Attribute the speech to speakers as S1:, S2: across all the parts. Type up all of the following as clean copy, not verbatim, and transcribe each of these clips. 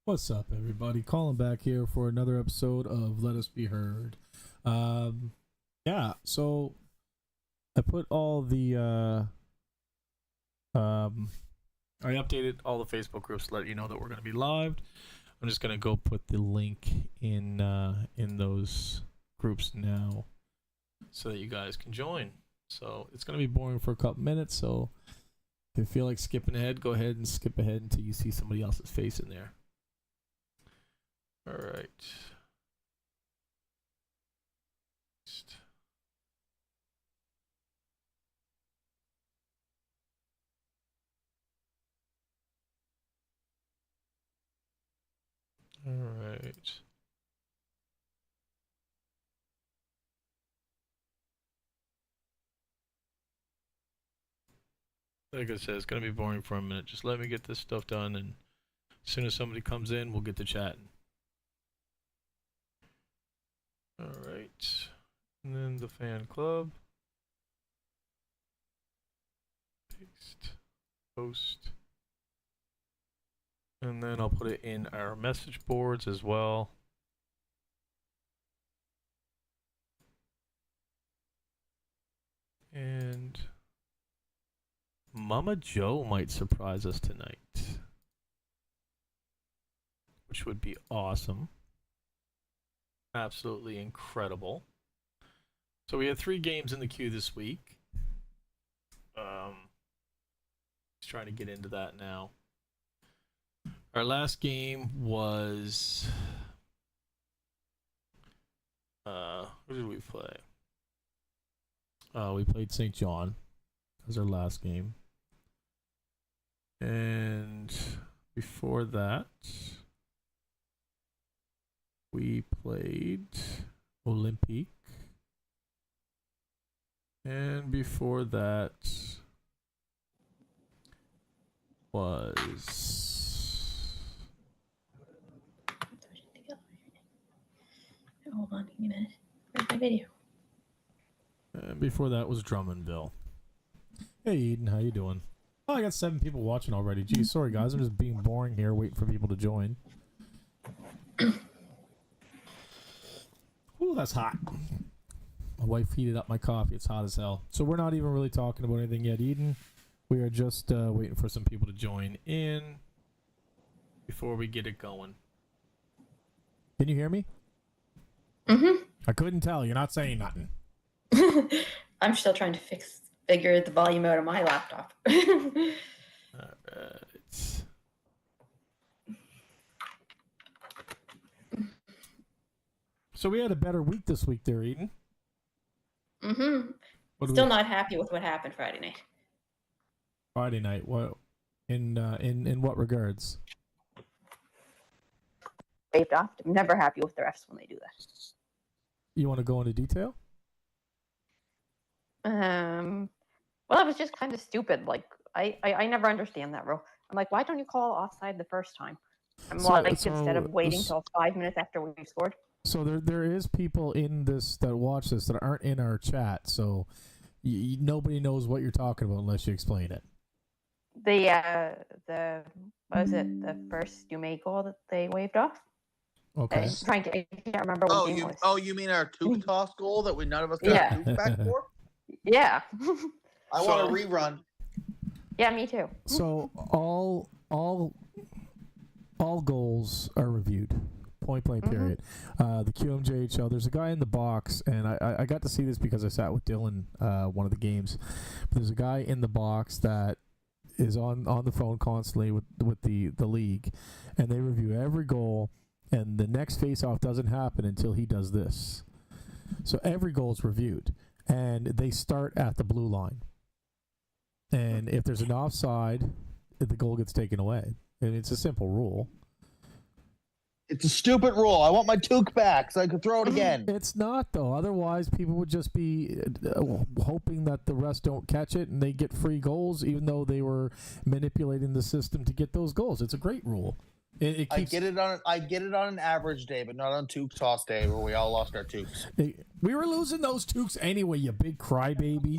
S1: What's up, everybody? Calling back here for another episode of Let Us Be Heard. So I put all the I updated all the Facebook groups to let you know that we're going to be live. I'm just going to go put the link in those groups now so that you guys can join. So it's going to be boring for a couple minutes, so if you feel like skipping ahead, go ahead and skip ahead until you see somebody else's face in there. All right. All right. Like I said, it's going to be boring for a minute. Just let me get this stuff done, and as soon as somebody comes in, we'll get to chatting. All right. And then the fan club. Paste. Post. And then I'll put it in our message boards as well. And Mama Joe might surprise us tonight, which would be awesome. Absolutely incredible. So we had 3 games in the queue this week. Just trying to get into that now. Our last game was who did we play? We played St. John. That was our last game. And before that, we played Olympique. And before that was
S2: Hold on, give me a minute. Where's my video?
S1: and before that was Drummondville. Hey Eden, how you doing? Oh, I got 7 people watching already. Geez, sorry guys, I'm just being boring here, waiting for people to join. Ooh, that's hot. My wife heated up my coffee. It's hot as hell. So we're not even really talking about anything yet, Eden. We are just waiting for some people to join in before we get it going. Can you hear me?
S2: Mm-hmm.
S1: I couldn't tell. You're not saying nothing.
S2: I'm still trying to figure the volume out of my laptop.
S1: All right. So we had a better week this week there, Eden.
S2: Mm-hmm. Still not happy with what happened Friday night.
S1: Friday night. What? In what regards?
S2: Waved off. I'm never happy with the refs when they do that.
S1: You want to go into detail?
S2: Well, it was just kind of stupid. Like, I never understand that rule. I'm like, why don't you call offside the first time? Instead of waiting till 5 minutes after we scored.
S1: So there is people in this that watch this that aren't in our chat. So nobody knows what you're talking about unless you explain it.
S2: The what was it? The first Dume goal that they waved off.
S1: Okay.
S2: I can't remember what game it was.
S3: You mean our Took toss goal that none of us got Took back for?
S2: Yeah.
S3: I want a rerun.
S2: Yeah, me too.
S1: So all goals are reviewed. Point blank period. The qmjhl, there's a guy in the box, and I got to see this because I sat with Dylan one of the games. But there's a guy in the box that is on the phone constantly with the league, and they review every goal, and the next face-off doesn't happen until he does this. So every goal is reviewed, and they start at the blue line. And if there's an offside, the goal gets taken away. And it's a simple rule.
S3: It's a stupid rule. I want my Took back so I can throw it again.
S1: It's not, though. Otherwise, people would just be hoping that the refs don't catch it and they get free goals, even though they were manipulating the system to get those goals. It's a great rule. It keeps...
S3: I get it on an average day, but not on Took toss day where we all lost our Tooks.
S1: We were losing those Tooks anyway, you big crybaby.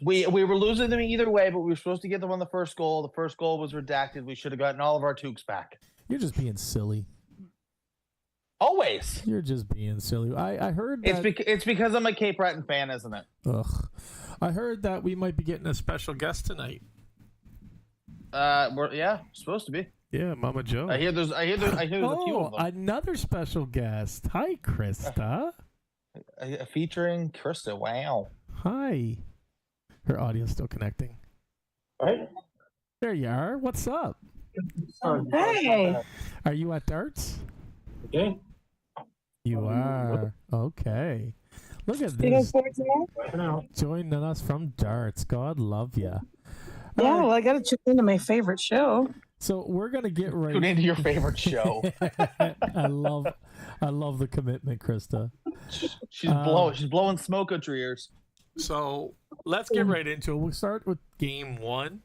S3: We were losing them either way, but we were supposed to get them on the first goal. The first goal was redacted. We should have gotten all of our Tooks back.
S1: You're just being silly.
S3: Always.
S1: You're just being silly. I heard that...
S3: It's because I'm a Cape Breton fan, isn't it?
S1: Ugh. I heard that we might be getting a special guest tonight.
S3: We're supposed to be.
S1: Yeah, Mama Joe.
S3: I hear there's a few of them.
S1: Another special guest. Hi, Krista.
S3: Featuring Krista. Wow.
S1: Hi. Her audio's still connecting.
S4: Right?
S1: There you are. What's up?
S2: Hey.
S1: Are you at darts?
S4: Okay.
S1: You are. Okay. Look at
S5: You guys
S1: this.
S5: bored tonight?
S4: For now.
S1: Joining us from darts. God love you.
S5: Yeah, well, I got to tune into my favorite show.
S1: So we're gonna get right.
S3: Tune into your favorite show.
S1: I love the commitment, Krista.
S3: She's blowing smoke out your ears.
S1: So let's get right into it. We'll start with game one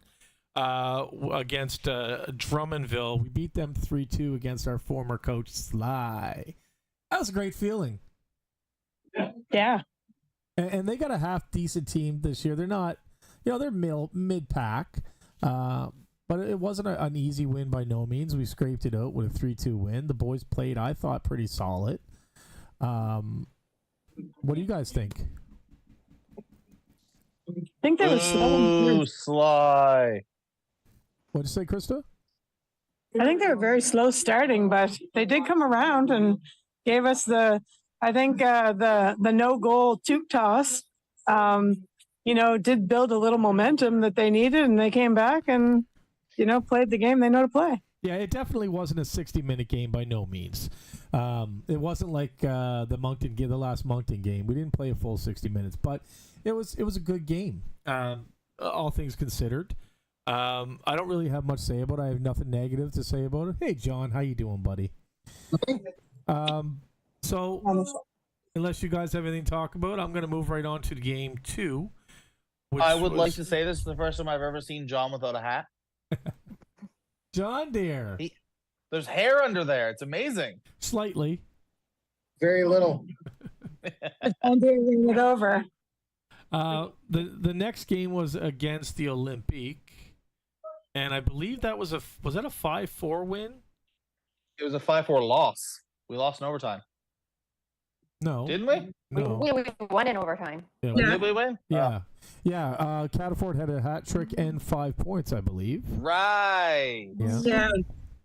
S1: against Drummondville. We beat them 3-2 against our former coach Sly. That was a great feeling.
S5: Yeah.
S1: And they got a half decent team this year. They're not, they're mid pack. But it wasn't an easy win by no means. We scraped it out with a 3-2 win. The boys played, I thought, pretty solid. What do you guys think?
S5: I think they were slow.
S3: Ooh, Sly.
S1: What'd you say, Krista?
S5: I think they were very slow starting, but they did come around and gave us the no goal toque toss. Did build a little momentum that they needed, and they came back and played the game they know to play.
S1: Yeah, it definitely wasn't a 60-minute game by no means. It wasn't like the last Moncton game. We didn't play a full 60 minutes, but it was a good game. All things considered. I don't really have much to say about it. I have nothing negative to say about it. Hey, John, how you doing, buddy? So, unless you guys have anything to talk about, I'm going to move right on to game two.
S3: I would like to say this is the first time I've ever seen John without a hat.
S1: John dear.
S3: There's hair under there. It's amazing.
S1: Slightly.
S4: Very little.
S5: And they ring it over.
S1: The next game was against the Olympique, and I believe that was that a 5-4 win?
S3: It was a 5-4 loss. We lost in overtime.
S1: No.
S3: Didn't we?
S1: No.
S2: We won in overtime.
S1: Yeah.
S3: Did we win?
S1: Yeah. Yeah. Cataford had a hat trick and 5 points, I believe.
S3: Right.
S1: Yeah.
S5: Yeah.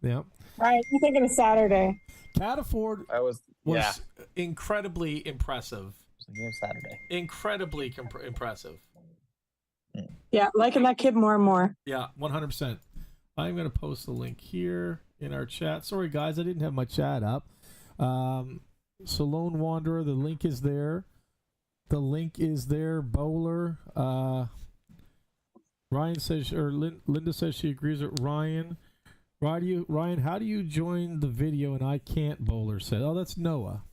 S1: Yeah.
S5: All right. I'm thinking of Saturday.
S1: Cataford
S3: was
S1: incredibly impressive.
S3: It was a game Saturday.
S1: Incredibly impressive.
S5: Yeah, liking that kid more and more.
S1: Yeah, 100%. I'm going to post the link here in our chat. Sorry, guys, I didn't have my chat up. So Lone Wanderer, the link is there. The link is there. Bowler. Ryan says, or Linda says she agrees with Ryan. Ryan, how do you join the video and I can't? Bowler said. Oh, that's Noah.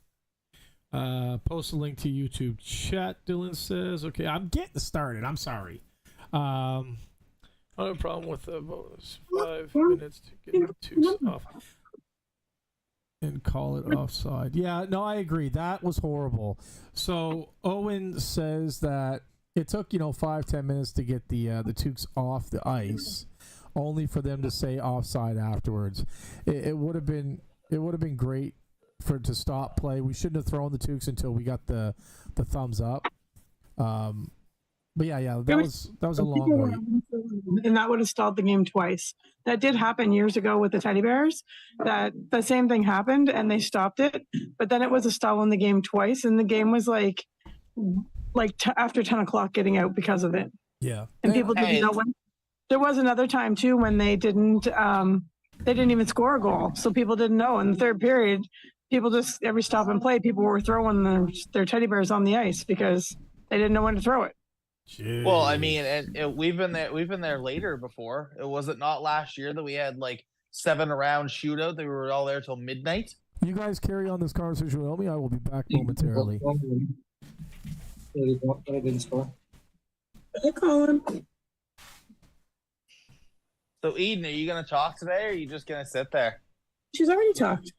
S1: Post a link to YouTube chat. Dylan says, okay, I'm getting started. I'm sorry. I have a problem with the bonus. 5 minutes to get the two off and call it offside. Yeah, no, I agree. That was horrible. So Owen says that it took 5-10 minutes to get the Tukes off the ice, only for them to say offside afterwards. It would have been great to stop play. We shouldn't have thrown the Tukes until we got the thumbs up. But yeah, that was a long wait.
S5: And that would have stalled the game twice. That did happen years ago with the Teddy Bears. That the same thing happened and they stopped it. But then it was a stall in the game twice, and the game was after 10 o'clock getting out because of it.
S1: Yeah,
S5: and people didn't know when. There was another time too when they didn't even score a goal, so people didn't know. In the third period, people just every stop and play, people were throwing their Teddy Bears on the ice because they didn't know when to throw it.
S1: Jeez.
S3: Well, I mean, we've been there later before. Was it not last year that we had 7-round shootout? That we were all there till midnight.
S1: You guys carry on this conversation with me. I will be back momentarily.
S4: I didn't score.
S5: Hey, Colin.
S3: So, Eden, are you going to talk today, or are you just going to sit there?
S5: She's already talked.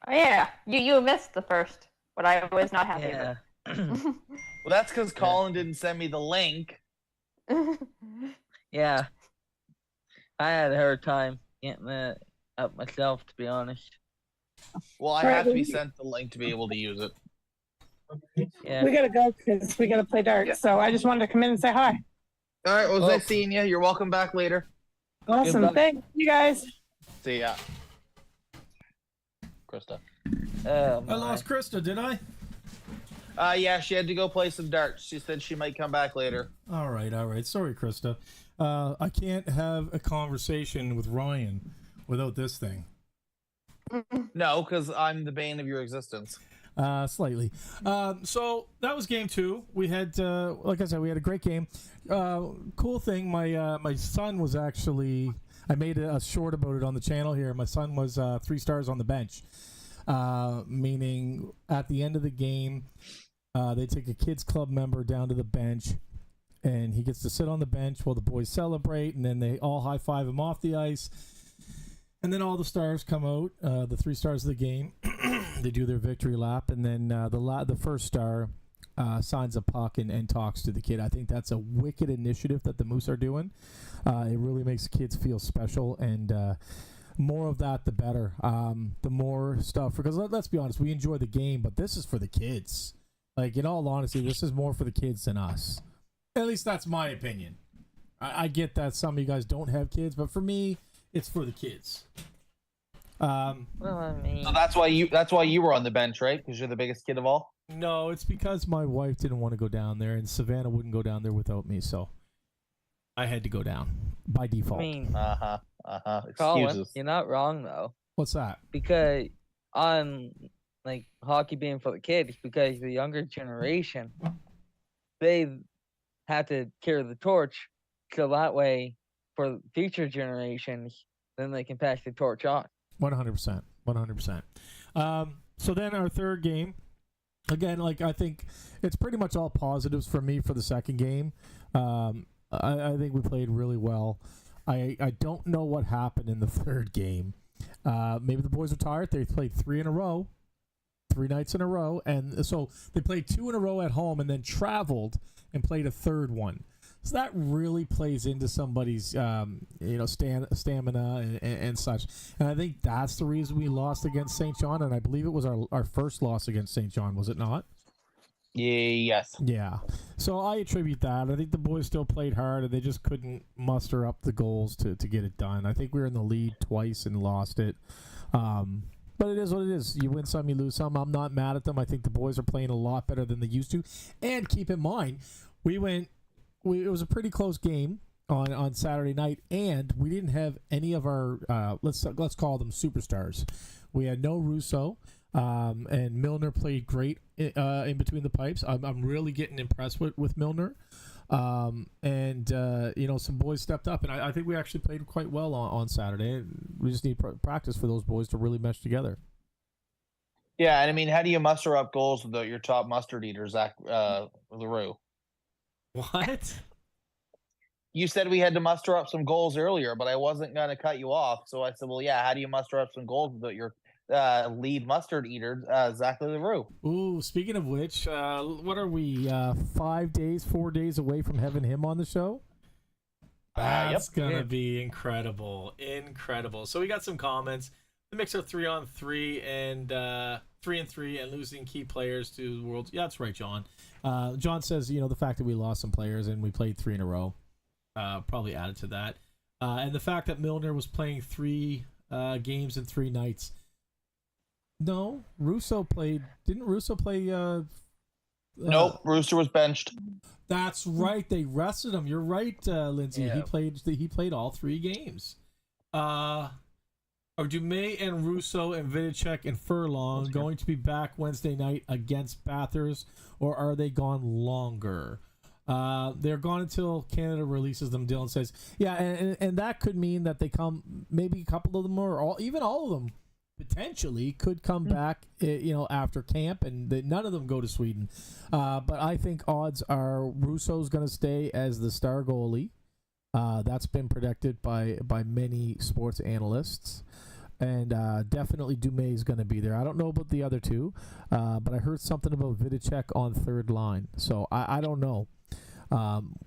S2: Oh, yeah, you missed the first, but I was not happy
S6: Yeah.
S3: Well, that's because Colin didn't send me the link.
S2: with
S6: Yeah. I had a hard time getting up myself, to be honest.
S3: Well, I
S5: Right,
S3: have to be
S5: we-
S3: sent the link to be able to use it.
S6: Yeah.
S5: We gotta go because we gotta play darts.
S3: Yeah.
S5: So I just wanted to come in and say hi.
S3: All right, well, it was
S6: Oh.
S3: nice seeing you. You're welcome back later.
S5: Awesome.
S6: luck.
S5: Thank you guys.
S3: See ya. Krista.
S6: Oh,
S1: I lost Krista, did I?
S3: Yeah, she had to go play some darts. She said she might come back later.
S1: All right. Sorry, Krista. I can't have a conversation with Ryan without this thing.
S3: No, because I'm the bane of your existence.
S1: Slightly. So that was game 2. We had, like I said, we had a great game. Cool thing, my son was actually, I made a short about it on the channel here. My son was 3 stars on the bench, meaning at the end of the game, they take a kids club member down to the bench, and he gets to sit on the bench while the boys celebrate, and then they all high five him off the ice. And then all the stars come out, the 3 stars of the game. They do their victory lap, and then the first star signs a puck and talks to the kid. I think that's a wicked initiative that the Moose are doing. It really makes kids feel special, and more of that, the better. The more stuff, because let's be honest, we enjoy the game, but this is for the kids. Like, in all honesty, this is more for the kids than us. At least that's my opinion. I get that some of you guys don't have kids, but for me, it's for the kids.
S6: Well, I mean,
S3: So that's why you were on the bench, right? Because you're the biggest kid of all.
S1: No, it's because my wife didn't want to go down there, and Savannah wouldn't go down there without me, so I had to go down by
S6: I
S1: default.
S6: mean,
S3: Excuses.
S6: Colin, you're not wrong though,
S1: What's that?
S6: because on like hockey being for the kids, because the younger generation, they have to carry the torch, so that way for future generations, then they can pass the torch on.
S1: 100%. 100%. So then our third game, again, like, I think it's pretty much all positives for me for the second game. I think we played really well. I don't know what happened in the third game. Maybe the boys were tired. They played 3 in a row, 3 nights in a row, and so they played 2 in a row at home and then traveled and played a third one. So that really plays into somebody's, stamina and such. And I think that's the reason we lost against St. John. And I believe it was our first loss against St. John, was it not?
S3: Yes.
S1: Yeah. So I attribute that. I think the boys still played hard, and they just couldn't muster up the goals to get it done. I think we were in the lead twice and lost it. But it is what it is. You win some, you lose some. I'm not mad at them. I think the boys are playing a lot better than they used to. And keep in mind, it was a pretty close game on Saturday night, and we didn't have any of our let's call them superstars. We had no Russo, and Milner played great in between the pipes. I'm really getting impressed with Milner, and some boys stepped up, and I think we actually played quite well on Saturday. We just need practice for those boys to really mesh together.
S3: Yeah, and I mean, how do you muster up goals with your top mustard eater, Zach LaRue?
S1: What?
S3: You said we had to muster up some goals earlier, but I wasn't going to cut you off. So I said, well, yeah, how do you muster up some goals with your lead mustard eater, Zach LaRue?
S1: Ooh, speaking of which, what are we, 4 days away from having him on the show? That's gonna be incredible. So we got some comments. The Mixer 3-on-3 and 3-and-3 and losing key players to the Worlds. Yeah, that's right, John. John says, the fact that we lost some players and we played 3 in a row probably added to that. And the fact that Milner was playing 3 games in 3 nights. No, Russo played. Didn't Russo play?
S3: Nope, Rooster was benched.
S1: That's right. They rested him. You're right, Lindsay.
S6: Yeah.
S1: He played all 3 games. Are Dumais and Russo and Vidicek and Furlong going to be back Wednesday night against Bathurst, or are they gone longer? They're gone until Canada releases them, Dylan says. Yeah, and that could mean that they come, maybe a couple of them, or even all of them, potentially, could come back, after camp, and none of them go to Sweden. But I think odds are Russo's going to stay as the star goalie. That's been predicted by many sports analysts. And definitely Dumais is going to be there. I don't know about the other 2, but I heard something about Vidicek on third line. So I don't know.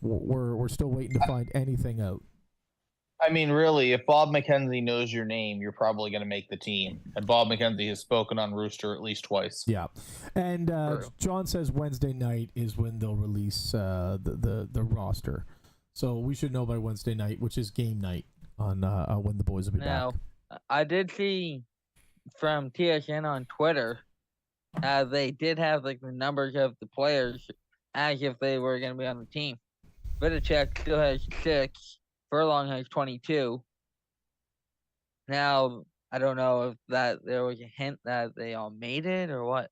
S1: We're still waiting to find anything out.
S3: I mean, really, if Bob McKenzie knows your name, you're probably going to make the team. And Bob McKenzie has spoken on Rooster at least twice.
S1: Yeah, and
S6: True.
S1: John says Wednesday night is when they'll release the roster, so we should know by Wednesday night, which is game night on when the boys will be
S6: Now,
S1: back.
S6: I did see from TSN on Twitter, they did have like the numbers of the players as if they were going to be on the team. Vidacek still has 6. Furlong has 22. Now, I don't know if that there was a hint that they all made it or what.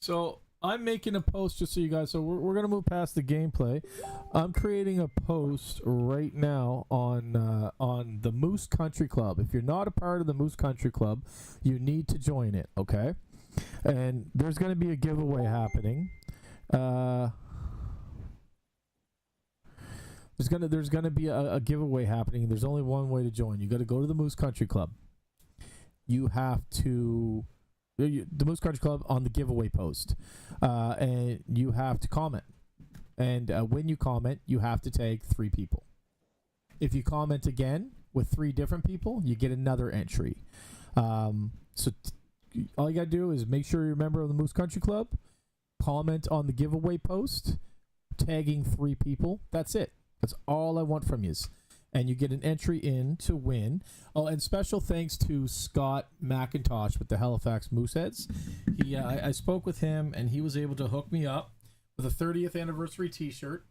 S1: So I'm making a post just so you guys. So we're gonna move past the gameplay. I'm creating a post right now on the Moose Country Club. If you're not a part of the Moose Country Club, you need to join it. Okay, and there's gonna be a giveaway happening. There's gonna be a giveaway happening. There's only one way to join. You got to go to the Moose Country Club. You have to the Moose Country Club on the giveaway post, and you have to comment. And when you comment, you have to tag 3 people. If you comment again with 3 different people, you get another entry. So all you gotta do is make sure you're a member of the Moose Country Club. Comment on the giveaway post, tagging 3 people. That's it. That's all I want from you. And you get an entry in to win. Oh, and special thanks to Scott McIntosh with the Halifax Mooseheads. I spoke with him, and he was able to hook me up with a 30th anniversary T-shirt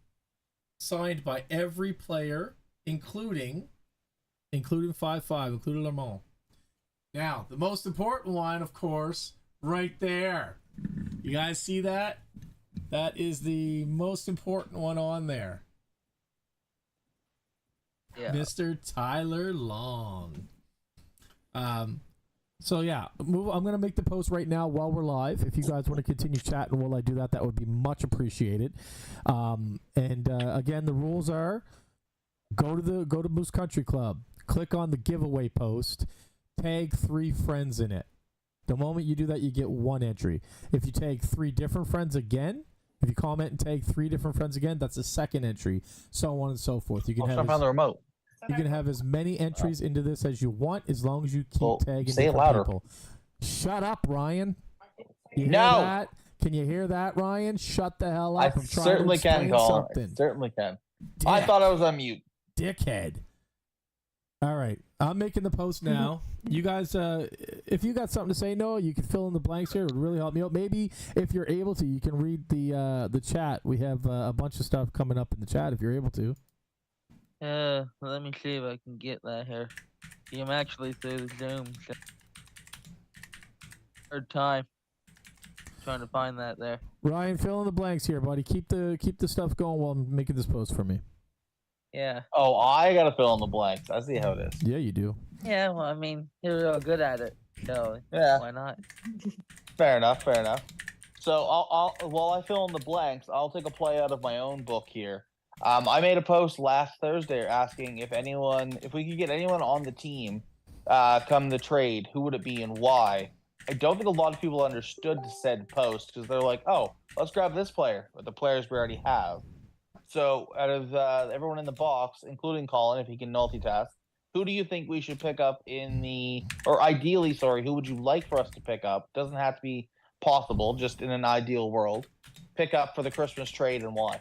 S1: signed by every player, including 5-5, including Lamont. Now, the most important one, of course, right there. You guys see that? That is the most important one on there.
S6: Yeah.
S1: Mr. Tyler Long. So yeah, I'm gonna make the post right now while we're live. If you guys want to continue chatting while I do that, that would be much appreciated. Again, the rules are: go to Moose Country Club, click on the giveaway post, tag 3 friends in it. The moment you do that, you get 1 entry. If you tag 3 different friends again, if you comment and tag 3 different friends again, that's a 2nd entry, so on and so forth. You can have
S3: on the remote.
S1: You can have as many entries into this as you want, as long as you keep tagging
S3: say it
S1: different
S3: louder.
S1: people. Shut up, Ryan. You hear
S3: No.
S1: that? Can you hear that, Ryan? Shut the hell up.
S3: I
S1: I'm trying
S3: certainly
S1: to
S3: can,
S1: explain
S3: Colin. I
S1: something.
S3: certainly can.
S1: Dick,
S3: I thought I was on mute.
S1: dickhead. All right, I'm making the post now. You guys, if you got something to say, Noah, you can fill in the blanks here. It would really help me out. Maybe if you're able to, you can read the chat. We have a bunch of stuff coming up in the chat if you're able to.
S6: Let me see if I can get that here. I'm actually through the Zoom. So. 3rd time trying to find that there.
S1: Ryan, fill in the blanks here, buddy. Keep the stuff going while I'm making this post for me.
S6: Yeah.
S3: Oh, I gotta fill in the blanks. I see how it is.
S1: Yeah, you do.
S6: Yeah, well, I mean, you're real good at it, so
S3: Yeah,
S6: why not?
S3: fair enough. Fair enough. So I'll while I fill in the blanks, I'll take a play out of my own book here. I made a post last Thursday asking if we could get anyone on the team, come the trade, who would it be and why? I don't think a lot of people understood said post because they're like, oh, let's grab this player, but the players we already have. So out of everyone in the box, including Colin, if he can multitask, who do you think we should pick up ideally, who would you like for us to pick up? Doesn't have to be possible, just in an ideal world. Pick up for the Christmas trade and why?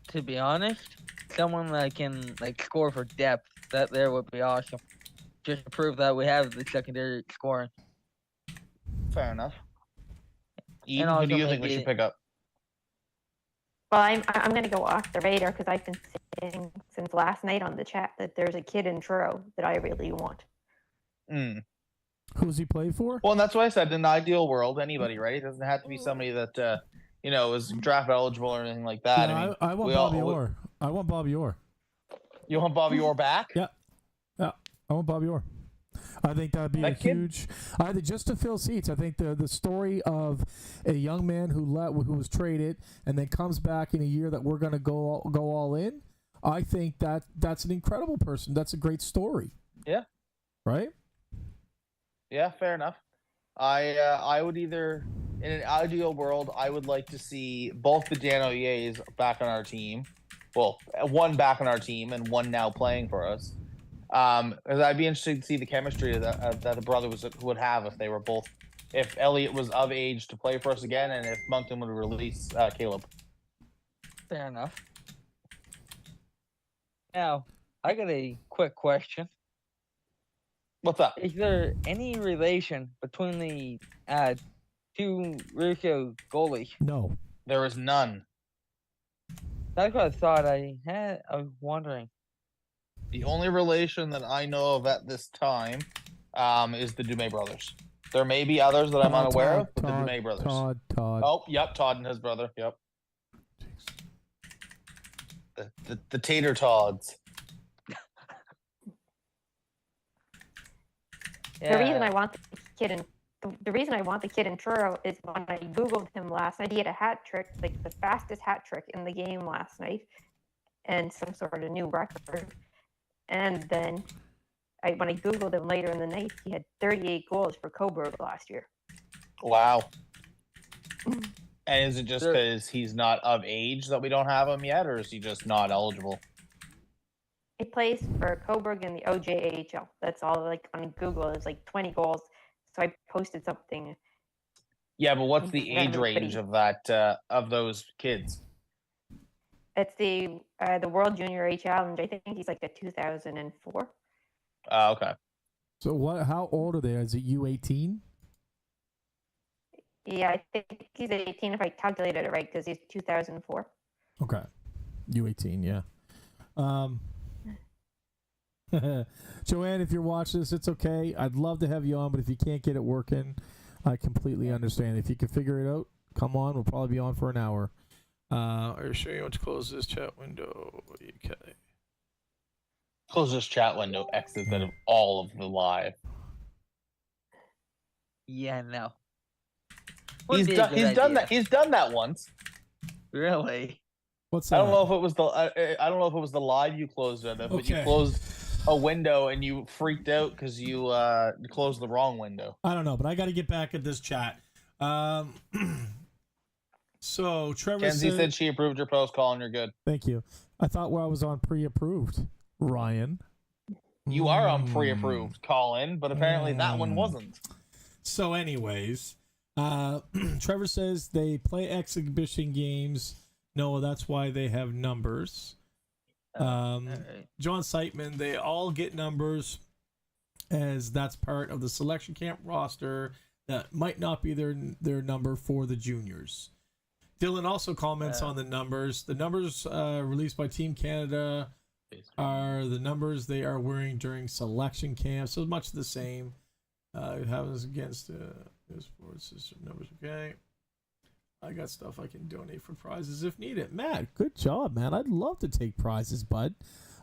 S6: To be honest, someone that can score for depth, that there would be awesome. Just to prove that we have the secondary scoring.
S3: Fair enough. Eden,
S6: also
S3: who do you think we
S6: maybe-
S3: should pick up?
S2: Well, I'm going to go off the radar because I've been saying since last night on the chat that there's a kid in Truro that I really want.
S1: Who's he play for?
S3: Well, and that's why I said in an ideal world, anybody, right? It doesn't have to be somebody that is draft eligible or anything like that.
S1: Yeah, I want
S3: we
S1: Bobby Orr. I want Bobby Orr.
S3: You want Bobby Orr back?
S1: Yeah, I want Bobby Orr. I think that'd be huge. I think just to fill seats. I think the story of a young man who was traded and then comes back in a year that we're going to go all in. I think that's an incredible person. That's a great story.
S3: Yeah.
S1: Right.
S3: Yeah, fair enough. I would either, in an ideal world, I would like to see both the Dan O'Yeas back on our team, well, one back on our team and one now playing for us. I'd be interested to see the chemistry that the brother would have if they were both, if Elliot was of age to play for us again, and if Moncton would release Caleb.
S6: Fair enough. Now, I got a quick question.
S3: What's up?
S6: Is there any relation between the two Rico goalies?
S1: No.
S3: There is none.
S6: That's what I thought I had. I was wondering.
S3: The only relation that I know of at this time is the Dumais brothers. There may be others that I'm unaware of, but the Dumais brothers.
S1: Todd.
S3: Oh, yep, Todd and his brother. Yep. The Tater Todds.
S2: The reason I want the reason I want the kid in Truro is when I googled him last night, he had a hat trick, like the fastest hat trick in the game last night, and some sort of new record. And then when I googled him later in the night, he had 38 goals for Coburg last year.
S3: Wow. And is it just because he's not of age that we don't have him yet, or is he just not eligible?
S2: He plays for Coburg in the OJAHL. That's all. Like on Google, it's like 20 goals. So I posted something.
S3: Yeah, but what's the age range of that of those kids?
S2: It's the World Junior A Challenge. I think he's like a 2004.
S3: Okay.
S1: So what? How old are they? Is it U18?
S2: Yeah, I think he's 18 if I calculated it right, because he's 2004.
S1: Okay. U18, yeah. Joanne, if you're watching this, it's okay. I'd love to have you on, but if you can't get it working, I completely understand. If you can figure it out, come on. We'll probably be on for an hour. Are you sure you want to close this chat window? Okay.
S3: Close this chat window, exit out of all of the live.
S6: Yeah, no.
S3: He's done that. He's done that once.
S6: Really?
S1: What's that?
S3: I don't know if it was the live you closed it, but you closed a window and you freaked out because you closed the wrong window.
S1: I don't know, but I got to get back at this chat. So Trevor
S3: Kenzie said she approved your post, Colin. You're good.
S1: Thank you. I thought I was on pre-approved, Ryan.
S3: You are on pre-approved, Colin, but apparently that one wasn't.
S1: So, anyways, Trevor says they play exhibition games. No, that's why they have numbers.
S6: Right.
S1: John Seitman, they all get numbers, as that's part of the selection camp roster. That might not be their number for the juniors. Dylan also comments on the numbers. The numbers released by Team Canada are the numbers they are wearing during selection camp, so much the same. It happens against this sports system numbers. Okay, I got stuff I can donate for prizes if needed. Matt, good job, man. I'd love to take prizes, bud.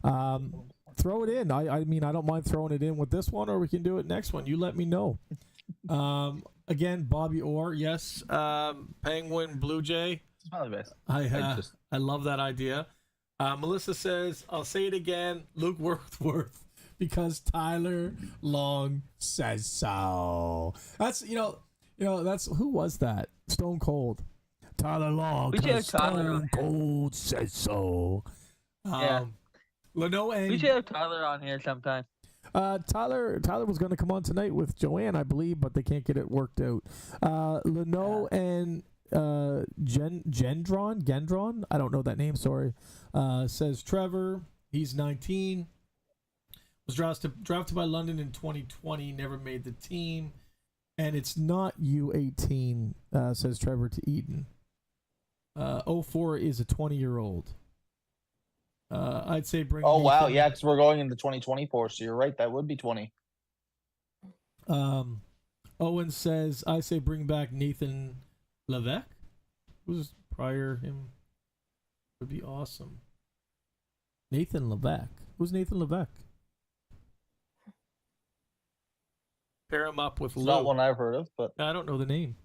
S1: Throw it in. I mean, I don't mind throwing it in with this one, or we can do it next one. You let me know. Again, Bobby Orr, yes. Penguin, Blue Jay. I love that idea. Melissa says, I'll say it again, Luke Wordsworth, because Tyler Long says so. That's, that's, who was that? Stone Cold. Tyler Long, because Stone Cold says so.
S6: Yeah.
S1: Leno and...
S6: We should have Tyler on here sometime.
S1: Tyler was going to come on tonight with Joanne, I believe, but they can't get it worked out. Leno and Gendron, I don't know that name, sorry, says Trevor, he's 19, was drafted by London in 2020, never made the team, and it's not U18, says Trevor to Eden. 04 is a 20-year-old. I'd say bring.
S3: Oh wow, yeah, because we're going into 2024, so you're right. That would be 20.
S1: Owen says, "I say bring back Nathan Levesque. Who's prior him? Would be awesome. Nathan Levesque. Who's Nathan Levesque? Pair him up with
S3: It's
S1: Luke.
S3: not one I've heard of, but
S1: I don't know the name.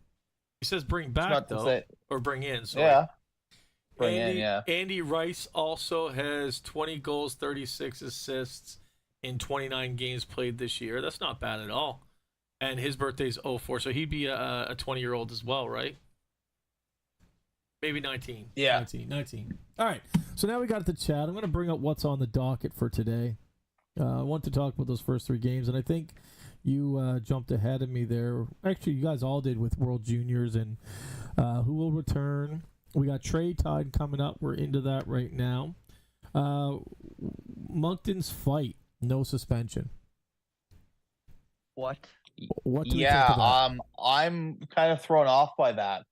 S1: He says bring back though, or bring in. Sorry.
S3: Yeah. Bring in, yeah.
S1: Andy Rice also has 20 goals, 36 assists in 29 games played this year. That's not bad at all. And his birthday's 04, so he'd be a 20-year-old as well, right? Maybe 19.
S3: Yeah.
S1: 19. All right. So now we got the chat. I'm going to bring up what's on the docket for today. I want to talk about those first 3 games, and I think you jumped ahead of me there. Actually, you guys all did with World Juniors and who will return. We got Trade Tide coming up. We're into that right now. Moncton's fight, no suspension.
S6: What?
S1: What do we think of that?
S3: I'm kind of thrown off by that.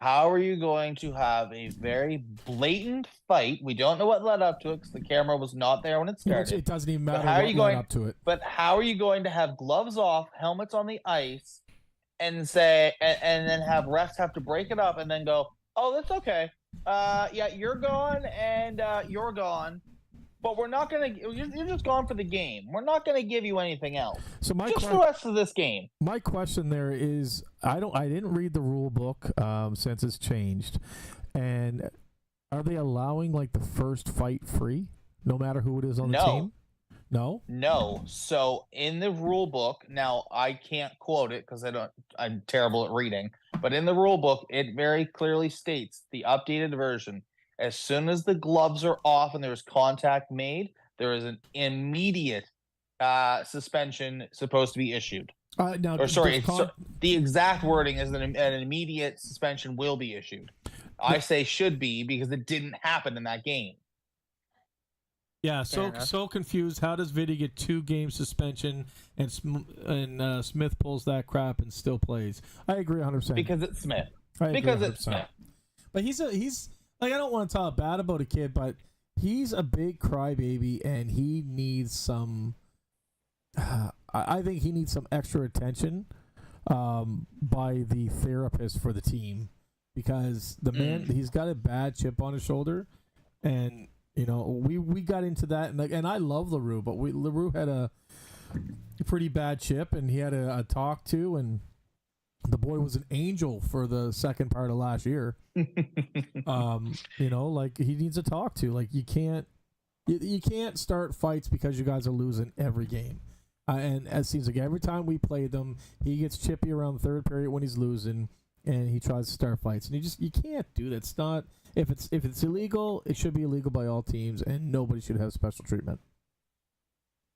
S3: How are you going to have a very blatant fight? We don't know what led up to it because the camera was not there when it started.
S1: It doesn't even matter
S3: how are
S1: what
S3: you
S1: led
S3: going
S1: up to it.
S3: But how are you going to have gloves off, helmets on the ice, and say, and then have refs have to break it up and then go, oh, that's okay. Yeah, you're gone and you're gone. But we're not gonna. You're just gone for the game. We're not gonna give you anything else.
S1: So the
S3: rest of this game.
S1: My question there is, I didn't read the rule book since it's changed, and are they allowing like the first fight free, no matter who it is on the team? No.
S3: So in the rule book, now I can't quote it because I'm terrible at reading. But in the rule book, it very clearly states the updated version. As soon as the gloves are off and there's contact made, there is an immediate suspension supposed to be issued. The exact wording is that an immediate suspension will be issued. I say should be because it didn't happen in that game.
S1: Yeah, so confused. How does Vitti get 2-game suspension and Smith pulls that crap and still plays? I agree 100%.
S3: Because it's Smith.
S1: It's Smith. But he's like, I don't want to talk bad about a kid, but he's a big crybaby, and he needs some. I think he needs some extra attention by the therapist for the team, because the man, he's got a bad chip on his shoulder, and we got into that, and I love LaRue, but LaRue had a pretty bad chip, and he had a talk to, and the boy was an angel for the second part of last year. Like, he needs to talk to. Like, you can't start fights because you guys are losing every game. And it seems like every time we play them, he gets chippy around the third period when he's losing, and he tries to start fights. And you can't do that. It's not, if it's illegal, it should be illegal by all teams, and nobody should have special treatment.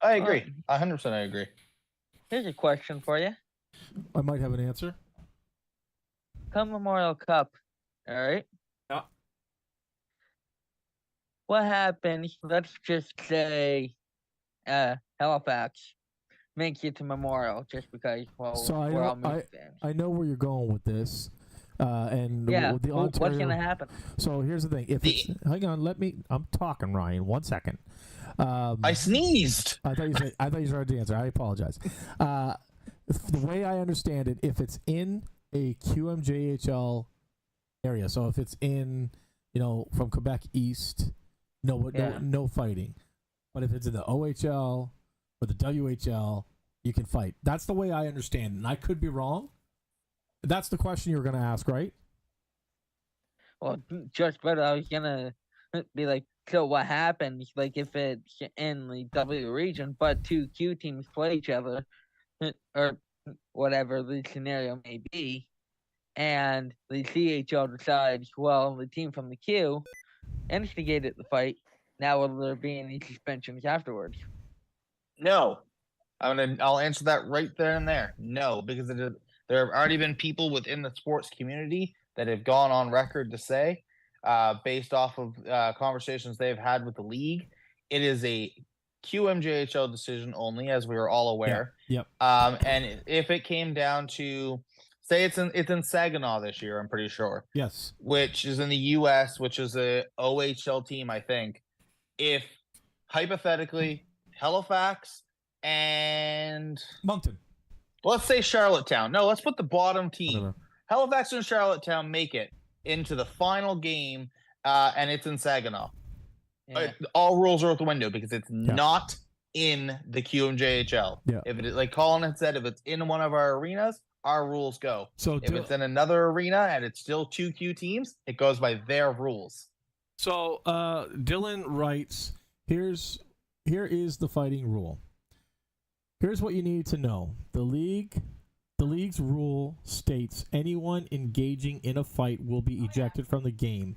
S3: I agree. 100% I agree.
S6: Here's a question for you.
S1: I might have an answer.
S6: Come Memorial Cup, all right?
S1: Yeah.
S6: What happens, let's just say Halifax makes it to Memorial just because, we're all Moose fans.
S1: I know where you're going with this. And
S6: yeah,
S1: the Ontario,
S6: what's going to happen?
S1: So here's the thing. Hang on, I'm talking, Ryan. 1 second.
S3: I sneezed.
S1: I thought you started to answer. I apologize. The way I understand it, if it's in a QMJHL area, so if it's in, from Quebec East, no fighting. But if it's in the OHL or the WHL, you can fight. That's the way I understand it, and I could be wrong. That's the question you were going to ask, right?
S6: Well, just but I was going to be like, so what happens, like, if it's in the W region, but 2 Q teams play each other, or whatever the scenario may be, and the CHL decides, well, the team from the Q instigated the fight, now will there be any suspensions afterwards?
S3: No. I'll answer that right there and there. No, because there have already been people within the sports community that have gone on record to say, based off of conversations they've had with the league, it is a QMJHL decision only, as we are all aware.
S1: Yep.
S3: And if it came down to, say it's in Saginaw this year, I'm pretty sure.
S1: Yes.
S3: Which is in the U.S., which is a OHL team, I think. If hypothetically Halifax and
S1: Moncton,
S3: let's say Charlottetown. No, let's put the bottom team. Halifax and Charlottetown make it into the final game, and it's in Saginaw.
S6: Yeah.
S3: All rules are out the window because it's not in the QMJHL.
S1: Yeah.
S3: If it, like Colin had said, if it's in one of our arenas, our rules go.
S1: So
S3: if it's in another arena and it's still 2 Q teams, it goes by their rules.
S1: So Dylan writes, here is the fighting rule. Here's what you need to know. The league The league's rule states anyone engaging in a fight will be ejected from the game.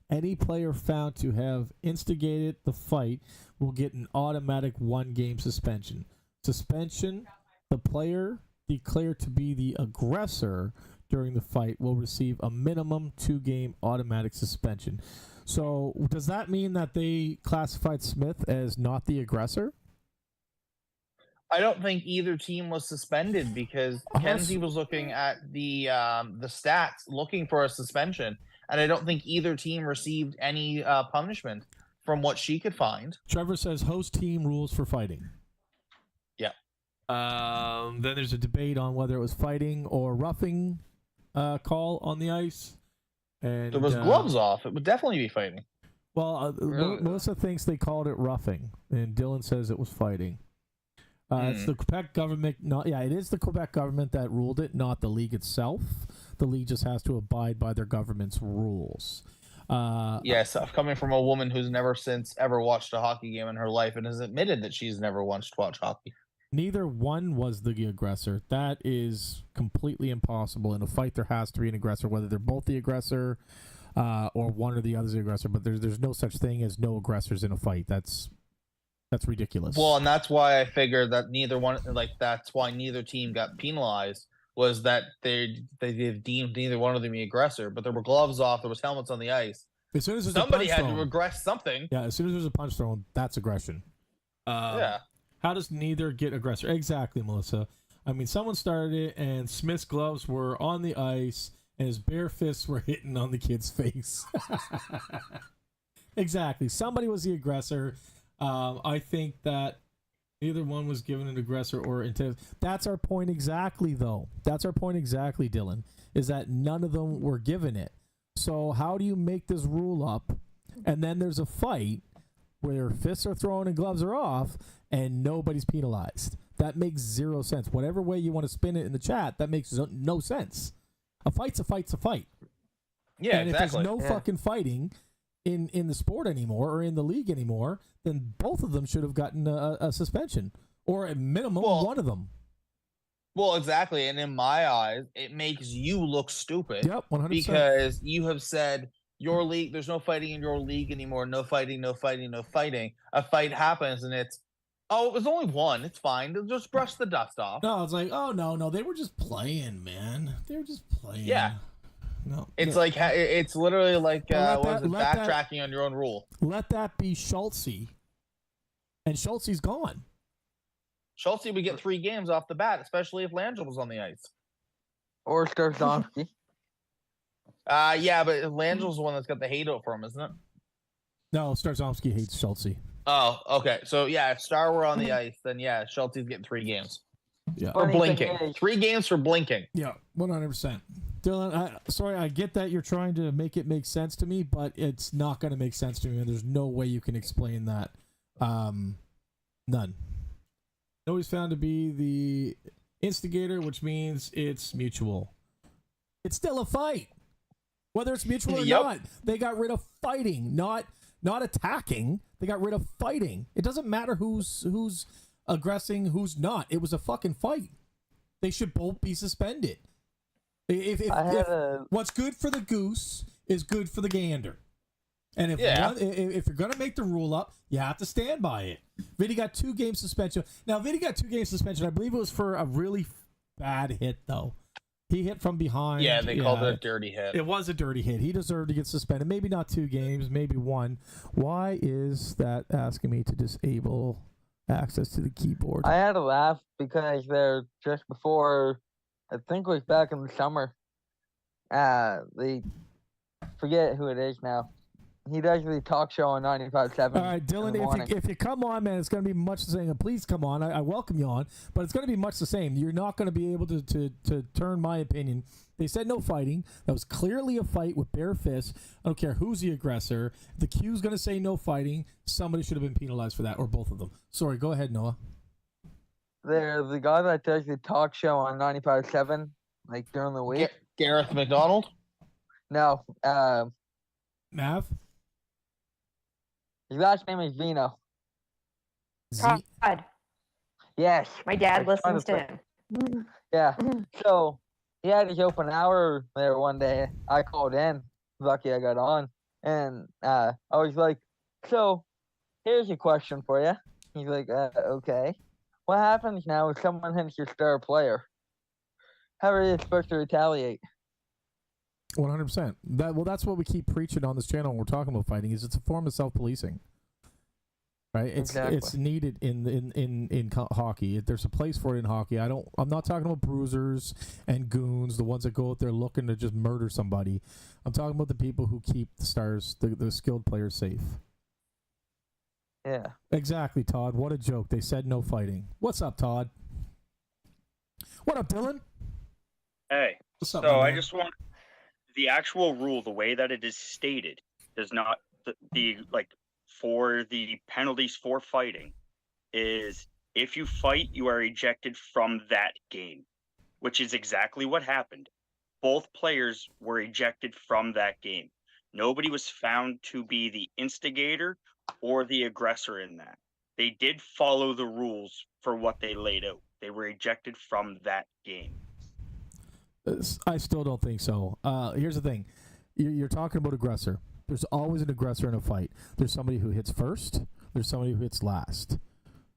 S1: Any player found to have instigated the fight will get an automatic 1-game suspension. Suspension, the player declared to be the aggressor during the fight will receive a minimum 2-game automatic suspension. So does that mean that they classified Smith as not the aggressor?
S3: I don't think either team was suspended because Kenzie was looking at the stats, looking for a suspension, and I don't think either team received any punishment from what she could find.
S1: Trevor says host team rules for fighting.
S3: Yeah.
S1: Then there's a debate on whether it was fighting or roughing call on the ice. And
S3: There was gloves off. It would definitely be fighting.
S1: Well,
S6: Really?
S1: Melissa thinks they called it roughing, and Dylan says it was fighting. It's the Quebec government. It is the Quebec government that ruled it, not the league itself. The league just has to abide by their government's rules.
S3: Yes, coming from a woman who's never since ever watched a hockey game in her life and has admitted that she's never once watched hockey.
S1: Neither one was the aggressor. That is completely impossible. In a fight, there has to be an aggressor, whether they're both the aggressor or one or the other is the aggressor. But there's no such thing as no aggressors in a fight. That's ridiculous.
S3: Well, and that's why I figured that that's why neither team got penalized, was that they deemed neither one of them the aggressor. But there were gloves off, there was helmets on the ice.
S1: As soon as there's
S3: Somebody
S1: a punch
S3: had
S1: thrown,
S3: to aggress something.
S1: Yeah, as soon as there's a punch thrown, that's aggression.
S3: Yeah.
S1: How does neither get aggressor? Exactly, Melissa. I mean, someone started it, and Smith's gloves were on the ice, and his bare fists were hitting on the kid's face. Exactly. Somebody was the aggressor. I think that neither one was given an aggressor or intent. That's our point exactly, though. That's our point exactly, Dylan, is that none of them were given it. So how do you make this rule up, and then there's a fight where fists are thrown and gloves are off, and nobody's penalized? That makes zero sense. Whatever way you want to spin it in the chat, that makes no sense. A fight's a fight's a fight.
S3: Yeah,
S1: and
S3: exactly.
S1: if there's no fucking fighting in the sport anymore or in the league anymore, then both of them should have gotten a suspension, or at minimum one of them.
S3: Well, exactly. And in my eyes, it makes you look stupid.
S1: Yep, 100%.
S3: Because you have said your league, there's no fighting in your league anymore. No fighting, no fighting, no fighting. A fight happens and it's, oh, it was only one. It's fine. They'll just brush the dust off.
S1: No, it's like, oh, no, they were just playing, man. They were just playing.
S3: Yeah.
S1: No,
S3: it's like, it's literally like backtracking
S1: that,
S3: on your own rule.
S1: Let that be Schultzy. And Schultzy's gone.
S3: Schultz would get 3 games off the bat, especially if Langell was on the ice.
S6: Or Starzonski.
S3: Yeah, but Langell's the one that's got the hate out for him, isn't it?
S1: No, Starzonski hates Schultzy.
S3: Oh, okay. So, yeah, if Star were on the ice, then, yeah, Schultzy's getting 3 games.
S1: Yeah.
S3: For blinking. 3 games for blinking.
S1: Yeah, 100%. Dylan, sorry, I get that you're trying to make it make sense to me, but it's not going to make sense to me, and there's no way you can explain that. None. Nobody's found to be the instigator, which means it's mutual. It's still a fight. Whether it's mutual or not, they got rid of fighting, not attacking. They got rid of fighting. It doesn't matter who's aggressing, who's not. It was a fucking fight. They should both be suspended. If what's good for the goose is good for the gander. And if you're going to make the rule up, you have to stand by it. Vinny got 2-game suspension. Now, Vinny got 2-game suspension. I believe it was for a really bad hit, though. He hit from behind.
S3: Yeah, they called it a dirty hit.
S1: It was a dirty hit. He deserved to get suspended. Maybe not 2 games, maybe 1. Why is that asking me to disable access to the keyboard?
S6: I had to laugh because they're just before, I think it was back in the summer. They forget who it is now. He does the talk show on 95.7.
S1: All right, Dylan, if you come on, man, it's going to be much the same. Please come on. I welcome you on, but it's going to be much the same. You're not going to be able to turn my opinion. They said no fighting. That was clearly a fight with bare fists. I don't care who's the aggressor. The Q's going to say no fighting. Somebody should have been penalized for that, or both of them. Sorry, go ahead, Noah.
S6: They're the guy that does the talk show on 95.7, like during the week.
S3: Gareth McDonald?
S6: No.
S1: Mav?
S6: His last name is Vino.
S2: God.
S6: Yes.
S2: My dad
S6: Like,
S2: listens to him.
S6: Yeah. So he had his open hour there one day. I called in. Lucky I got on. And I was like, so here's a question for you. He's like, okay. What happens now if someone hits your star player? How are you supposed to retaliate?
S1: 100%. That's what we keep preaching on this channel when we're talking about fighting. Is it's a form of self-policing, right? It's needed in hockey. There's a place for it in hockey. I'm not talking about bruisers and goons, the ones that go out there looking to just murder somebody. I'm talking about the people who keep the stars, the skilled players safe.
S6: Yeah.
S1: Exactly, Todd. What a joke. They said no fighting. What's up, Todd? What up, Dylan?
S7: Hey,
S1: What's up,
S7: so
S1: my
S7: I
S1: man?
S7: just want the actual rule, the way that it is stated, does not for the penalties for fighting is if you fight, you are ejected from that game, which is exactly what happened. Both players were ejected from that game. Nobody was found to be the instigator or the aggressor in that. They did follow the rules for what they laid out. They were ejected from that game.
S1: I still don't think so. Here's the thing. You're talking about aggressor. There's always an aggressor in a fight. There's somebody who hits first. There's somebody who hits last.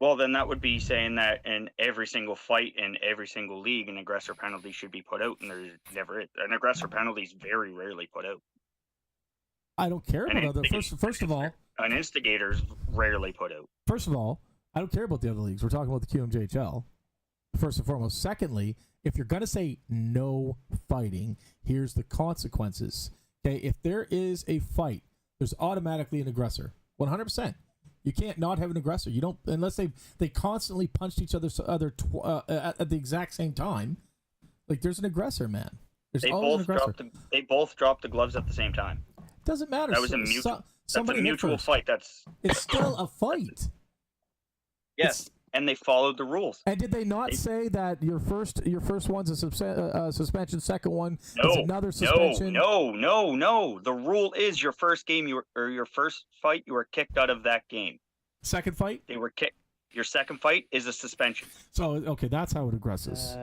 S7: Well, then that would be saying that in every single fight in every single league, an aggressor penalty should be put out, and there's never an aggressor penalty is very rarely put out.
S1: I don't care about other. First of all,
S7: an instigator is rarely put out.
S1: First of all, I don't care about the other leagues. We're talking about the QMJHL. First and foremost. Secondly, if you're going to say no fighting, here's the consequences. Okay, if there is a fight, there's automatically an aggressor. 100%. You can't not have an aggressor. You don't unless they constantly punched each other at the exact same time. Like there's an aggressor, man. They both
S7: dropped the gloves at the same time.
S1: Doesn't matter.
S7: That was a mutual fight.
S1: It's still a fight.
S7: Yes. And they followed the rules.
S1: And did they not say that your first one's a suspension, second one is another suspension?
S7: No. The rule is your first game your first fight, you were kicked out of that game.
S1: Second fight?
S7: They were kicked. Your second fight is a suspension.
S1: So okay, that's how it aggresses.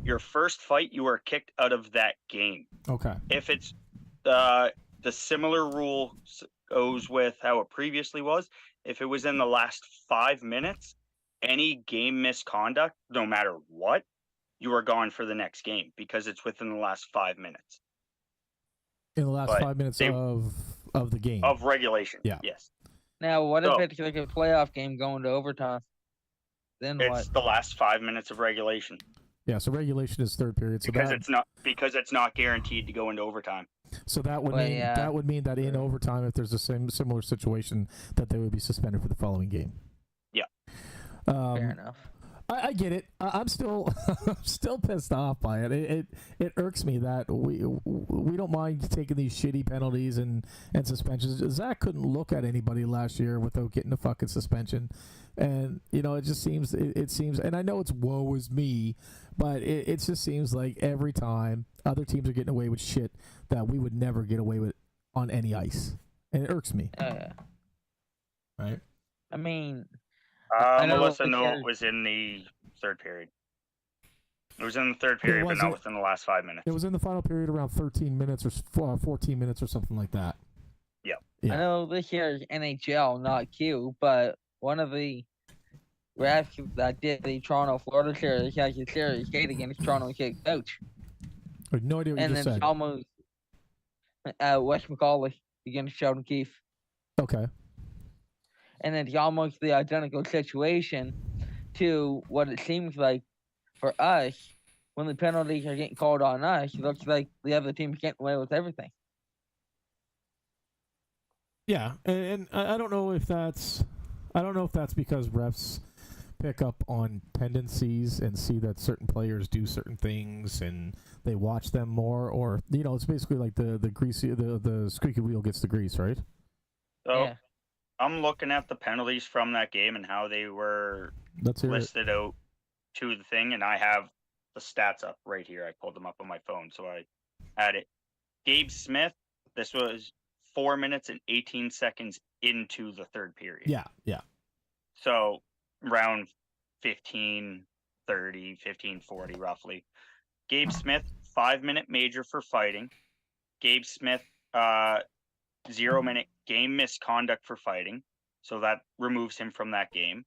S7: Your first fight, you were kicked out of that game.
S1: Okay.
S7: If it's the similar rule goes with how it previously was. If it was in the last 5 minutes, any game misconduct, no matter what, you are gone for the next game because it's within the last 5 minutes.
S1: In the last 5 minutes of the game.
S7: Of regulation.
S1: Yeah.
S7: Yes.
S6: Now, what if it's like a playoff game going to overtime? Then what?
S7: It's the last 5 minutes of regulation.
S1: Yeah, so regulation is third period. So
S7: because it's not guaranteed to go into overtime.
S1: So that would mean that in overtime, if there's a similar situation, that they would be suspended for the following game.
S7: Yeah.
S6: Fair enough.
S1: I get it. I'm still pissed off by it. It irks me that we don't mind taking these shitty penalties and suspensions. Zach couldn't look at anybody last year without getting a fucking suspension, and it just seems it seems. And I know it's woe is me, but it just seems like every time other teams are getting away with shit that we would never get away with on any ice, and it irks me. Right.
S6: I mean.
S7: Melissa, no, it was in the third period. It was in the third period, but not within the last 5 minutes.
S1: It was in the final period around 13 minutes or 14 minutes or something like that.
S7: Yeah.
S6: I know this year is NHL, not Q, but one of the refs that did the Toronto-Florida series has a series game against Toronto kicked out.
S1: I have no idea what you just said.
S6: And then almost Wes McCauley against Sheldon Keefe.
S1: Okay.
S6: And it's almost the identical situation to what it seems like for us when the penalties are getting called on us. It looks like the other team's getting away with everything.
S1: Yeah, and I don't know if that's because refs pick up on tendencies and see that certain players do certain things and they watch them more, or it's basically like the squeaky wheel gets the grease, right?
S7: So
S6: yeah.
S7: I'm looking at the penalties from that game and how they were listed out to the thing, and I have the stats up right here. I pulled them up on my phone, so I had it. Gabe Smith, this was 4 minutes and 18 seconds into the third period.
S1: Yeah.
S7: So round 15, 30, 15, 40 roughly. Gabe Smith, 5-minute major for fighting. Gabe Smith, 0-minute game misconduct for fighting. So that removes him from that game.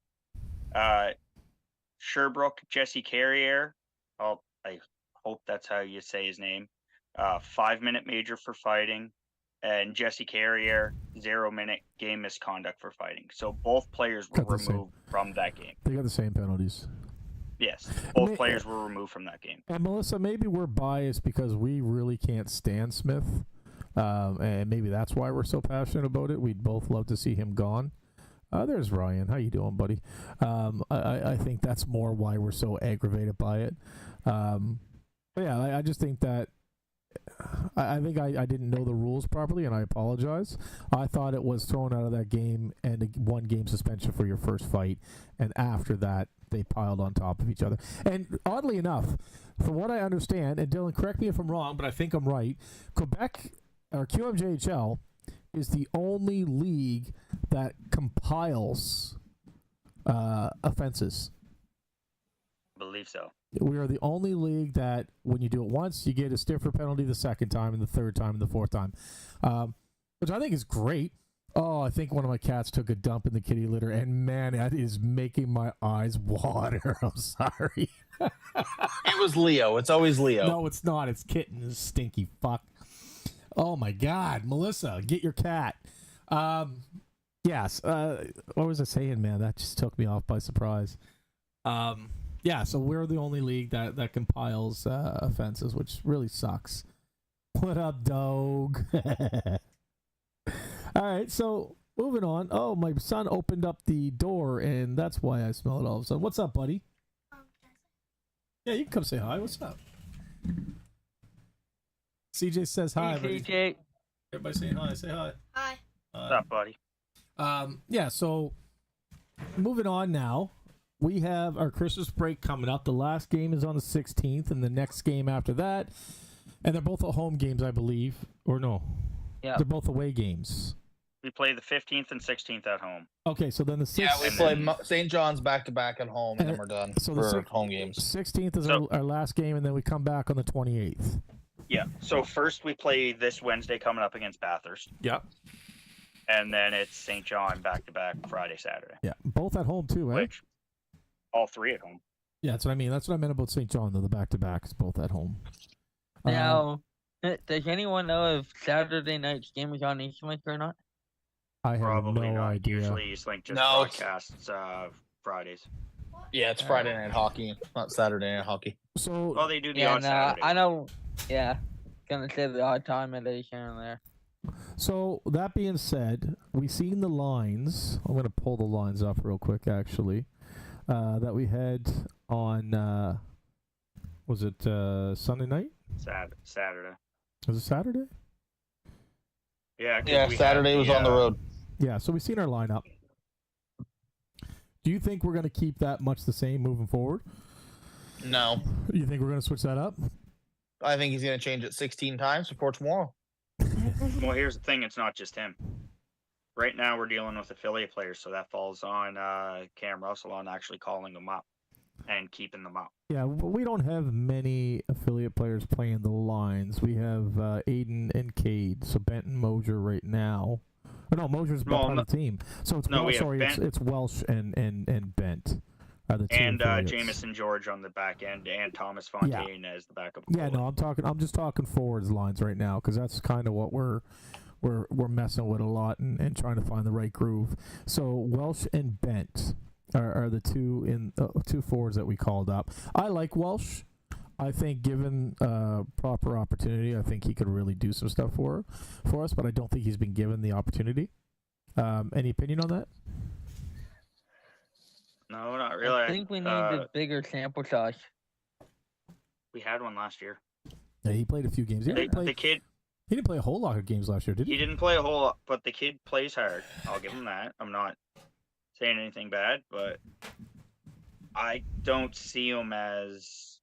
S7: Sherbrooke Jesse Carrier. I hope that's how you say his name. 5-minute major for fighting. And Jesse Carrier, 0-minute game misconduct for fighting. So both players were removed from that game.
S1: They got the same penalties.
S7: Yes, both players were removed from that game.
S1: And Melissa, maybe we're biased because we really can't stand Smith. And maybe that's why we're so passionate about it. We'd both love to see him gone. There's Ryan. How you doing, buddy? I think that's more why we're so aggravated by it. But yeah, I just think that I think I didn't know the rules properly, and I apologize. I thought it was thrown out of that game and a 1-game suspension for your first fight, and after that, they piled on top of each other. And oddly enough, from what I understand, and Dylan, correct me if I'm wrong, but I think I'm right, Quebec, or qmjhl, is the only league that compiles offenses.
S7: I believe so.
S1: We are the only league that when you do it once, you get a stiffer penalty the second time and the third time and the fourth time, which I think is great. Oh, I think one of my cats took a dump in the kitty litter, and man, that is making my eyes water. I'm sorry.
S3: It was Leo. It's always Leo.
S1: No, it's not. It's Kitten, this stinky fuck. Oh my God, Melissa, get your cat. Yes. What was I saying, man? That just took me off by surprise. Yeah, so we're the only league that compiles offenses, which really sucks. What up, dog? All right, so moving on. Oh, my son opened up the door, and that's why I smell it all of a sudden. What's up, buddy? Yeah, you can come say hi. What's up? CJ says hi.
S6: Hey, CJ.
S1: Everybody saying hi. Say hi.
S8: Hi.
S7: What's up, buddy?
S1: Yeah, so moving on now. We have our Christmas break coming up. The last game is on the 16th, and the next game after that. And they're both at home games, I believe. Or no.
S6: Yeah.
S1: They're both away games.
S7: We play the 15th and 16th at home.
S1: Okay, so then the 16th.
S3: Yeah, we play St. John's back-to-back at home, and then we're done
S1: so
S3: for home games.
S1: 16th is
S7: So-
S1: our last game, and then we come back on the 28th.
S7: Yeah. So first we play this Wednesday coming up against Bathurst.
S1: Yep.
S7: And then it's St. John back-to-back Friday, Saturday.
S1: Yeah, both at home too, right?
S7: Which, all three at home.
S1: Yeah, that's what I mean. That's what I meant about St. John, though. The back-to-backs, both at home.
S6: Now, does anyone know if Saturday night's game is on Eastlink or not?
S1: I have
S7: Probably
S1: no
S7: not.
S1: idea.
S7: Usually Eastlink just
S3: No, it's-
S7: broadcasts Fridays.
S3: Yeah, it's Friday night hockey, not Saturday night hockey.
S1: So,
S7: Well, they do the
S6: Yeah,
S7: odd
S6: no,
S7: Saturday.
S6: I know. Yeah, gonna say the odd time it is here and there.
S1: So that being said, we seen the lines. I'm gonna pull the lines up real quick, actually. That we had on was it Sunday night?
S7: Saturday.
S1: Was it Saturday?
S7: Yeah. 'cause
S3: Yeah,
S7: we
S3: Saturday
S7: had
S3: was on the road.
S1: Yeah. So we seen our lineup. Do you think we're gonna keep that much the same moving forward?
S3: No,
S1: You think we're gonna switch that up?
S3: I think he's going to change it 16 times before tomorrow.
S7: Well, here's the thing. It's not just him. Right now, we're dealing with affiliate players, so that falls on Cam Russell on actually calling them up and keeping them up.
S1: Yeah, we don't have many affiliate players playing the lines. We have Aiden and Cade, so Benton Mosier right now. Oh, no, Mosier's been part of the team. So it's
S7: we have
S1: sorry,
S7: Bent.
S1: it's Welsh and Bent. Are the two
S7: And
S1: affiliates.
S7: Jameson George on the back end, and Thomas Fontaine as the backup.
S1: Yeah,
S7: goalie.
S1: no, I'm just talking forwards lines right now because that's kind of what we're messing with a lot and trying to find the right groove. So Welsh and Bent are the two forwards that we called up. I like Welsh. I think given proper opportunity, I think he could really do some stuff for us, but I don't think he's been given the opportunity. Any opinion on that?
S7: No, not really.
S6: I think we need a bigger sample size.
S7: We had one last year.
S1: Yeah, he played a few games. He didn't
S7: The kid,
S1: play a whole lot of games last year, did
S7: he
S1: he?
S7: didn't play a whole lot, but the kid plays hard. I'll give him that. I'm not saying anything bad, but I don't see him as.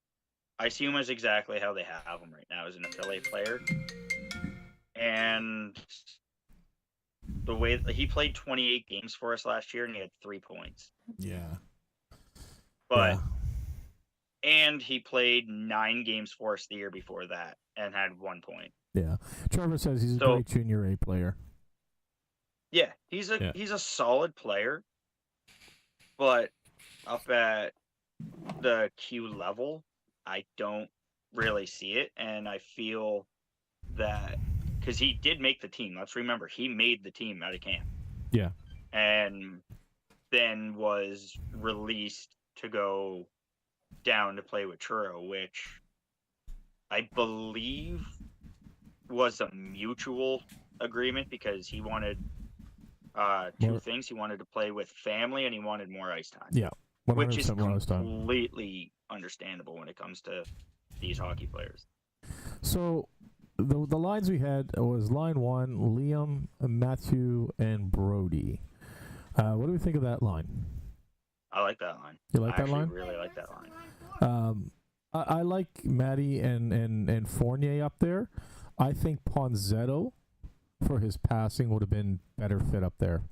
S7: I see him as exactly how they have him right now as an affiliate player. And the way he played 28 games for us last year and he had 3 points.
S1: Yeah.
S7: But
S1: Yeah.
S7: And he played 9 games for us the year before that and had 1 point.
S1: Yeah. Trevor says he's a great junior A player.
S7: Yeah, he's a solid player, but up at the Q level, I don't really see it, and I feel that because he did make the team. Let's remember, he made the team out of camp.
S1: Yeah.
S7: And then was released to go down to play with Truro, which I believe was a mutual agreement because he wanted two things. He wanted to play with family and he wanted more ice time.
S1: Yeah.
S7: Which is completely understandable when it comes to these hockey players.
S1: So the lines we had was line 1, Liam, Matthew, and Brody. What do we think of that line?
S7: I like that line.
S1: You like that line?
S7: I really like that line.
S1: I like Matty and Fournier up there. I think Ponzetto, for his passing, would have been better fit up there.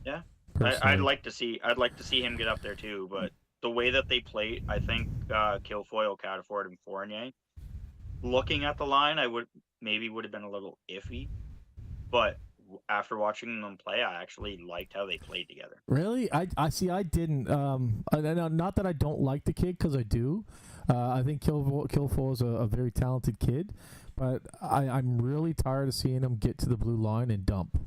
S7: Yeah, I'd like to see him get up there too. But the way that they played, I think Kilfoyle, Cataford, and Fournier. Looking at the line, I would have been a little iffy, but after watching them play, I actually liked how they played together.
S1: Really? I see. I didn't. Not that I don't like the kid, because I do. I think Kilfoyle is a very talented kid, but I'm really tired of seeing him get to the blue line and dump.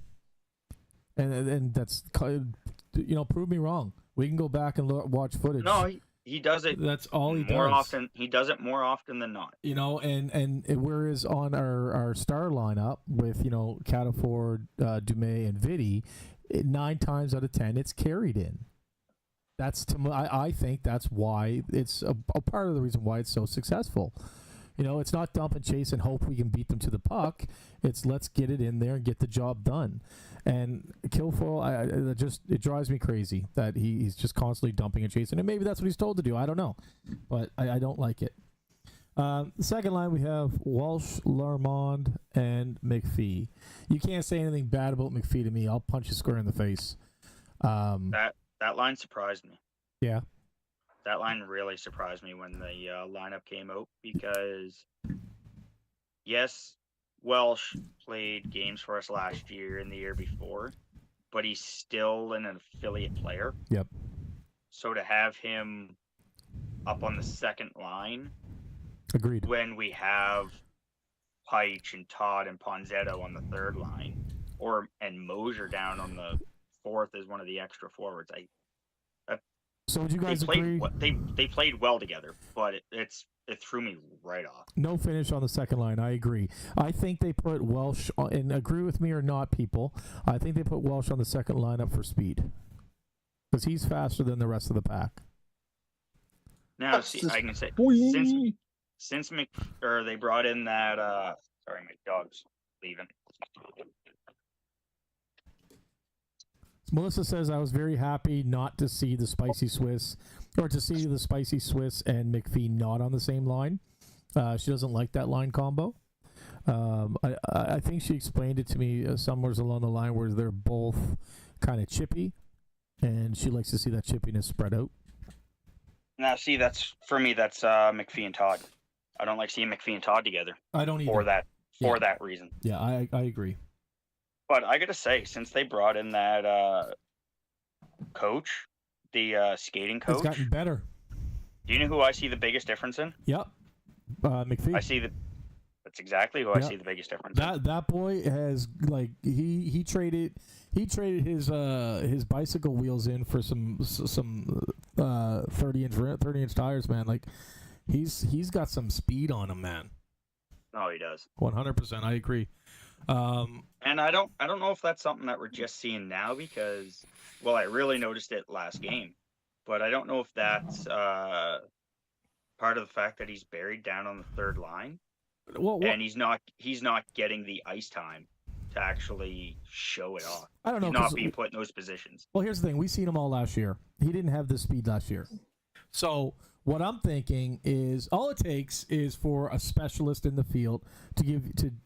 S1: And that's, prove me wrong. We can go back and watch footage.
S7: No, he does it.
S1: That's all he
S7: more
S1: does.
S7: Often. He does it more often than not.
S1: And whereas on our star lineup with Cataford, Dumais, and Vitti, 9 times out of 10 it's carried in. That's I think that's why it's a part of the reason why it's so successful. It's not dump and chase and hope we can beat them to the puck. It's let's get it in there and get the job done. And Kilfoyle, it drives me crazy that he's just constantly dumping and chasing. And maybe that's what he's told to do. I don't know. But I don't like it. The second line, we have Walsh, Larmond, and McPhee. You can't say anything bad about McPhee to me. I'll punch you square in the face.
S7: That line surprised me.
S1: Yeah.
S7: That line really surprised me when the lineup came out because, yes, Welsh played games for us last year and the year before, but he's still an affiliate player.
S1: Yep.
S7: So to have him up on the second line,
S1: agreed.
S7: When we have Peich and Todd and Ponzetto on the third line, and Mosier down on the fourth as one of the extra forwards,
S1: so would you guys agree?
S7: They played well together, but it threw me right off.
S1: No finish on the second line. I agree. I think they put Welsh on, and agree with me or not, people. I think they put Welsh on the second line up for speed because he's faster than the rest of the pack.
S7: Now, see, I can say since they brought in that. Sorry, my dog's leaving.
S1: Melissa says, I was very happy not to see the Spicy Swiss and McPhee not on the same line. She doesn't like that line combo. I think she explained it to me somewhere along the line where they're both kind of chippy, and she likes to see that chippiness spread out.
S7: Now, see, that's McPhee and Todd. I don't like seeing McPhee and Todd together.
S1: I don't either.
S7: For that reason.
S1: Yeah, I agree.
S7: But I gotta say, since they brought in that coach, the skating coach,
S1: it's gotten better.
S7: Do you know who I see the biggest difference in?
S1: Yep, McPhee.
S7: That's exactly who I see the biggest difference.
S1: That boy has he traded his bicycle wheels in for some 30-inch tires, man. Like he's got some speed on him, man.
S7: Oh, he does.
S1: 100%. I agree.
S7: And I don't know if that's something that we're just seeing now because, well, I really noticed it last game, but I don't know if that's part of the fact that he's buried down on the third line, and he's not getting the ice time to actually show it off.
S1: I don't know.
S7: He's not being put in those positions.
S1: Well, here's the thing: we seen him all last year. He didn't have the speed last year, so. What I'm thinking is all it takes is for a specialist in the field to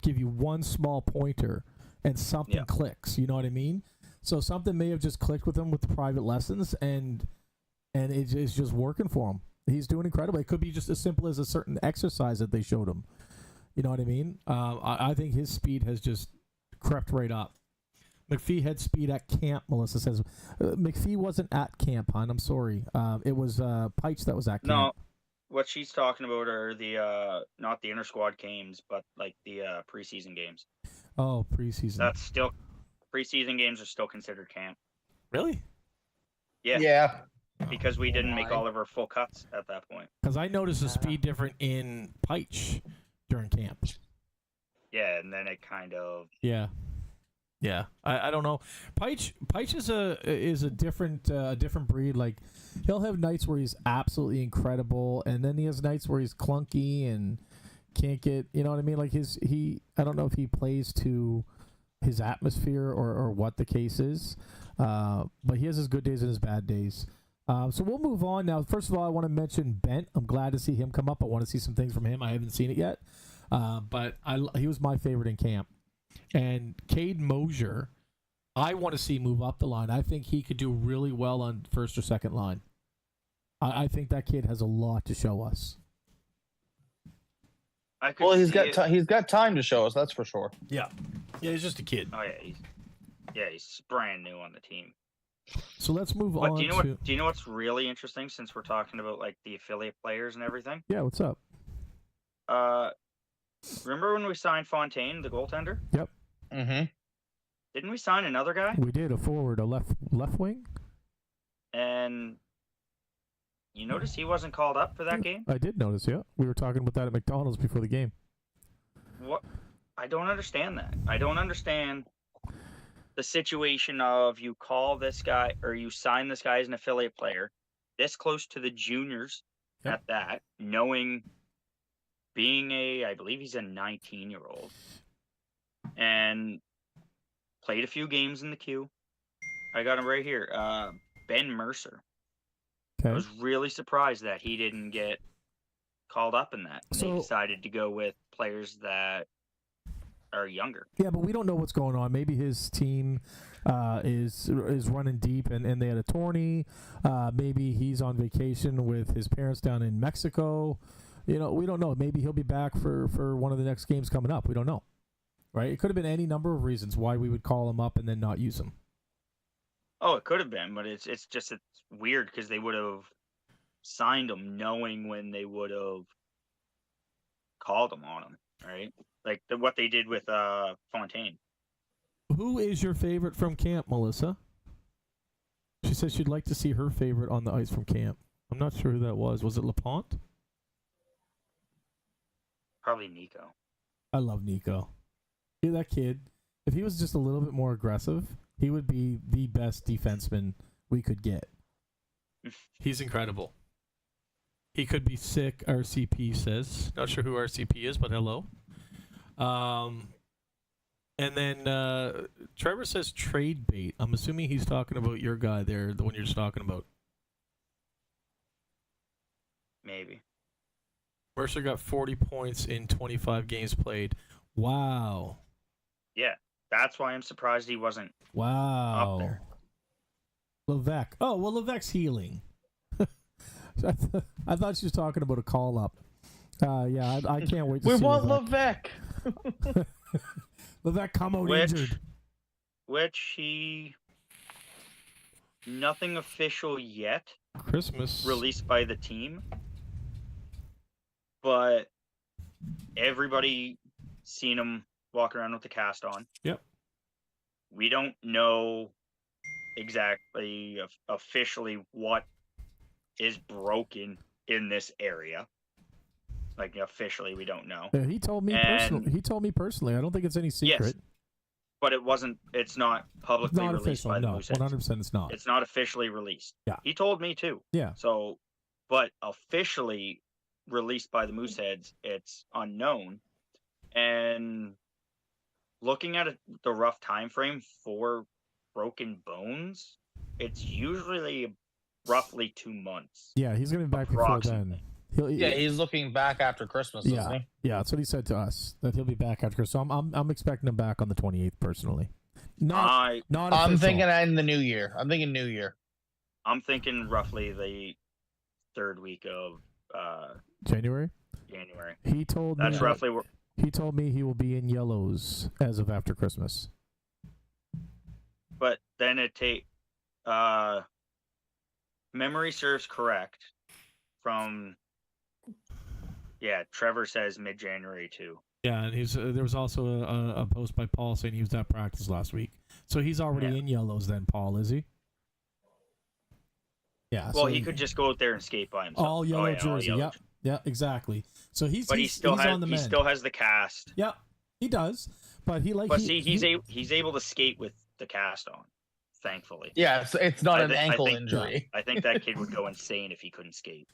S1: give you one small pointer and something clicks. You know what I mean? So something may have just clicked with him with the private lessons, and and it's just working for him. He's doing incredible. It could be just as simple as a certain exercise that they showed him. You know what I mean? I think his speed has just crept right up. McPhee had speed at camp, Melissa says. McPhee wasn't at camp, hon. I'm sorry. It was Peitsch that was at camp.
S7: No, what she's talking about are the not the inter-squad games, but like the preseason games.
S1: Oh, preseason.
S7: That's still preseason games are still considered camp.
S1: Really?
S7: Yeah.
S3: Yeah.
S7: Because we didn't make all of our full cuts at that point.
S1: Because I noticed the speed different in Peitsch during camp.
S7: Yeah, and then it kind of
S1: Yeah. Yeah, I don't know. Peitsch is a different breed. Like, he'll have nights where he's absolutely incredible, and then he has nights where he's clunky and can't get. You know what I mean? Like I don't know if he plays to his atmosphere or what the case is, but he has his good days and his bad days. So we'll move on now. First of all, I want to mention Bent. I'm glad to see him come up. I want to see some things from him. I haven't seen it yet, but he was my favorite in camp. And Cade Mosier, I want to see move up the line. I think he could do really well on first or second line. I think that kid has a lot to show us.
S3: Well, he's got time to show us. That's for sure.
S1: Yeah, he's just a kid.
S7: Oh yeah, he's brand new on the team.
S1: So let's move
S7: But
S1: on.
S7: do you know what's really interesting since we're talking about like the affiliate players and everything?
S1: Yeah, what's up?
S7: Remember when we signed Fontaine, the goaltender?
S1: Yep.
S3: Mm-hmm.
S7: Didn't we sign another guy?
S1: We did, a forward, a left wing.
S7: And you notice he wasn't called up for that game?
S1: I did notice, yeah. We were talking about that at McDonald's before the game.
S7: What? I don't understand that. I don't understand the situation of you call this guy or you sign this guy as an affiliate player this close to the juniors at that, knowing being I believe he's a 19-year-old and played a few games in the queue. I got him right here. Ben Mercer.
S1: Okay.
S7: I was really surprised that he didn't get called up in that. They decided to go with players that are younger.
S1: Yeah, but we don't know what's going on. Maybe his team is running deep and they had a tourney. Maybe he's on vacation with his parents down in Mexico. You know, we don't know. Maybe he'll be back for one of the next games coming up. We don't know. Right? It could have been any number of reasons why we would call him up and then not use him.
S7: Oh, it could have been, but it's weird because they would have signed him knowing when they would have called him on him, right? Like what they did with Fontaine.
S1: Who is your favorite from camp, Melissa? She says she'd like to see her favorite on the ice from camp. I'm not sure who that was. Was it LaPont?
S7: Probably Nico.
S1: I love Nico. Yeah, that kid. If he was just a little bit more aggressive, he would be the best defenseman we could get. He's incredible. He could be sick, RCP says. Not sure who RCP is, but hello. And then Trevor says trade bait. I'm assuming he's talking about your guy there, the one you're just talking about.
S7: Maybe.
S1: Mercer got 40 points in 25 games played. Wow.
S7: Yeah, that's why I'm surprised he wasn't
S1: Wow.
S7: up there.
S1: Levesque. Oh, well, Levesque's healing. I thought she was talking about a call-up. Yeah, I can't wait to see
S3: We want
S1: Levesque. Levesque come out injured.
S7: Which nothing official yet.
S1: Christmas.
S7: Released by the team. But everybody seen him walk around with the cast on.
S1: Yep.
S7: We don't know exactly officially what is broken in this area. Like officially, we don't know.
S1: Yeah, he told me personally. He told me personally. I don't think it's any secret.
S7: Yes, but it's not publicly
S1: It's not
S7: released
S1: official.
S7: by the
S1: No,
S7: Mooseheads.
S1: 100% it's not.
S7: It's not officially released.
S1: Yeah.
S7: He told me too.
S1: Yeah.
S7: So, but officially released by the Mooseheads, it's unknown. And looking at the rough time frame for broken bones, it's usually roughly 2 months.
S1: Yeah, he's going to be back before then.
S3: He's looking back after Christmas, isn't he?
S1: Yeah, that's what he said to us, that he'll be back after Christmas. So I'm expecting him back on the 28th personally. Not
S3: I'm
S1: official.
S3: thinking in the new year. I'm thinking new year.
S7: I'm thinking roughly the third week of
S1: January.
S7: January.
S1: He told me
S7: That's roughly where.
S1: he told me he will be in yellows as of after Christmas.
S7: But then memory serves correct from. Yeah, Trevor says mid-January too.
S1: Yeah, and there was also a post by Paul saying he was at practice last week. So he's already in yellows then, Paul, is he? Yeah.
S7: Well,
S1: so
S7: he could just go out there and skate by himself.
S1: all yellow
S7: all
S1: jersey.
S7: yellow.
S1: Yeah, exactly. So he's
S7: But he still
S1: on the
S7: he
S1: mend.
S7: still has the cast.
S1: Yeah, he does. But
S7: he's able to skate with the cast on, thankfully.
S3: Yeah, so it's not an
S7: I
S3: ankle
S7: think-
S3: injury.
S7: I think that kid would go insane if he couldn't skate.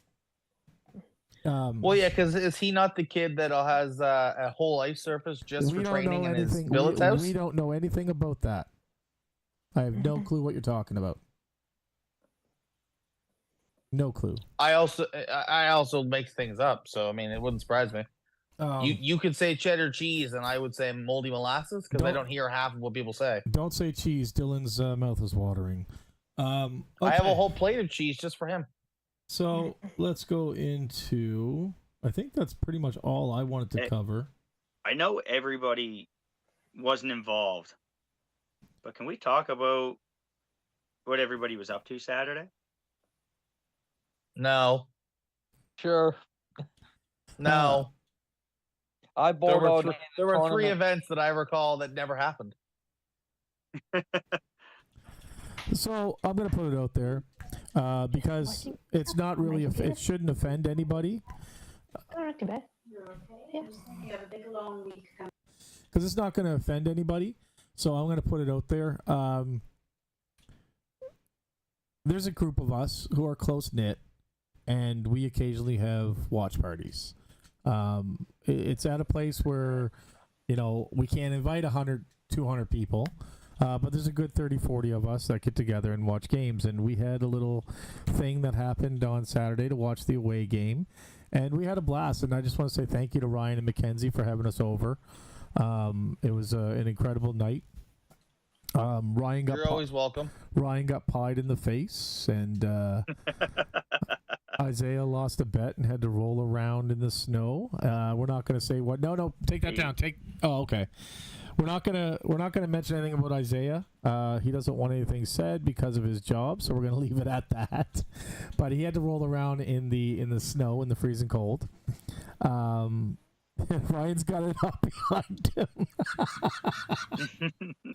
S3: Well, yeah, because is he not the kid that has a whole ice surface just for training in his billet's house?
S1: We don't know anything about that. I have no clue what you're talking about. No clue.
S3: I also make things up, so I mean, it wouldn't surprise me. You could say cheddar cheese, and I would say moldy molasses because I don't hear half of what people say.
S1: Don't say cheese. Dylan's mouth is watering.
S3: I have a whole plate of cheese just for him.
S1: So let's go into. I think that's pretty much all I wanted to cover.
S7: I know everybody wasn't involved, but can we talk about what everybody was up to Saturday?
S3: No.
S6: Sure.
S3: No.
S6: I bowled all day.
S3: There were 3 events that I recall that never happened.
S1: So I'm gonna put it out there because it's not really. It shouldn't offend anybody.
S2: Not too bad.
S8: You have a big long week coming.
S1: Because it's not going to offend anybody. So I'm going to put it out there. There's a group of us who are close-knit, and we occasionally have watch parties. It's at a place where, we can't invite 100, 200 people, but there's a good 30, 40 of us that get together and watch games. And we had a little thing that happened on Saturday to watch the away game. And we had a blast, and I just want to say thank you to Ryan and Mackenzie for having us over. It was an incredible night.
S3: You're always welcome.
S1: Ryan got pied in the face, and Isaiah lost a bet and had to roll around in the snow. We're not going to say what. No, take that down. Oh, okay. We're not gonna mention anything about Isaiah. He doesn't want anything said because of his job, so we're gonna leave it at that. But he had to roll around in the snow in the freezing cold. Ryan's got it up behind him.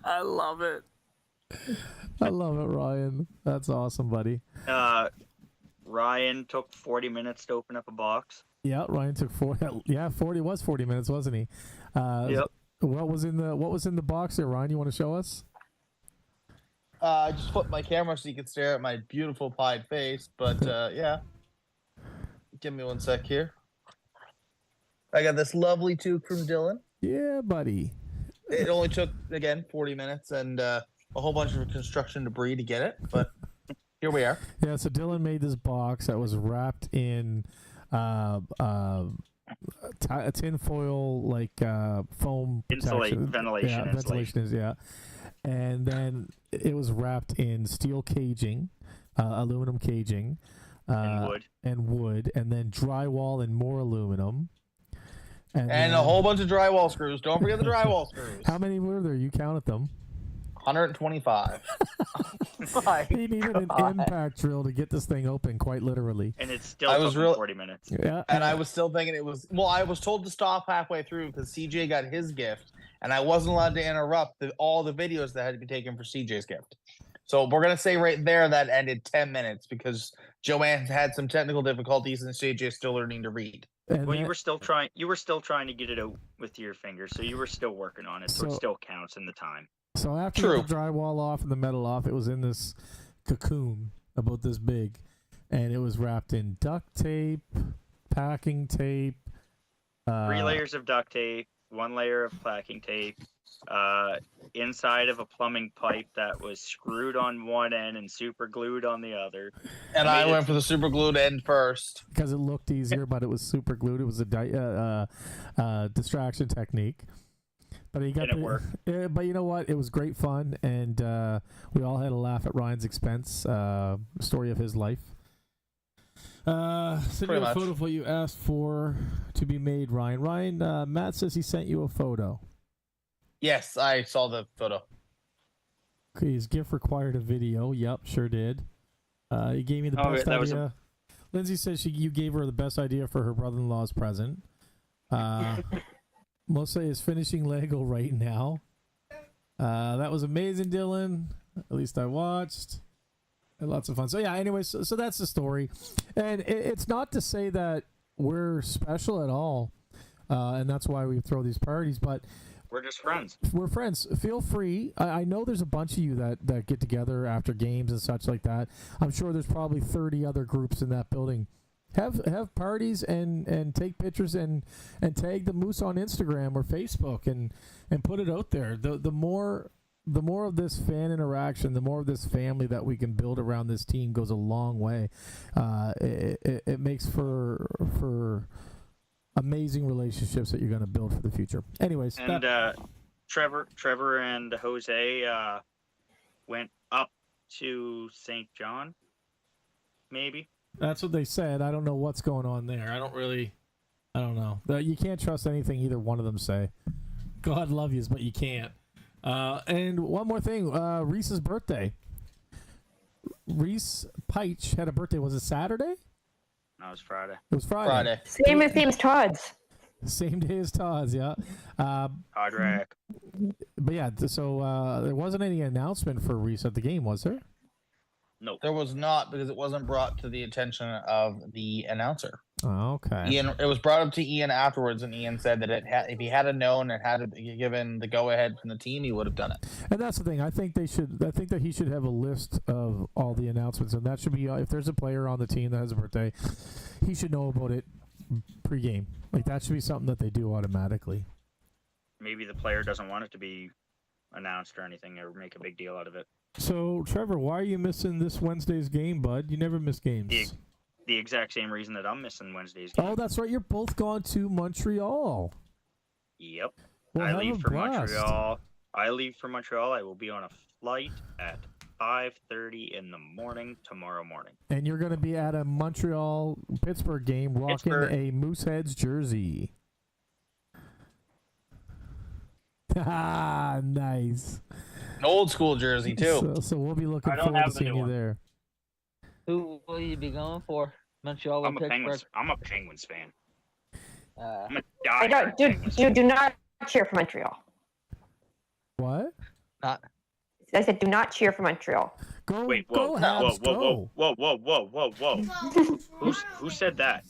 S1: I love it. I love it, Ryan. That's awesome, buddy.
S7: Ryan took 40 minutes to open up a box.
S1: Yeah, Ryan took 40. Yeah, 40 was 40 minutes, wasn't he?
S7: Yep.
S1: What was in the box there, Ryan? You want to show us?
S3: I just flipped my camera so you could stare at my beautiful pied face. But yeah, give me one sec here. I got this lovely toque from Dylan.
S1: Yeah, buddy.
S3: It only took 40 minutes and a whole bunch of construction debris to get it, but here we are.
S1: Yeah, so Dylan made this box that was wrapped in a tin foil foam protection.
S7: Ventilation.
S1: And then it was wrapped in steel caging, aluminum caging, and wood, and then drywall and more aluminum.
S3: And a whole bunch of drywall screws. Don't forget the drywall screws.
S1: How many were there? You counted them.
S3: 125.
S1: He needed an impact drill to get this thing open, quite literally.
S7: And it still took him 40 minutes.
S1: Yeah.
S3: And I was still thinking it was... Well, I was told to stop halfway through because CJ got his gift, and I wasn't allowed to interrupt all the videos that had to be taken for CJ's gift. So we're going to say right there that ended 10 minutes because Joanne had some technical difficulties and CJ's still learning to read.
S7: Well, you were still trying to get it out with your fingers, so you were still working on it, so it still counts in the time.
S1: So after the drywall off and the metal off, it was in this cocoon about this big, and it was wrapped in duct tape, packing tape,
S7: 3 layers of duct tape, 1 layer of packing tape, inside of a plumbing pipe that was screwed on one end and super glued on the other.
S3: And I went for the super glued end first
S1: because it looked easier, but it was super glued. It was a distraction technique. But he got
S7: Didn't work.
S1: But you know what? It was great fun, and we all had a laugh at Ryan's expense. Story of his life. Send you a photo of what you asked for to be made, Ryan. Ryan, Matt says he sent you a photo.
S3: Yes, I saw the photo.
S1: Okay, his gift required a video. Yep, sure did. He gave me the best idea. Lindsay says you gave her the best idea for her brother-in-law's present. Melissa is finishing Lego right now. That was amazing, Dylan. At least I watched. Had lots of fun. So yeah, anyways, so that's the story. And it's not to say that we're special at all, and that's why we throw these parties, but
S7: We're just friends.
S1: we're friends. Feel free. I know there's a bunch of you that get together after games and such like that. I'm sure there's probably 30 other groups in that building. Have parties and take pictures and tag the Moose on Instagram or Facebook and put it out there. The more of this fan interaction, the more of this family that we can build around this team goes a long way. It makes for amazing relationships that you're going to build for the future. Anyways,
S7: And Trevor and Jose went up to St. John, maybe.
S1: that's what they said. I don't know what's going on there. I don't know. You can't trust anything either one of them say. God love yous, but you can't. And one more thing, Reese's birthday. Reese Peich had a birthday. Was it Saturday?
S7: No, it was Friday.
S1: It was Friday.
S2: Same as Todd's.
S1: Same day as Todd's, yeah.
S7: Hard rack.
S1: But yeah, so there wasn't any announcement for Reese at the game, was there?
S7: No.
S3: There was not, because it wasn't brought to the attention of the announcer.
S1: Oh, okay.
S3: It was brought up to Ian afterwards, and Ian said that if he had known and had given the go-ahead from the team, he would have done it.
S1: And that's the thing. I think that he should have a list of all the announcements, and that should be if there's a player on the team that has a birthday, he should know about it pre-game. Like that should be something that they do automatically.
S7: Maybe the player doesn't want it to be announced or anything, or make a big deal out of it.
S1: So, Trevor, why are you missing this Wednesday's game, bud? You never miss games.
S7: The exact same reason that I'm missing Wednesday's game.
S1: Oh, that's right. You're both gone to Montreal.
S7: Yep.
S1: Well,
S7: I
S1: have
S7: leave
S1: a
S7: for
S1: blast.
S7: Montreal. I will be on a flight at 5:30 in the morning tomorrow morning.
S1: And you're going to be at a Montreal-Pittsburgh game rocking a Mooseheads jersey. Ah, nice.
S3: An old school jersey, too.
S1: So we'll be looking
S7: I don't
S1: forward to
S7: have the
S1: seeing
S7: new
S1: you
S7: one.
S1: there.
S6: Who will you be going for? Montreal or
S7: I'm a Penguins fan. I'm a
S2: I
S7: diehard
S2: don't.
S7: Penguins
S2: Do not cheer for Montreal.
S1: What?
S6: Not.
S2: I said, do not cheer for Montreal.
S1: Go,
S7: Wait,
S1: go,
S7: whoa,
S1: Habs,
S7: whoa,
S1: go.
S7: whoa. Who said that?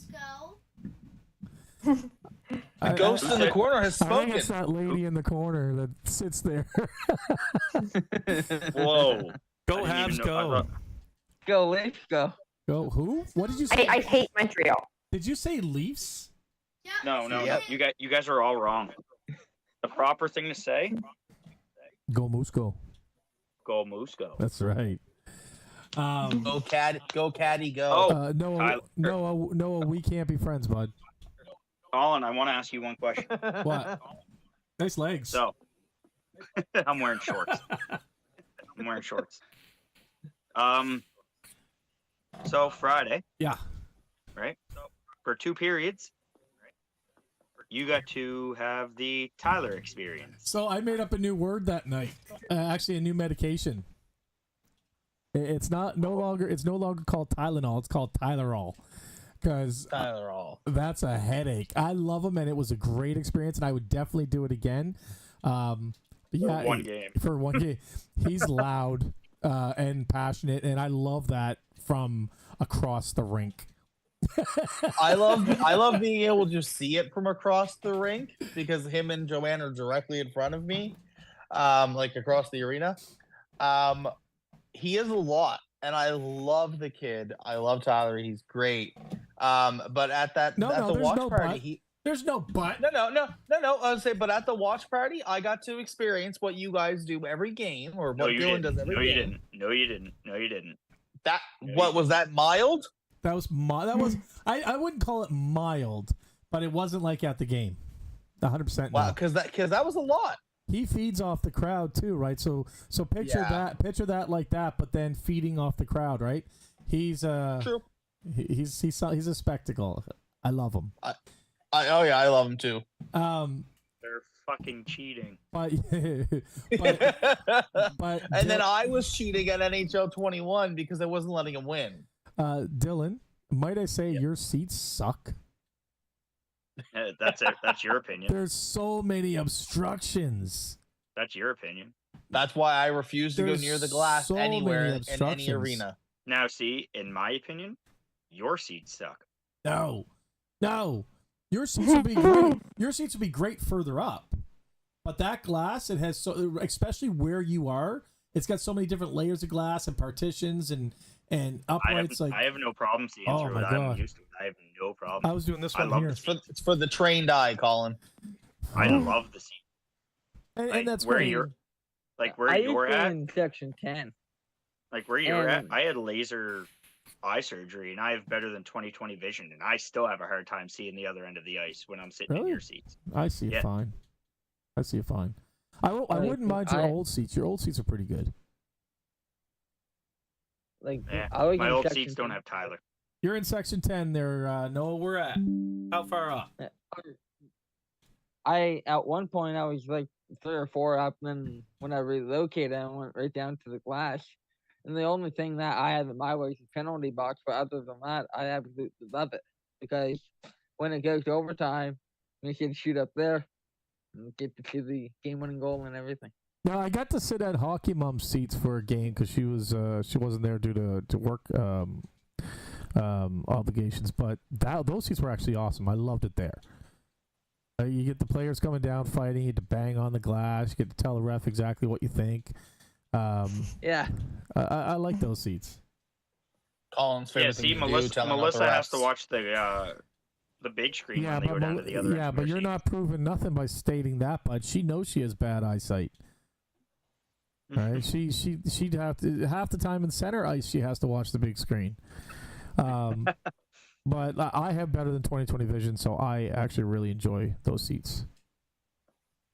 S3: The ghost in the corner has
S1: I think
S3: spoken.
S1: it's that lady in the corner that sits there.
S7: Whoa.
S9: Go
S7: I didn't
S9: Habs,
S7: even know- I
S9: go.
S7: thought-
S6: Go Leafs, go.
S1: Go, who? What did you say?
S2: I hate Montreal.
S1: Did you say Leafs?
S7: No.
S3: Yep.
S7: You guys are all wrong. The proper thing to say,
S1: Go Moose, go.
S7: go Moose, go.
S1: That's right.
S3: Go Caddy, go.
S7: Oh,
S1: Noah,
S7: Tyler.
S1: Noah, we can't be friends, bud.
S7: Colin, I want to ask you one question.
S1: What? Nice legs.
S7: So, I'm wearing shorts. So Friday,
S1: Yeah.
S7: right? For 2 periods, you got to have the Tyler experience.
S1: So I made up a new word that night. Actually, a new medication. It's no longer called Tylenol. It's called Tylerol. Because that's a headache. I love them, and it was a great experience, and I would definitely do it again. Yeah,
S7: For one game.
S1: For one game. He's loud and passionate, and I love that from across the rink.
S3: I love being able to see it from across the rink because him and Joanne are directly in front of me, like across the arena. He is a lot, and I love the kid. I love Tyler. He's great. But at the watch party,
S1: there's no but.
S3: No. I would say, but at the watch party, I got to experience what you guys do every game, or what Dylan does every game.
S7: No, you didn't.
S3: What was that mild?
S1: That was I wouldn't call it mild, but it wasn't like at the game. 100%
S3: Wow,
S1: no.
S3: because that was a lot.
S1: he feeds off the crowd too, right? So picture that like that, but then feeding off the crowd, right? He's
S3: True.
S1: he's a spectacle. I love him.
S3: I love him too.
S7: They're fucking cheating.
S1: But
S3: And then I was cheating at NHL 21 because I wasn't letting him win.
S1: Dylan, might I say your seats suck?
S7: That's it. That's your opinion.
S1: There's so many obstructions.
S7: That's your opinion.
S3: That's why I refuse to
S1: There's
S3: go near the glass
S1: so many
S3: anywhere in any
S1: obstructions.
S3: arena.
S7: Now, see, in my opinion, your seats suck.
S1: No. Your seats would be great. Your seats would be great further up. But that glass, it has so, especially where you are, it's got so many different layers of glass and partitions and uprights.
S7: I have no problem seeing
S1: Oh
S7: through
S1: my
S7: it.
S1: God.
S7: I'm used to it. I have no problem.
S1: I was doing this
S7: I
S1: one
S7: love
S1: here.
S7: this.
S3: It's for the trained eye, Colin.
S7: I love the seat.
S1: And that's
S7: where
S1: great.
S7: you're, like where
S6: I
S7: you're
S6: used to
S7: at.
S6: in section 10.
S7: Like where you're at,
S6: And-
S7: I had laser eye surgery, and I have better than 20/20 vision, and I still have a hard time seeing the other end of the ice when I'm sitting in
S1: Really?
S7: your seats.
S1: I see it
S7: Yeah.
S1: fine. I see it fine. I wouldn't mind your old seats. Your old seats are pretty good.
S6: Like
S7: Yeah,
S6: I was
S7: my
S6: in
S7: old
S6: section
S7: seats don't
S6: 10.
S7: have Tyler.
S1: You're in section 10 there, Noah. We're at. How far up?
S6: I at one point I was like 3 or 4 up, and then when I relocated, I went right down to the glass. And the only thing that I had in my way is the penalty box, but other than that, I absolutely love it because when it goes to overtime, we can shoot up there and get to see the game-winning goal and everything.
S1: Now I got to sit at Hockey Mom's seats for a game because she wasn't there due to work obligations. But those seats were actually awesome. I loved it there. You get the players coming down fighting. You get to bang on the glass. You get to tell the ref exactly what you think.
S6: Yeah.
S1: I like those seats.
S3: Colin's favorite
S7: Yeah,
S3: thing
S7: see,
S3: to do,
S7: Melissa
S3: telling out the
S7: Melissa has to
S3: refs.
S7: watch the big screen when they go down to the other end of
S1: but
S7: her
S1: you're
S7: seat.
S1: not proving nothing by stating that. But she knows she has bad eyesight. Right? She'd have to half the time in center ice. She has to watch the big screen. But I have better than 20/20 vision, so I actually really enjoy those seats.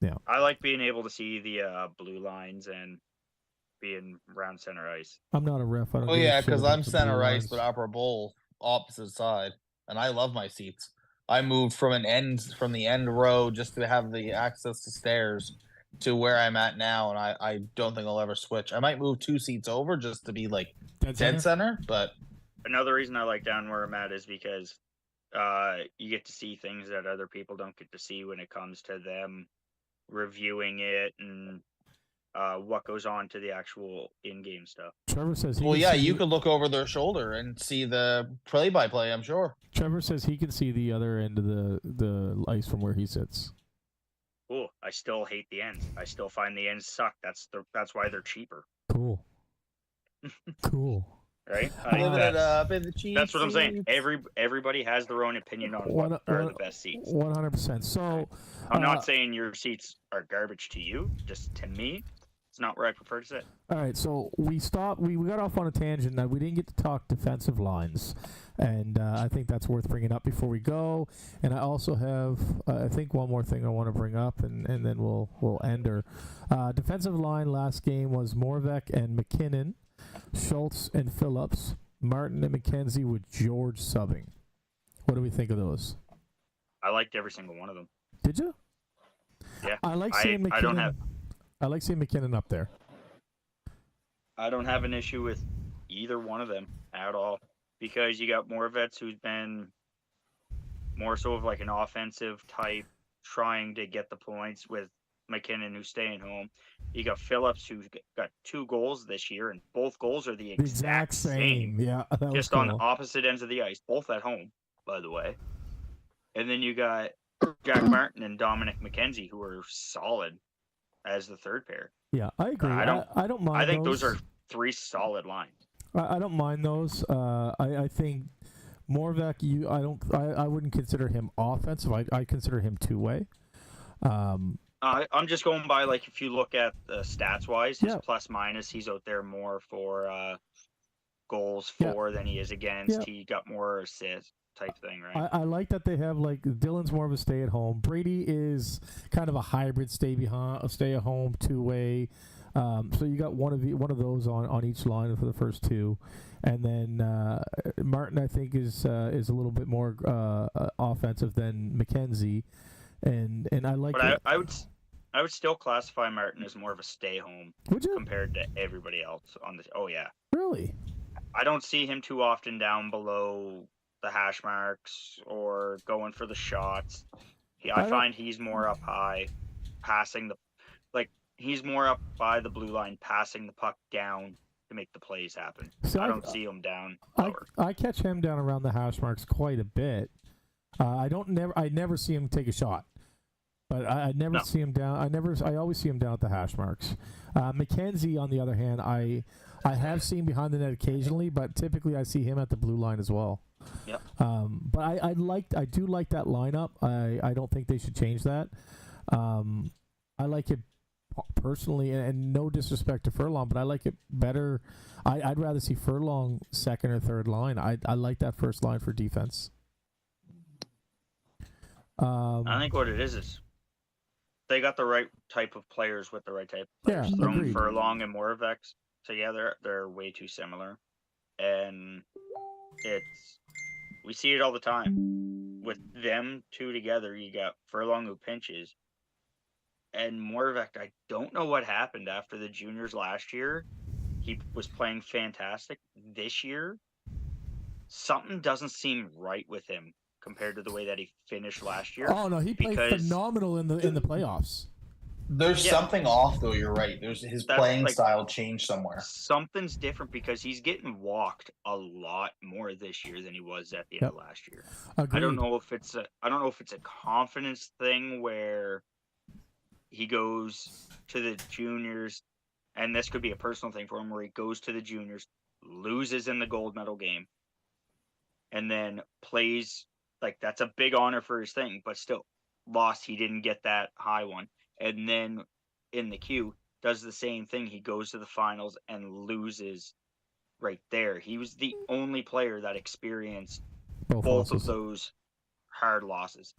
S1: Yeah.
S7: I like being able to see the blue lines and being round center ice.
S1: I'm not a ref. I don't
S3: Oh
S1: give a
S3: yeah,
S1: shit
S3: because
S1: about
S3: I'm
S1: the
S3: center
S1: blue
S3: ice,
S1: lines.
S3: but upper bowl opposite side, and I love my seats. I moved from the end row just to have the access to stairs to where I'm at now, and I don't think I'll ever switch. I might move 2 seats over just to be like dead center, but
S7: Another reason I like down where I'm at is because you get to see things that other people don't get to see when it comes to them reviewing it and what goes on to the actual in-game stuff.
S1: Trevor says he
S3: well,
S1: can
S3: yeah,
S1: see
S3: you could look over their shoulder and see the play-by-play. I'm sure.
S1: Trevor says he can see the other end of the ice from where he sits.
S7: Cool. I still hate the ends. I still find the ends suck. That's why they're cheaper,
S1: Cool. Cool.
S7: right?
S3: Living it up in the cheap
S7: That's what I'm saying.
S3: seats.
S7: Everybody has their own opinion on what are the best seats.
S1: 100%. So
S7: I'm not saying your seats are garbage to you. Just to me, it's not where I prefer to sit.
S1: all right, so we got off on a tangent that we didn't get to talk defensive lines, and I think that's worth bringing up before we go. And I also have I think one more thing I want to bring up, and then we'll end her. Defensive line last game was Morvek and McKinnon, Schultz and Phillips, Martin and McKenzie with George subbing. What do we think of those?
S7: I liked every single one of them.
S1: Did you?
S7: Yeah.
S1: I like seeing McKinnon. I like seeing McKinnon up there.
S7: I don't have an issue with either one of them at all because you got Moravets who's been more so of like an offensive type, trying to get the points with McKinnon who's staying home. You got Phillips who's got 2 goals this year, and both goals are the exact same.
S1: Yeah, that was
S7: Just
S1: cool.
S7: on opposite ends of the ice, both at home, by the way. And then you got Jack Martin and Dominic McKenzie who are solid as the third pair.
S1: Yeah, I agree.
S7: I
S1: don't mind.
S7: I think those are 3 solid lines.
S1: I don't mind those. I think Morvek. I wouldn't consider him offensive. I consider him two-way.
S7: I'm just going by, like, if you look at the stats wise, his
S1: Yeah.
S7: plus minus, he's out there more for goals
S1: Yeah.
S7: for than he is against.
S1: Yeah.
S7: He got more assists type thing, right?
S1: I like that they have, like, Dylan's more of a stay at home. Brady is kind of a hybrid stay at home, two-way. So you got one of those on each line for the first two, and then Martin, I think, is a little bit more offensive than McKenzie, and I like.
S7: But I would still classify Martin as more of a stay home
S1: Would you?
S7: compared to everybody else on the. Oh yeah,
S1: Really?
S7: I don't see him too often down below the hash marks or going for the shots. I find he's more up high, passing the, he's more up by the blue line, passing the puck down to make the plays happen.
S1: See,
S7: I don't see him down
S1: I
S7: lower.
S1: catch him down around the hash marks quite a bit. I never see him take a shot, but I never see him down. I always see him down at the hash marks. McKenzie, on the other hand, I have seen behind the net occasionally, but typically I see him at the blue line as well.
S7: Yep.
S1: But I do like that lineup. I don't think they should change that. I like it personally, and no disrespect to Furlong, but I like it better. I'd rather see Furlong second or third line. I like that first line for defense.
S7: I think what it is they got the right type of players with the right type of players.
S1: Yeah,
S7: Throwing
S1: agreed.
S7: Furlong and Moravec together, they're way too similar. And we see it all the time. With them two together, you got Furlong who pinches. And Moravec, I don't know what happened after the juniors last year. He was playing fantastic. This year, something doesn't seem right with him compared to the way that he finished last year.
S1: Oh no, he played phenomenal in the playoffs.
S3: There's something off, though. You're right. His playing style changed somewhere.
S7: Something's different because he's getting walked a lot more this year than he was at the end of last year.
S1: Agreed.
S7: I don't know if it's a confidence thing where he goes to the juniors, and this could be a personal thing for him, where he goes to the juniors, loses in the gold medal game, and then plays that's a big honor for his thing, but still lost. He didn't get that high one. And then in the Q, does the same thing. He goes to the finals and loses right there. He was the only player that experienced both of those hard losses.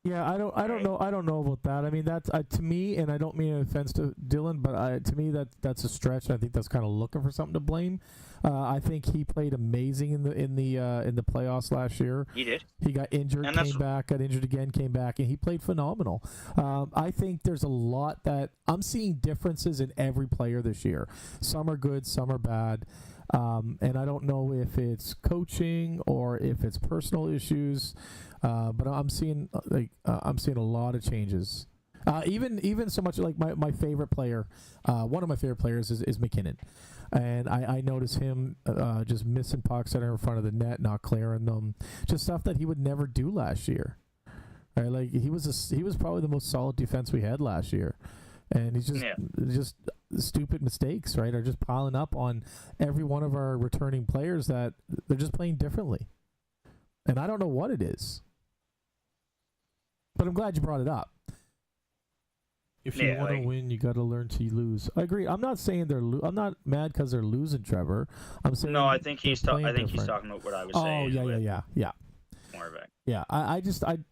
S1: Yeah, I don't know about that. I mean, that's to me, and I don't mean an offense to Dylan, but to me that's a stretch. I think that's kind of looking for something to blame. I think he played amazing in the playoffs last year.
S7: He did.
S1: He got injured, came back, got injured again, came back, and he played phenomenal. I think there's a lot that I'm seeing differences in every player this year. Some are good, some are bad. And I don't know if it's coaching or if it's personal issues, but I'm seeing a lot of changes. Even so much like my favorite player, one of my favorite players is McKinnon, and I notice him just missing pucks that are in front of the net, not clearing them, just stuff that he would never do last year. Right, like he was probably the most solid defense we had last year. And he's just stupid mistakes, right, are just piling up on every one of our returning players that they're just playing differently. And I don't know what it is. But I'm glad you brought it up. If you want to win, you got to learn to lose. I agree. I'm not saying I'm not mad because they're losing, Trevor. I'm saying
S7: I think he's talking about what I was saying.
S1: Oh, yeah.
S7: Moravec.
S1: Yeah, I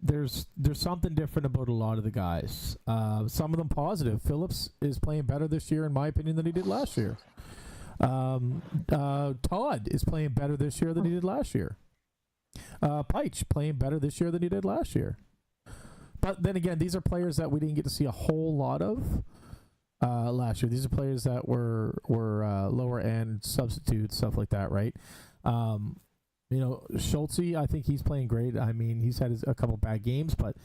S1: there's something different about a lot of the guys. Some of them positive. Phillips is playing better this year, in my opinion, than he did last year. Todd is playing better this year than he did last year. Peich playing better this year than he did last year. But then again, these are players that we didn't get to see a whole lot of last year. These are players that were lower end substitutes, stuff like that, right? Schultze, I think he's playing great. I mean, he's had a couple bad games, but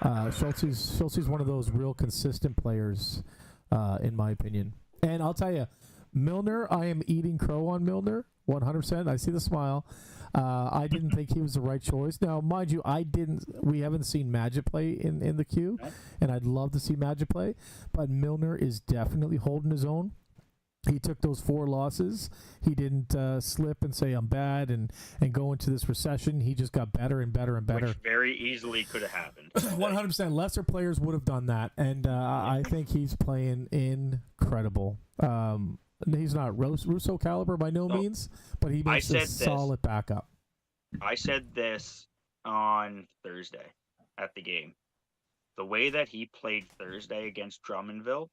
S1: Schultze's one of those real consistent players, in my opinion. And I'll tell you, Milner, I am eating crow on Milner, 100%. I see the smile. I didn't think he was the right choice. Now, mind you, we haven't seen Magic play in the queue, and I'd love to see Magic play, but Milner is definitely holding his own. He took those 4 losses. He didn't slip and say I'm bad and go into this recession. He just got better and better and better.
S7: Which very easily could have happened.
S1: 100%. Lesser players would have done that, and I think he's playing incredible. He's not Russo caliber by no means, but he makes a solid backup.
S7: I said this on Thursday at the game. The way that he played Thursday against Drummondville,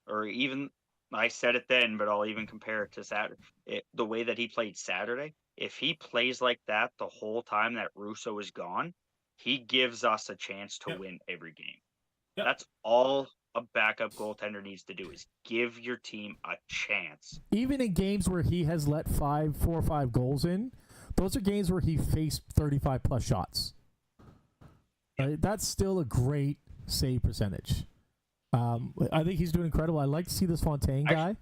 S7: or even I said it then, but I'll even compare it to Saturday. The way that he played Saturday, if he plays like that the whole time that Russo is gone, he gives us a chance to win every game. Yep. That's all a backup goaltender needs to do is give your team a chance.
S1: Even in games where he has let 4 or 5 goals in, those are games where he faced 35 plus shots. Right? That's still a great save percentage. I think he's doing incredible. I like to see this Fontaine guy.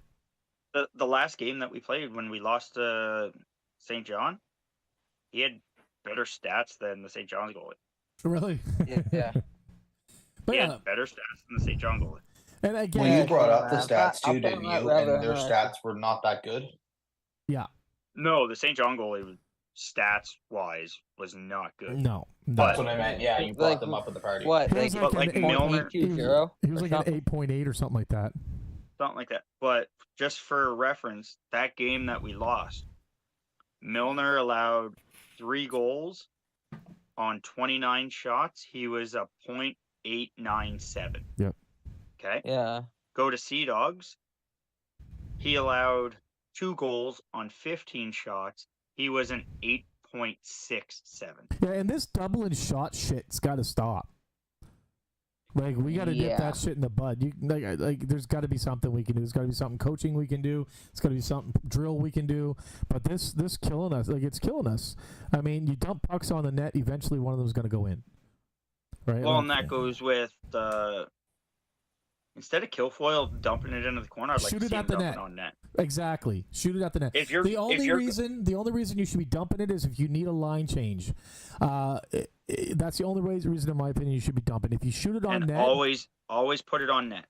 S7: The last game that we played when we lost to St. John, he had better stats than the St. John's goalie.
S1: Really?
S6: Yeah.
S7: He had better stats than the St. John goalie.
S1: And again,
S3: well, you brought up the stats too, didn't you? And their stats were not that good.
S1: Yeah.
S7: No, the St. John goalie, stats wise, was not good.
S1: No,
S3: that's what I meant. Yeah, you brought them up at the party.
S6: What?
S1: He was
S7: like Milner,
S1: he was like an 8.8 or something like that.
S7: Something like that. But just for reference, that game that we lost, Milner allowed 3 goals on 29 shots. He was a .897.
S1: Yep.
S7: Okay.
S6: Yeah.
S7: Go to Sea Dogs. He allowed 2 goals on 15 shots. He was an 8.67.
S1: Yeah, and this double and shot shit's got to stop. Like, we got to nip that shit in the bud. Like, there's got to be something we can do. There's got to be something coaching we can do. It's got to be something drill we can do. But this killing us. Like, it's killing us. I mean, you dump pucks on the net, eventually one of them's going to go in. Right?
S7: Well, and that goes with instead of Kilfoyle dumping it into the corner, I'd like to see him dump it on net.
S1: Exactly. Shoot it at the net. The only reason you should be dumping it is if you need a line change. That's the only reason, in my opinion, you should be dumping. If you shoot it on net,
S7: always put it on net.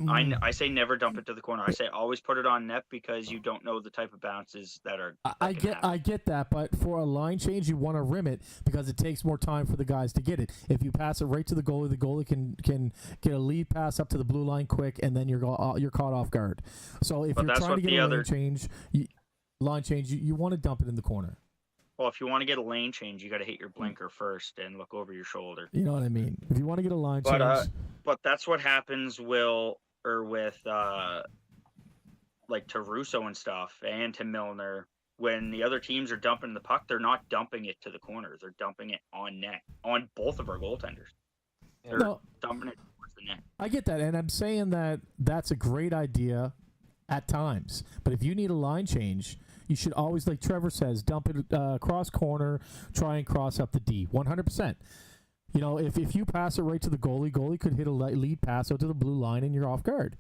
S7: I say never dump it to the corner. I say always put it on net because you don't know the type of bounces that are.
S1: I get that, but for a line change, you want to rim it because it takes more time for the guys to get it. If you pass it right to the goalie can get a lead pass up to the blue line quick, and then you're caught off guard. So if you're trying to get a line change, you want to dump it in the corner.
S7: Well, if you want to get a lane change, you got to hit your blinker first and look over your shoulder.
S1: You know what I mean? If you want to get a line change.
S7: But that's what happens, with like to Russo and stuff and to Milner. When the other teams are dumping the puck, they're not dumping it to the corner. They're dumping it on net, on both of our goaltenders. They're dumping it towards the net.
S1: I get that, and I'm saying that that's a great idea at times. But if you need a line change, you should always, like Trevor says, dump it cross corner, try and cross up the D. 100%. You know, if you pass it right to the goalie could hit a lead pass out to the blue line and you're off guard.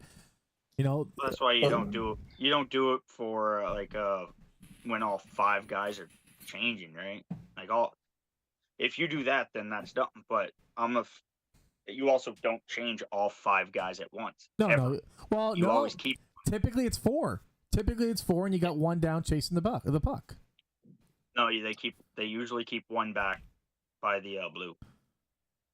S1: You know,
S7: that's why you don't do it. You don't do it for when all 5 guys are changing, right? If you do that, then that's dumb. But you also don't change all 5 guys at once.
S1: No. Well,
S7: you always keep.
S1: Typically, it's 4. And you got 1 down chasing the puck.
S7: No, they usually keep 1 back by the blue.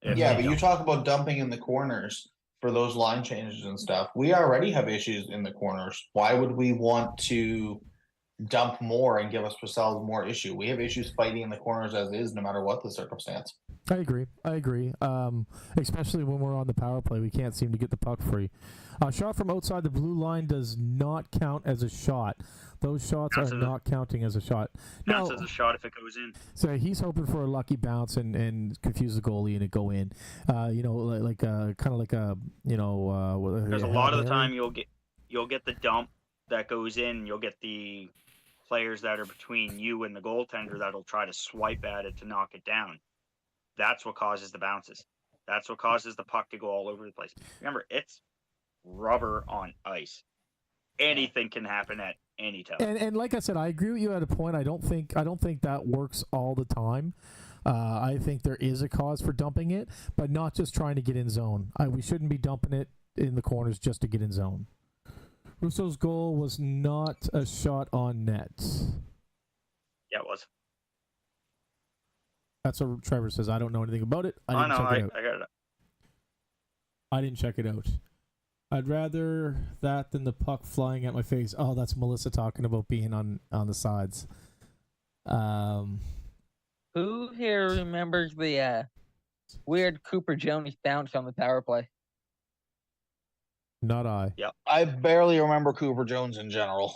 S3: But you talk about dumping in the corners for those line changes and stuff. We already have issues in the corners. Why would we want to dump more and give ourselves more issue? We have issues fighting in the corners as is, no matter what the circumstance.
S1: I agree. Especially when we're on the power play, we can't seem to get the puck free. A shot from outside the blue line does not count as a shot. Those shots are not counting as a shot.
S7: Counts as a shot if it goes in.
S1: So he's hoping for a lucky bounce and confuse the goalie and it go in. Because
S7: a lot of the time you'll get the dump that goes in. You'll get the players that are between you and the goaltender that'll try to swipe at it to knock it down. That's what causes the bounces. That's what causes the puck to go all over the place. Remember, it's rubber on ice. Anything can happen at any time.
S1: And like I said, I agree with you at a point. I don't think that works all the time. I think there is a cause for dumping it, but not just trying to get in zone. We shouldn't be dumping it in the corners just to get in zone. Russo's goal was not a shot on net.
S7: Yeah, it was.
S1: That's what Trevor says. I don't know anything about it. I got it.
S7: I
S1: I didn't check it out. I'd rather that than the puck flying at my face. Oh, that's Melissa talking about being on the sides.
S6: Who here remembers the weird Cooper Jones bounce on the power play?
S1: Not I.
S3: I barely remember Cooper Jones in general.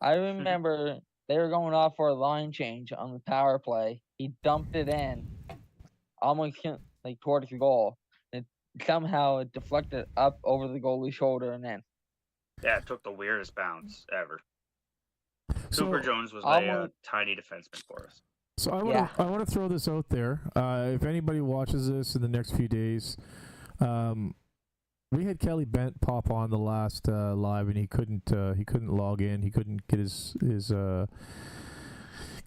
S6: I remember they were going off for a line change on the power play. He dumped it in, almost like towards the goal. Somehow it deflected up over the goalie's shoulder and in.
S7: Yeah, it took the weirdest bounce ever.
S1: So,
S7: Cooper Jones was a tiny defenseman for us.
S1: So I want to throw this out there. If anybody watches this in the next few days, we had Kelly Bent pop on the last live, and he couldn't log in. He couldn't get his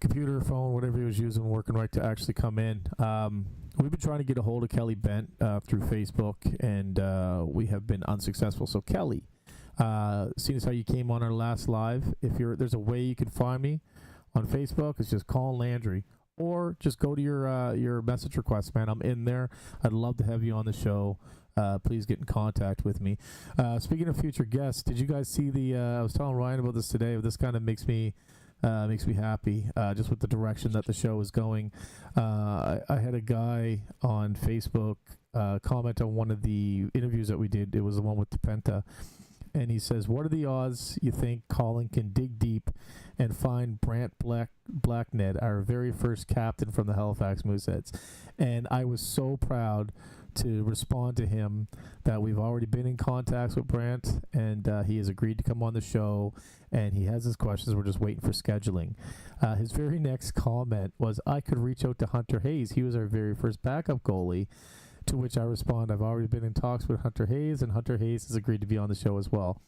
S1: computer, phone, whatever he was using, working right to actually come in. We've been trying to get a hold of Kelly Bent through Facebook, and we have been unsuccessful. So Kelly, seeing as how you came on our last live, there's a way you can find me on Facebook. It's just Colin Landry, or just go to your message request, man. I'm in there. I'd love to have you on the show. Please get in contact with me. Speaking of future guests, did you guys see I was telling Ryan about this today. This kind of makes me happy, just with the direction that the show is going. I had a guy on Facebook comment on one of the interviews that we did. It was the one with Penta, and he says, "What are the odds you think Colin can dig deep and find Brant Blackned, our very first captain from the Halifax Mooseheads?" And I was so proud to respond to him that we've already been in contact with Brant, and he has agreed to come on the show, and he has his questions. We're just waiting for scheduling. His very next comment was, "I could reach out to Hunter Hayes. He was our very first backup goalie." To which I respond, "I've already been in talks with Hunter Hayes, and Hunter Hayes has agreed to be on the show as well."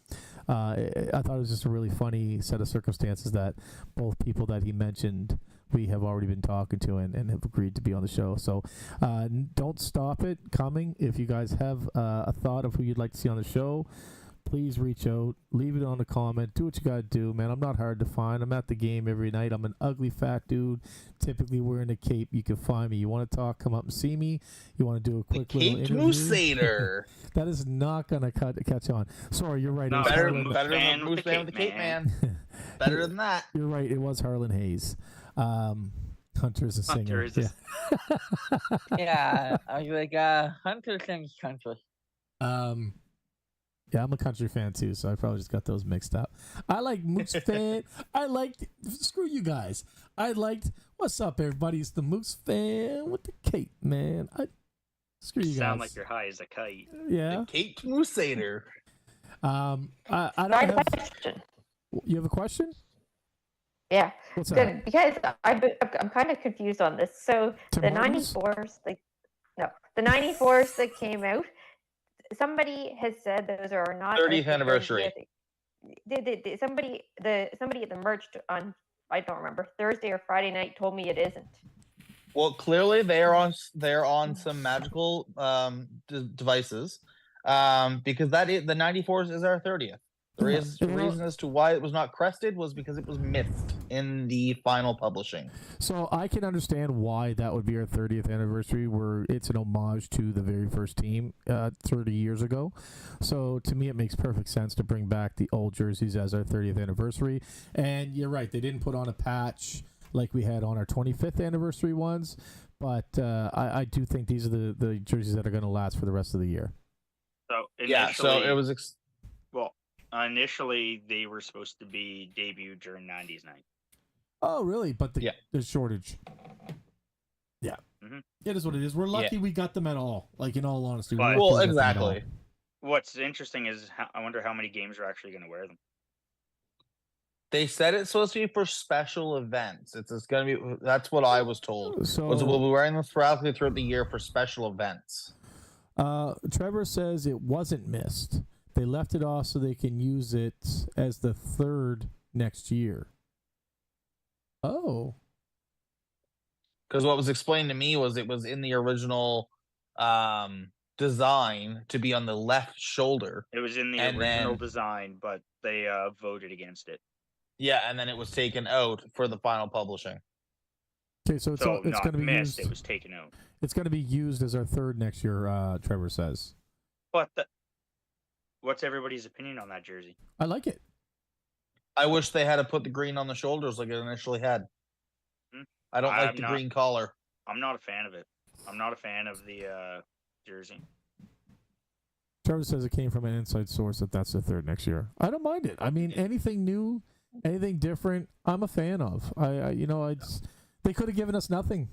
S1: I thought it was just a really funny set of circumstances that both people that he mentioned we have already been talking to and have agreed to be on the show. So don't stop it coming. If you guys have a thought of who you'd like to see on the show, please reach out, leave it on a comment, do what you gotta do, man. I'm not hard to find. I'm at the game every night. I'm an ugly fat dude, typically wearing a cape. You can find me. You want to talk, come up and see me. You want to do a quick little interview.
S3: Crusader.
S1: That is not gonna catch on. Sorry, you're right.
S7: No,
S3: better
S7: Moose
S3: than
S7: Man
S3: Moose
S7: with the
S3: Man with the
S7: Cape
S3: Cape Man. Better than that.
S1: You're right. It was Harlan Hayes. Hunter's a singer.
S7: Hunter is
S6: Yeah, I was like, Hunter sings country.
S1: Yeah, I'm a country fan too, so I probably just got those mixed up. I like Moose fan. Screw you guys. What's up, everybody? It's the Moose fan with the Cape, man. Screw you guys.
S7: Sound like you're high as a kite.
S1: Yeah.
S3: The Cape Crusader.
S1: I don't
S2: I have
S1: have.
S2: a question.
S1: You have a question?
S2: Yeah,
S1: What's
S2: good.
S1: that?
S2: Because I'm kind of confused on this. So the
S1: Tomatoes?
S2: 94s, the 94s that came out. Somebody has said those are not
S3: 30th anniversary.
S2: Somebody at the merch on, I don't remember, Thursday or Friday night told me it isn't.
S3: Well, clearly they're on some magical devices, because the 94s is our 30th. The reason as to why it was not crested was because it was missed in the final publishing.
S1: So I can understand why that would be our 30th anniversary, where it's an homage to the very first team 30 years ago. So to me, it makes perfect sense to bring back the old jerseys as our 30th anniversary. And you're right, they didn't put on a patch like we had on our 25th anniversary ones, but I do think these are the jerseys that are going to last for the rest of the year.
S7: So
S3: So it was
S7: initially they were supposed to be debuted during 90s night.
S1: Oh, really? But there's shortage. Yeah.
S7: Mm-hmm.
S1: It is what it is. We're lucky we got them at all. Like, in all honesty.
S7: But,
S3: well, exactly.
S7: What's interesting is I wonder how many games are actually going to wear them.
S3: They said it's supposed to be for special events. It's going to be. That's what I was told.
S1: So
S3: We'll be wearing them throughout the year for special events.
S1: Trevor says it wasn't missed. They left it off so they can use it as the third next year. Oh.
S3: Because what was explained to me was it was in the original design to be on the left shoulder.
S7: It was in the original design, but they voted against it.
S3: Yeah, and then it was taken out for the final publishing.
S1: Okay, so it's going to be
S7: missed.
S1: used.
S7: It was taken out.
S1: It's going to be used as our third next year. Trevor says.
S7: But what's everybody's opinion on that jersey?
S1: I like it.
S3: I wish they had to put the green on the shoulders like it initially had. I don't like the green collar.
S7: I'm not a fan of it. I'm not a fan of the jersey.
S1: Trevor says it came from an inside source that's the third next year. I don't mind it. I mean, anything new, anything different, I'm a fan of. They could have given us nothing.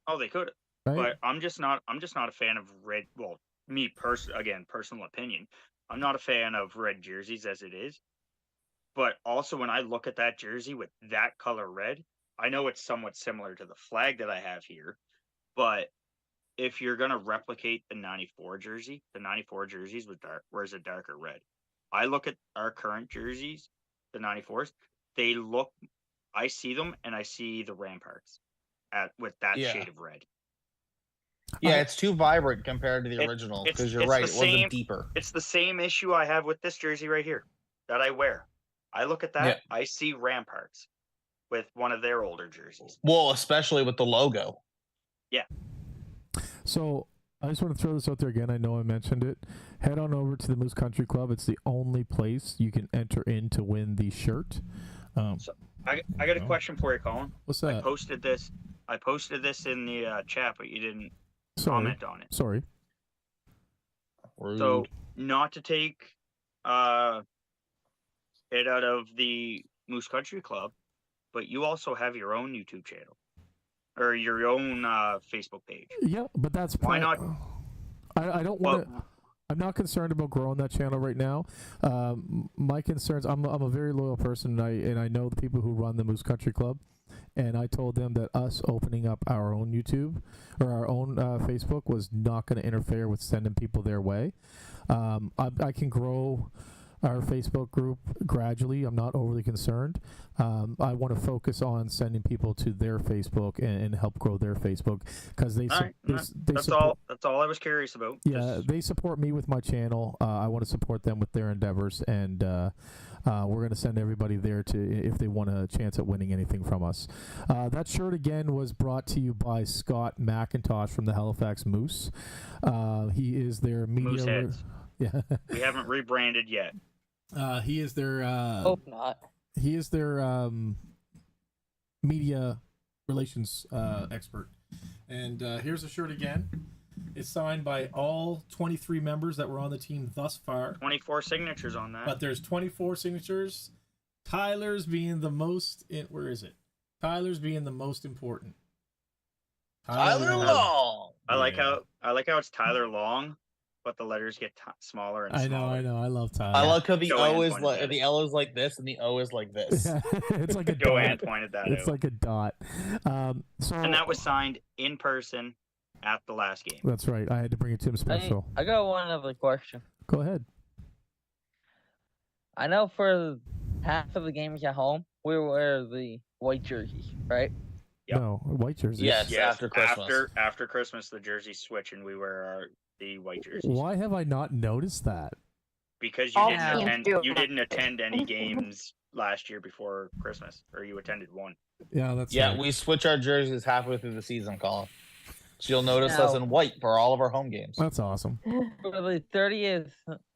S7: Oh, they could,
S1: right?
S7: But I'm just not a fan of red. Well, personal opinion. I'm not a fan of red jerseys as it is. But also, when I look at that jersey with that color red, I know it's somewhat similar to the flag that I have here, but if you're going to replicate the 94 jersey, the 94 jerseys wears a darker red. I look at our current jerseys, the 94s, I see them and I see the Ramparts with that shade of red.
S3: Yeah, it's too vibrant compared to the original, because you're right, it wasn't deeper.
S7: It's the same issue I have with this jersey right here that I wear. I look at that, I see Ramparts with one of their older jerseys.
S3: Well, especially with the logo.
S7: Yeah.
S1: So I just want to throw this out there again. I know I mentioned it. Head on over to the Moose Country Club. It's the only place you can enter in to win the shirt.
S7: So I got a question for you, Colin.
S1: What's that?
S7: I posted this in the chat, but you didn't comment on it.
S1: Sorry.
S7: So not to take it out of the Moose Country Club, but you also have your own YouTube channel or your own Facebook page.
S1: Yeah, but that's
S7: why not?
S1: I don't want to. I'm not concerned about growing that channel right now. My concerns. I'm a very loyal person, and I know the people who run the Moose Country Club, and I told them that us opening up our own YouTube or our own Facebook was not going to interfere with sending people their way. I can grow our Facebook group gradually. I'm not overly concerned. I want to focus on sending people to their Facebook and help grow their Facebook, because
S7: that's all I was curious about.
S1: Yeah, they support me with my channel. I want to support them with their endeavors, and we're going to send everybody there if they want a chance at winning anything from us. That shirt again was brought to you by Scott McIntosh from the Halifax Moose. He is their media.
S7: Mooseheads.
S1: Yeah,
S7: we haven't rebranded yet.
S1: He is their.
S6: Hope not.
S1: He is their media relations expert. And here's the shirt again. It's signed by all 23 members that were on the team thus far.
S7: 24 signatures on that.
S1: But there's 24 signatures. Tyler's being the most. Where is it? Tyler's being the most important.
S3: Tyler Long.
S7: I like how it's Tyler Long, but the letters get smaller and smaller.
S1: I know. I love Tyler.
S3: I like how the O is like the L is like this and the O is like this.
S1: It's like a
S7: Joanne
S1: dot.
S7: pointed that
S1: It's
S7: out.
S1: like a dot.
S7: And that was signed in person at the last game.
S1: That's right. I had to bring it to him special.
S6: I got one other question.
S1: Go ahead.
S6: I know for half of the games at home, we wear the white jerseys, right?
S7: Yep.
S1: No, white jerseys.
S3: Yes, after Christmas.
S7: After Christmas, the jerseys switch and we wear the white jerseys.
S1: Why have I not noticed that?
S7: Because you didn't attend any games last year before Christmas, or you attended one.
S1: Yeah, that's
S3: right.
S1: right.
S3: We switch our jerseys halfway through the season, Colin. So you'll notice us in white for all of our home games.
S1: That's awesome.
S6: For the 30th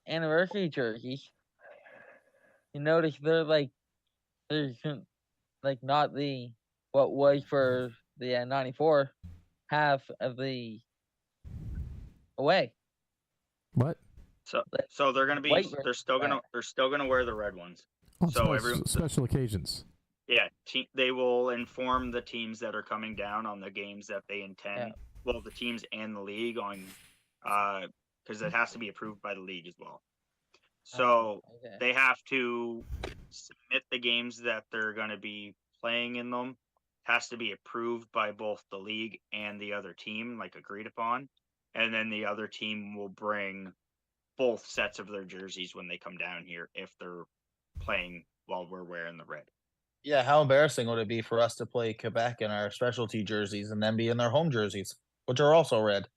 S6: anniversary jerseys, you notice they're not the what was for the 94 half of the away.
S1: What?
S7: So they're gonna be they're still gonna wear the red ones.
S1: On special occasions.
S7: Yeah, they will inform the teams that are coming down on the games that they intend. Yeah. Well, the teams and the league on, because it has to be approved by the league as well. So they have to submit the games that they're going to be playing in them. Has to be approved by both the league and the other team, like agreed upon. And then the other team will bring both sets of their jerseys when they come down here if they're playing while we're wearing the red.
S3: Yeah, how embarrassing would it be for us to play Quebec in our specialty jerseys and then be in their home jerseys, which are also red?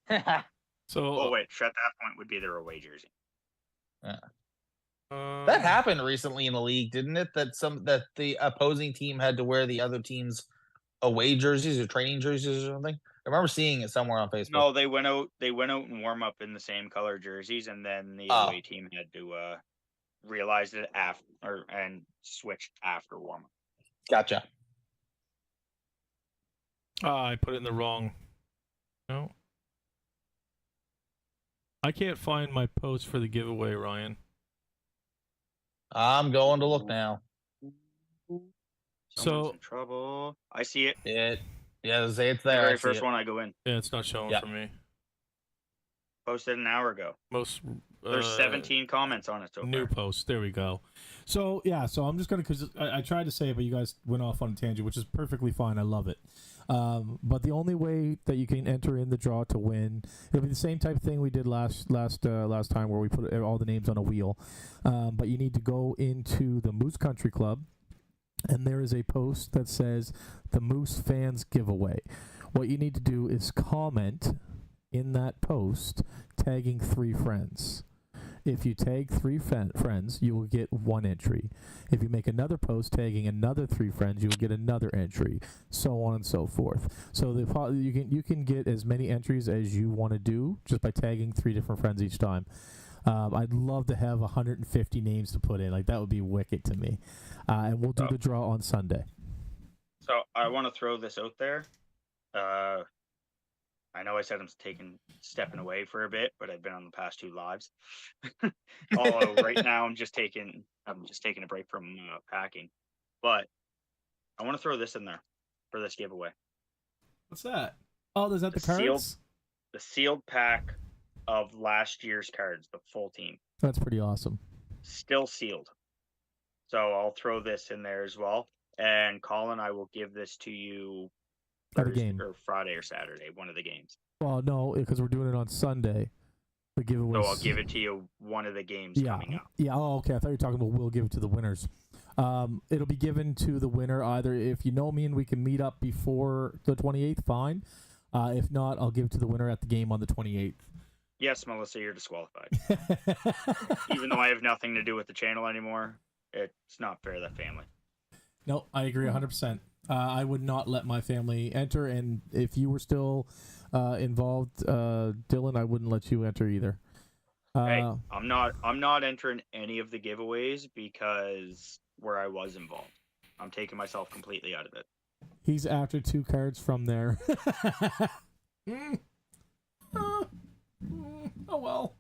S7: Wait, at that point would be their away jersey.
S3: Yeah. That happened recently in the league, didn't it? That the opposing team had to wear the other team's away jerseys or training jerseys or something? I remember seeing it somewhere on Facebook.
S7: No, they went out. They went out and warm up in the same color jerseys, and then the away team had to realize it after and switched after warm up.
S3: Gotcha.
S1: I put it in the wrong. No. I can't find my post for the giveaway, Ryan.
S3: I'm going to look now.
S7: Someone's in trouble. I see it.
S3: Yeah, say it's
S7: The
S3: there.
S7: very first one I go in.
S1: Yeah, it's not showing for me.
S7: Posted an hour ago. There's 17 comments on it so
S1: new
S7: far.
S1: post. There we go. So yeah, so I'm just gonna, because I tried to say it, but you guys went off on a tangent, which is perfectly fine. I love it. But the only way that you can enter in the draw to win, it'll be the same type of thing we did last time, where we put all the names on a wheel. But you need to go into the Moose Country Club, and there is a post that says the Moose Fans Giveaway. What you need to do is comment in that post tagging 3 friends. If you tag 3 friends, you will get 1 entry. If you make another post tagging another 3 friends, you will get another entry, so on and so forth. So you can get as many entries as you want to do just by tagging 3 different friends each time. I'd love to have 150 names to put in. Like, that would be wicked to me. And we'll do the draw on Sunday.
S7: So I want to throw this out there. I know I said I'm stepping away for a bit, but I've been on the past 2 lives. Although right now I'm just taking a break from packing. But I want to throw this in there for this giveaway.
S1: What's that? Oh, is that the cards?
S7: The sealed pack of last year's cards, the full team.
S1: That's pretty awesome.
S7: Still sealed. So I'll throw this in there as well. And Colin, I will give this to you Thursday or Friday or Saturday, one of the games.
S1: Well, no, because we're doing it on Sunday. The giveaway.
S7: So I'll give it to you one of the games coming up.
S1: Yeah. Oh, okay. I thought you were talking about we'll give it to the winners. It'll be given to the winner either if you know me and we can meet up before the 28th. Fine. If not, I'll give it to the winner at the game on the 28th.
S7: Yes, Melissa, you're disqualified. Even though I have nothing to do with the channel anymore, it's not fair to that family.
S1: No, I agree 100%. I would not let my family enter, and if you were still involved, Dylan, I wouldn't let you enter either.
S7: Hey, I'm not entering any of the giveaways because where I was involved. I'm taking myself completely out of it.
S1: He's after 2 cards from there. Oh well.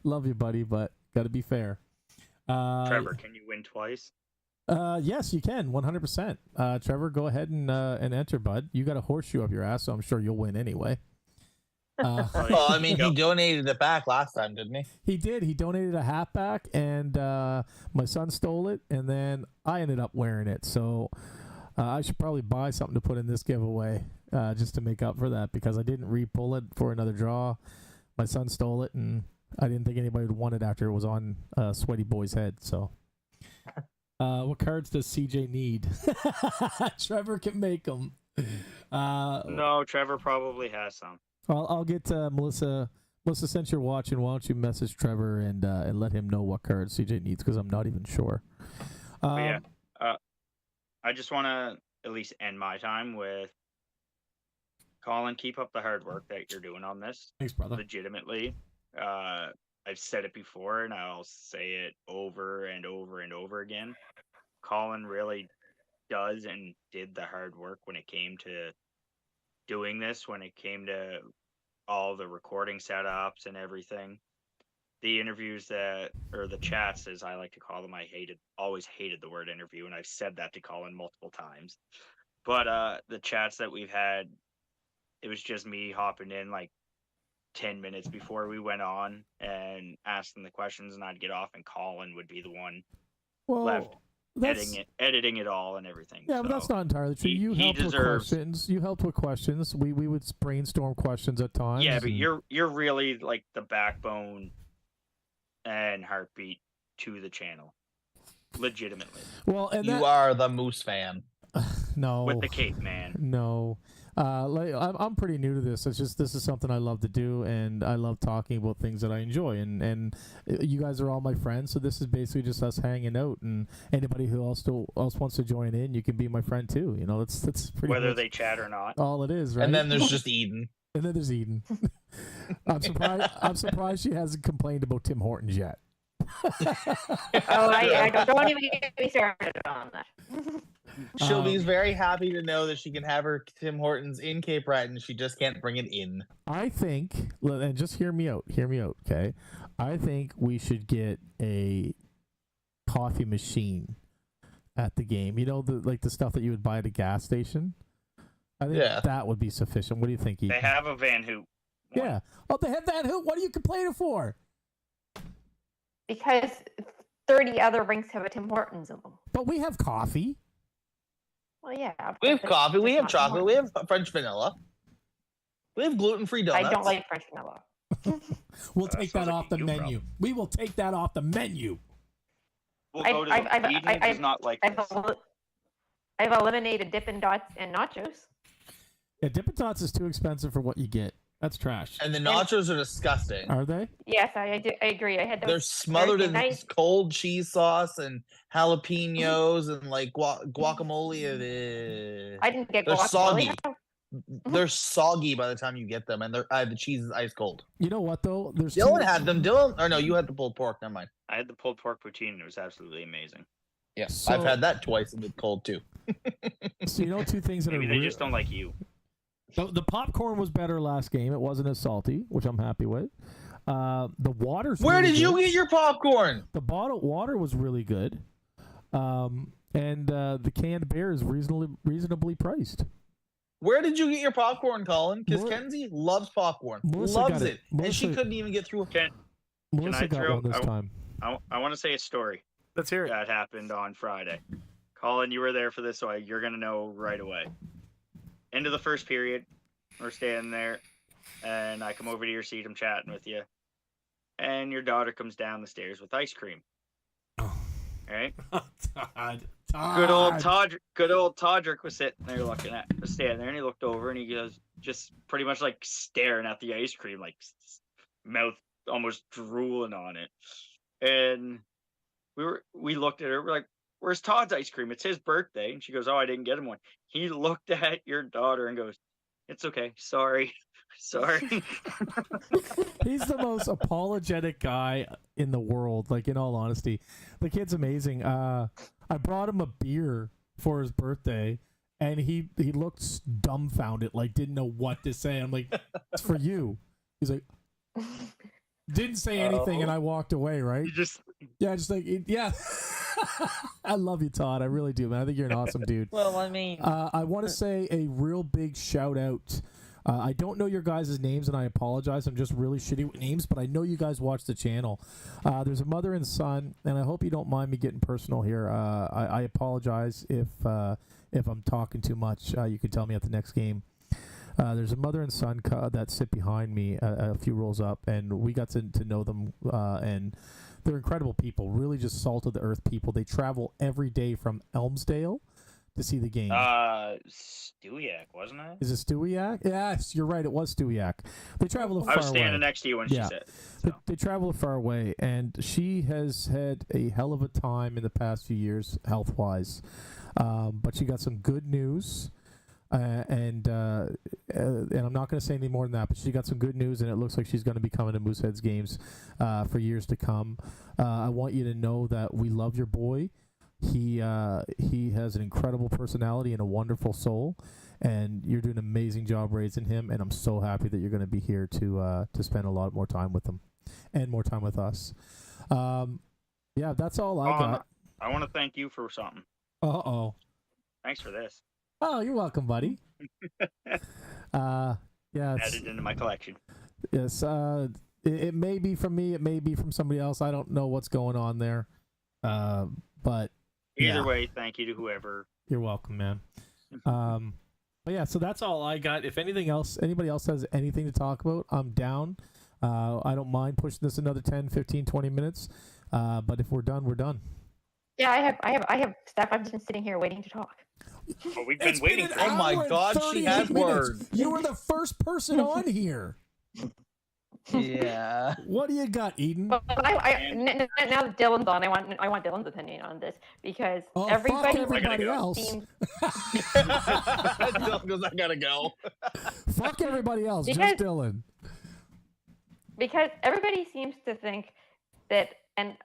S1: Love you, buddy, but gotta be fair.
S7: Trevor, can you win twice?
S1: Yes, you can, 100%. Trevor, go ahead and enter, bud. You got a horseshoe up your ass, so I'm sure you'll win anyway.
S3: Well, I mean, he donated it back last time, didn't he?
S1: He did. He donated a hat back, and my son stole it, and then I ended up wearing it. So I should probably buy something to put in this giveaway just to make up for that, because I didn't re-pull it for another draw. My son stole it, and I didn't think anybody would want it after it was on Sweaty Boy's head. So, what cards does CJ need? Trevor can make them.
S7: No, Trevor probably has some.
S1: I'll get Melissa. Melissa, since you're watching, why don't you message Trevor and let him know what cards CJ needs, because I'm not even sure.
S7: I just want to at least end my time with Colin. Keep up the hard work that you're doing on this.
S1: Thanks, brother.
S7: Legitimately. I've said it before, and I'll say it over and over and over again. Colin really does and did the hard work when it came to doing this, when it came to all the recording setups and everything. The interviews or the chats, as I like to call them, always hated the word interview, and I've said that to Colin multiple times. But the chats that we've had, it was just me hopping in like 10 minutes before we went on and asking the questions, and I'd get off, and Colin would be the one left editing it all and everything.
S1: Yeah, but that's not entirely true. You helped with questions. You helped with questions. We would brainstorm questions at times.
S7: Yeah, but you're really like the backbone and heartbeat to the channel. Legitimately.
S1: Well, and
S3: you are the Moose fan.
S1: No.
S7: With the cape, man.
S1: No. I'm pretty new to this. It's just this is something I love to do, and I love talking about things that I enjoy. And you guys are all my friends, so this is basically just us hanging out. And anybody who else wants to join in, you can be my friend too. You know, that's pretty
S7: Whether
S1: much
S7: they chat or not.
S1: all it is, right?
S3: And then there's just Eden.
S1: And then there's Eden. I'm surprised she hasn't complained about Tim Hortons yet.
S2: I don't even get me started on that.
S3: She'll be very happy to know that she can have her Tim Hortons in Cape Breton. She just can't bring it in.
S1: I think, and just hear me out, okay? I think we should get a coffee machine at the game. You know, the stuff that you would buy at a gas station? I think that would be sufficient. What do you think, Ethan?
S7: They have a Van Hoot.
S1: Yeah. Oh, they have Van Hoot? What are you complaining for?
S2: Because 30 other rinks have a Tim Hortons in them.
S1: But we have coffee.
S2: Well, yeah.
S3: We have
S2: but
S3: coffee, we
S2: it's
S3: have
S2: not
S3: chocolate,
S2: Tim
S3: we have French vanilla. We have gluten-free donuts.
S2: I don't like French vanilla.
S1: We'll take that
S7: sounds like
S1: off the
S7: you,
S1: menu.
S7: bro.
S1: We will take that off the menu.
S7: We'll go to Eden does not like this.
S2: I've eliminated Dippin' Dots and nachos.
S1: Yeah, Dippin' Dots is too expensive for what you get. That's trash.
S3: And the nachos are disgusting.
S1: Are they?
S2: Yes, I agree. I had those.
S3: They're smothered in
S2: Thursday night.
S3: cold cheese sauce and jalapenos and like guacamole.
S2: I didn't get
S3: They're
S2: guacamole.
S3: soggy. They're soggy by the time you get them, and the cheese is ice cold.
S1: You know what though?
S3: Dylan had them. Or no, you had the pulled pork. Never mind.
S7: I had the pulled pork poutine, and it was absolutely amazing.
S3: Yeah,
S1: So-
S3: I've had that twice and it's cold too.
S1: So you know two things that
S7: Maybe
S1: are
S7: they just don't like you.
S1: The popcorn was better last game. It wasn't as salty, which I'm happy with. The water's
S3: Where
S1: really
S3: did you
S1: good.
S3: get your popcorn?
S1: The bottled water was really good. And the canned beer is reasonably priced.
S3: Where did you get your popcorn, Colin? Because
S1: Mel-
S3: Kenzie loves popcorn.
S1: Melissa
S3: Loves
S1: got
S3: it.
S1: it.
S3: And she
S1: Melissa-
S3: couldn't even get through a
S1: Melissa
S7: I
S1: got
S7: throw-
S1: one this time.
S7: I want to say a story
S1: Let's hear
S7: that happened on Friday. Colin, you were there for this, so you're going to know right away. End of the first period, we're standing there, and I come over to your seat, I'm chatting with you, and your daughter comes down the stairs with ice cream. All right?
S1: Todd.
S7: Good old Todrick was standing there, and he looked over, and he goes, just pretty much like staring at the ice cream, like mouth almost drooling on it. And we looked at her, we're like, where's Todd's ice cream? It's his birthday. And she goes, oh, I didn't get him one. He looked at your daughter and goes, it's okay. Sorry.
S1: He's the most apologetic guy in the world, like, in all honesty. The kid's amazing. I brought him a beer for his birthday, and he looked dumbfounded, like didn't know what to say. I'm like, it's for you. He's like, didn't say anything, and I walked away, right?
S7: You just
S1: Yeah. I love you, Todd. I really do, man. I think you're an awesome dude.
S6: Well, I mean,
S1: I want to say a real big shout out. I don't know your guys' names, and I apologize. I'm just really shitty with names, but I know you guys watch the channel. There's a mother and son, and I hope you don't mind me getting personal here. I apologize if I'm talking too much. You can tell me at the next game. There's a mother and son that sit behind me a few rows up, and we got to know them, and they're incredible people, really just salt of the earth people. They travel every day from Elmsdale to see the game.
S7: Stewiacke, wasn't it?
S1: Is it Stewiacke? Yes, you're right. It was Stewiacke. They travel a far
S7: I was standing
S1: away.
S7: next to you when she said it. So.
S1: They travel a far away, and she has had a hell of a time in the past few years, health-wise. But she got some good news. And I'm not going to say any more than that, but she got some good news, and it looks like she's going to be coming to Mooseheads games for years to come. I want you to know that we love your boy. He has an incredible personality and a wonderful soul, and you're doing an amazing job raising him, and I'm so happy that you're going to be here to spend a lot more time with him and more time with us. Yeah, that's all I got.
S7: I want to thank you for something.
S1: Uh-oh.
S7: Thanks for this.
S1: Oh, you're welcome, buddy. Yeah,
S7: Added into my collection.
S1: yes. It may be from me. It may be from somebody else. I don't know what's going on there. But
S7: Either
S1: yeah.
S7: way, thank you to whoever.
S1: You're welcome, man. But yeah, so that's all I got. If anybody else has anything to talk about, I'm down. I don't mind pushing this another 10, 15, 20 minutes. But if we're done, we're done.
S2: Yeah, I have stuff. I've just been sitting here waiting to talk.
S7: Well, we've
S1: It's
S7: been waiting
S1: an
S7: for
S3: Oh my
S1: hour and
S3: God, she
S1: 38
S3: has
S1: minutes.
S3: words.
S1: You were the first person on here.
S6: Yeah.
S1: What do you got, Eden?
S2: But now that Dylan's on, I want Dylan's opinion on this because
S1: Oh,
S2: everybody,
S1: fuck everybody
S7: go.
S1: else.
S2: seems
S3: Dylan goes, I gotta go.
S1: Fuck everybody else,
S2: Because-
S1: just Dylan.
S2: because everybody seems to think that, and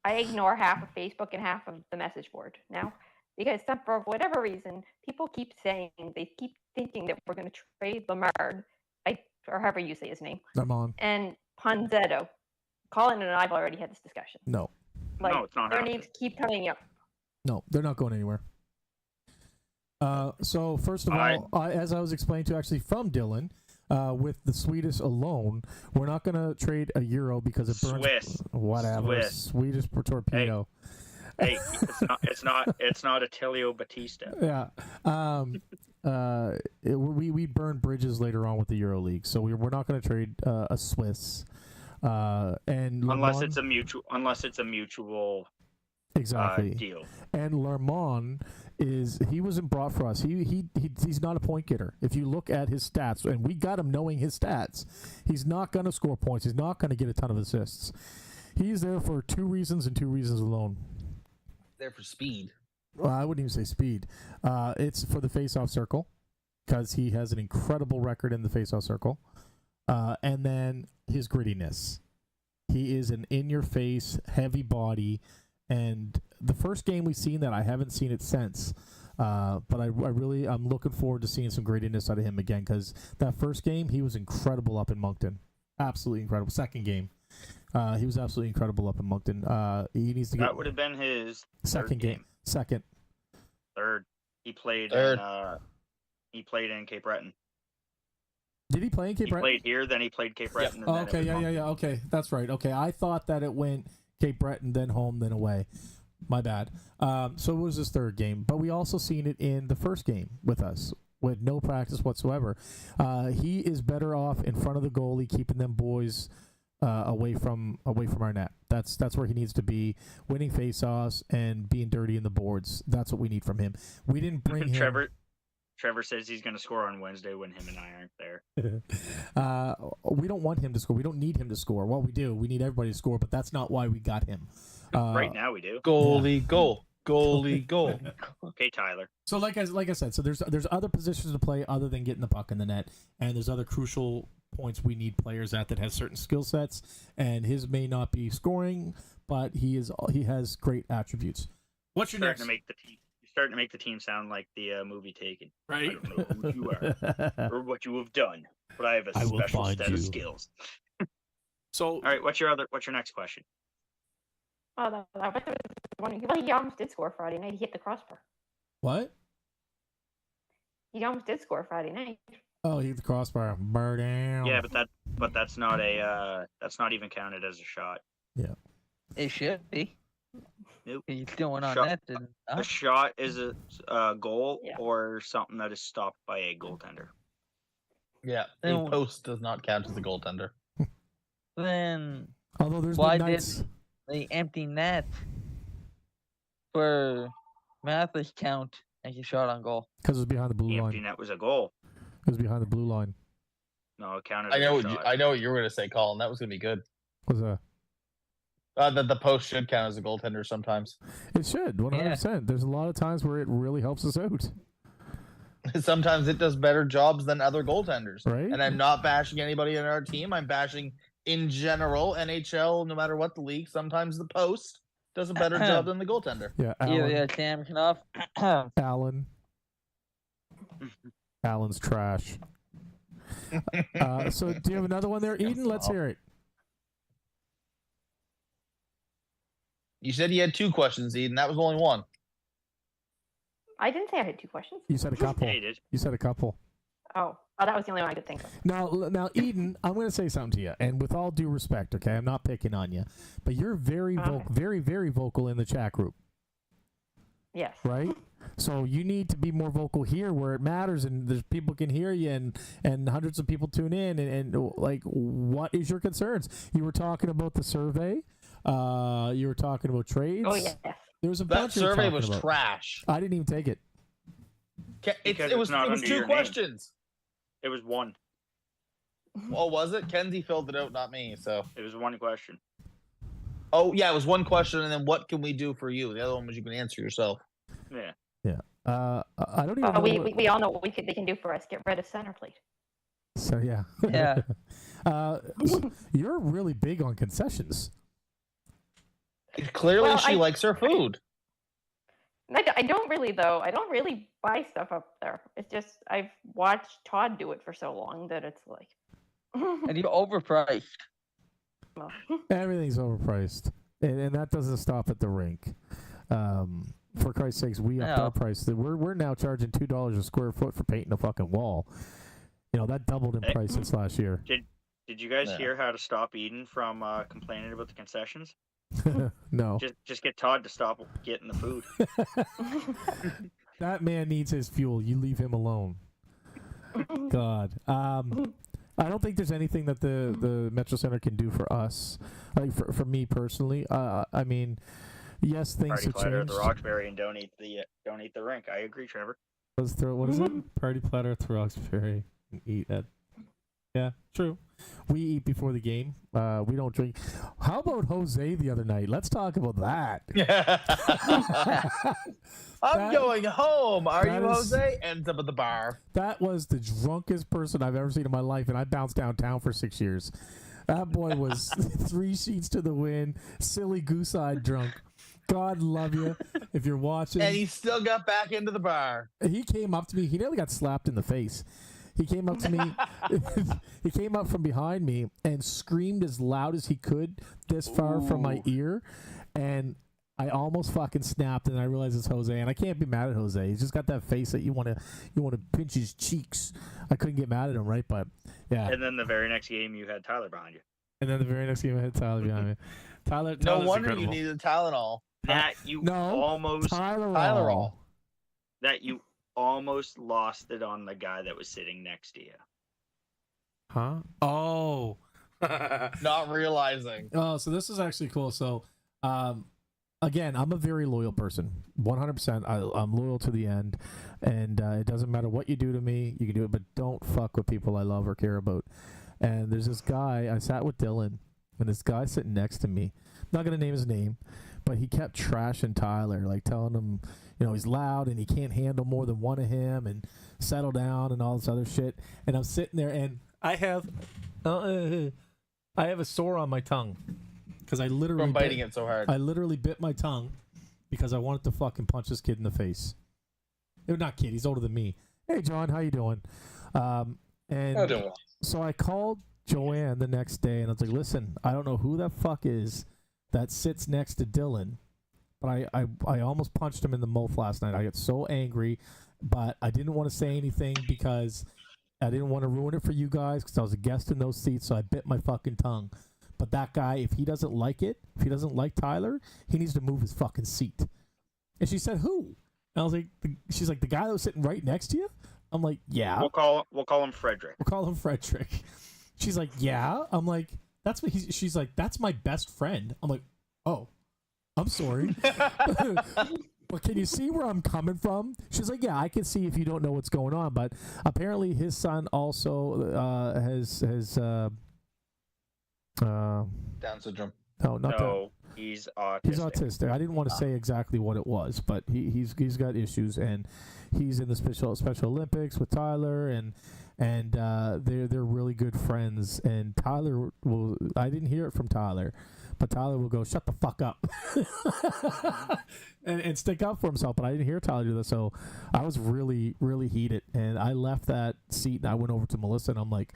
S2: I ignore half of Facebook and half of the message board now because for whatever reason, people keep saying they keep thinking that we're going to trade Lamar, or however you say his name,
S1: I'm on.
S2: and Ponzetto. Colin and I've already had this discussion.
S1: No,
S2: Like,
S7: No, it's not
S2: their
S7: happening.
S2: names keep coming up.
S1: no, they're not going anywhere. So first of all, as I was explaining to actually from Dylan, with the Swedish alone, we're not going to trade a euro because it burns.
S7: Swiss.
S1: Whatever.
S7: Swiss.
S1: Swedish torpedo.
S7: Hey, it's not Attilio Batista.
S1: Yeah. We burn bridges later on with the Euro League, so we're not going to trade a Swiss. And
S7: Unless
S1: Lermont-
S7: it's a mutual
S1: exactly.
S7: deal.
S1: And Lermont he wasn't brought for us. He's not a point getter. If you look at his stats, and we got him knowing his stats, he's not going to score points. He's not going to get a ton of assists. He's there for 2 reasons and 2 reasons alone.
S3: There for speed.
S1: Well, I wouldn't even say speed. It's for the face-off circle because he has an incredible record in the face-off circle. And then his grittiness. He is an in-your-face, heavy body. And the first game we've seen that, I haven't seen it since. But I'm looking forward to seeing some grittiness out of him again because that first game, he was incredible up in Moncton. Absolutely incredible. Second game. He was absolutely incredible up in Moncton. He needs to get...
S7: That would have been his
S1: second
S7: third game.
S1: Second.
S7: Third. He played in Cape Breton.
S1: Did he play in Cape Breton?
S7: He played here, then he played Cape Breton.
S1: Oh,
S7: And
S1: okay,
S7: then it was
S1: yeah. Okay, that's right. Okay, I thought that it went Cape Breton, then home, then away. My bad. So it was his third game, but we also seen it in the first game with us with no practice whatsoever. He is better off in front of the goalie, keeping them boys away from our net. That's where he needs to be, winning faceoffs and being dirty in the boards. That's what we need from him. We didn't bring him.
S7: Trevor says he's going to score on Wednesday when him and I aren't there.
S1: We don't want him to score. We don't need him to score. Well, we do. We need everybody to score, but that's not why we got him.
S7: Right now we do.
S3: Goalie, goal. Goalie, goal.
S7: Okay, Tyler.
S1: So like I said, so there's other positions to play other than getting the puck in the net, and there's other crucial points we need players at that have certain skill sets, and his may not be scoring, but he has great attributes. What's your next?
S7: You're starting to make the team sound like the movie Taken.
S1: Right?
S7: I don't know who you are or what you have done, but I have a special set of skills.
S1: So,
S7: all right, what's your next question?
S2: Oh, that was one. Well, he almost did score Friday night. He hit the crossbar.
S1: What?
S2: He almost did score Friday night.
S1: Oh, he hit the crossbar. Burn down.
S7: Yeah, but that's not even counted as a shot.
S1: Yeah.
S6: It should be.
S7: Nope.
S6: He's going on
S7: Shot-
S6: that. And,
S7: A shot is a goal
S2: Yeah.
S7: or something that is stopped by a goaltender.
S3: Yeah, a post does not count as a goaltender.
S6: Then
S1: Although there's
S6: why
S1: been
S6: did
S1: nights.
S6: the empty net for Mathis count as a shot on goal?
S1: Because it was behind the blue
S7: The empty
S1: line.
S7: net was a goal.
S1: It was behind the blue line.
S7: No, it counted.
S3: I
S7: as
S3: know
S7: a shot.
S3: I know what you were going to say, Colin. That was going to be good.
S1: Was that?
S3: That the post should count as a goaltender sometimes.
S1: It should, 100%. There's a lot of times where it really helps us out.
S3: Sometimes it does better jobs than other goaltenders.
S1: Right?
S3: And I'm not bashing anybody in our team. I'm bashing in general, NHL, no matter what the league. Sometimes the post does a better job than the goaltender.
S1: Yeah,
S6: Yeah, Sam Knopf.
S1: Allen. Allen's trash. So do you have another one there, Eden? Let's hear it.
S3: You said you had 2 questions, Eden. That was only one.
S2: I didn't say I had 2 questions.
S1: You said a couple.
S7: Yeah, you did.
S1: You said a couple.
S2: Oh, that was the only one I could think of.
S1: Now, Eden, I'm going to say something to you, and with all due respect, okay, I'm not picking on you, but you're very, very, very vocal in the chat group,
S2: Yes.
S1: right? So you need to be more vocal here where it matters, and there's people can hear you, and hundreds of people tune in, and like, what is your concerns? You were talking about the survey. You were talking about trades.
S2: Oh yes.
S1: There was a
S3: That
S1: bunch you were
S3: survey
S1: talking
S3: was
S1: about.
S3: trash.
S1: I didn't even take it.
S7: Because
S3: It was
S7: it's not under
S3: 2
S7: your name.
S3: questions.
S7: It was one.
S3: Oh, was it? Kenzie filled it out, not me. So.
S7: It was one question.
S3: Oh yeah, it was one question, and then what can we do for you? The other one was you can answer yourself.
S7: Yeah.
S1: Yeah. I don't even know.
S2: We all know what they can do for us. Get rid of Centerplate.
S1: So yeah.
S6: Yeah.
S1: You're really big on concessions.
S3: Clearly,
S2: Well,
S3: she likes her food.
S2: I don't really though. I don't really buy stuff up there. It's just I've watched Todd do it for so long that it's like.
S6: And you're overpriced.
S2: Well,
S1: Everything's overpriced, and that doesn't stop at the rink. For Christ's sakes, we upped
S6: No.
S1: our price. We're now charging $2 a square foot for painting a fucking wall. You know that doubled in
S7: Hey.
S1: price since last year.
S7: Did you guys
S3: Yeah.
S7: hear how to stop Eden from complaining about the concessions?
S1: No,
S7: Just get Todd to stop getting the food.
S1: that man needs his fuel. You leave him alone. God. I don't think there's anything that the Metro Center can do for us. Like for me personally. I mean, yes, things
S7: Party
S1: have
S7: platter at
S1: changed.
S7: the Roxbury and don't eat the rink. I agree, Trevor.
S1: What is it? Party platter at the Roxbury and eat at. Yeah, true. We eat before the game. We don't drink. How about Jose the other night? Let's talk about that.
S3: I'm going home. Are
S1: that
S3: you,
S1: is-
S3: Jose? Ends up at the bar.
S1: That was the drunkest person I've ever seen in my life, and I bounced downtown for 6 years. That boy was 3 sheets to the wind, silly goose-eyed drunk. God love you if you're watching.
S3: And he still got back into the bar.
S1: He came up to me. He nearly got slapped in the face. He came up to me. He came up from behind me and screamed as loud as he could this far from my ear. And I almost fucking snapped, and I realized it's Jose. And I can't be mad at Jose. He's just got that face that you want to pinch his cheeks. I couldn't get mad at him, right? But, yeah.
S7: And then the very next game, you had Tyler behind you.
S1: And then the very next game, I had Tyler behind me.
S3: No
S1: Tyler's
S3: wonder
S1: incredible.
S3: you needed Tylenol.
S7: That you
S1: No.
S7: almost
S3: Tylenol.
S7: that you almost lost it on the guy that was sitting next to you.
S1: Huh? Oh.
S3: Not realizing.
S1: Oh, so this is actually cool. So, again, I'm a very loyal person. 100%. I'm loyal to the end. And it doesn't matter what you do to me. You can do it, but don't fuck with people I love or care about. And there's this guy. I sat with Dylan, and this guy sitting next to me. I'm not going to name his name, but he kept trashing Tyler, like telling him, you know, he's loud and he can't handle more than one of him and settle down and all this other shit. And I'm sitting there, and I have a sore on my tongue because I literally
S3: From biting it so hard.
S1: I literally bit my tongue because I wanted to fucking punch this kid in the face. Not kid, he's older than me. Hey, John, how you doing? And so I called Joanne the next day, and I was like, listen, I don't know who that fuck is that sits next to Dylan, but I almost punched him in the mouth last night. I got so angry, but I didn't want to say anything because I didn't want to ruin it for you guys because I was a guest in those seats, so I bit my fucking tongue. But that guy, if he doesn't like it, if he doesn't like Tyler, he needs to move his fucking seat. And she said, who? And I was like, she's like, the guy that was sitting right next to you? I'm like, yeah.
S7: We'll call him Frederick.
S1: We'll call him Frederick. She's like, yeah. I'm like, that's what she's like, that's my best friend. I'm like, oh, I'm sorry. But can you see where I'm coming from? She's like, yeah, I can see if you don't know what's going on. But apparently his son also has
S3: Down syndrome.
S1: no, not that.
S7: No, he's autistic.
S1: He's autistic. I didn't want to say exactly what it was, but he's got issues, and he's in the Special Olympics with Tyler, and they're really good friends. And Tyler will. I didn't hear it from Tyler, but Tyler will go, shut the fuck up, and stick up for himself. But I didn't hear Tyler do that, so I was really, really heated, and I left that seat and I went over to Melissa, and I'm like,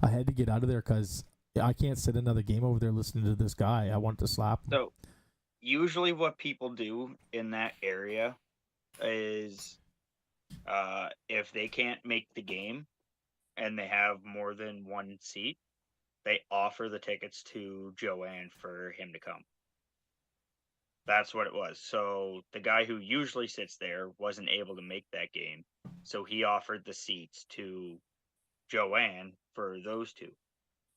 S1: I had to get out of there because I can't sit another game over there listening to this guy. I wanted to slap him.
S7: So, usually what people do in that area is if they can't make the game and they have more than one seat, they offer the tickets to Joanne for him to come. That's what it was. So the guy who usually sits there wasn't able to make that game, so he offered the seats to Joanne for those two.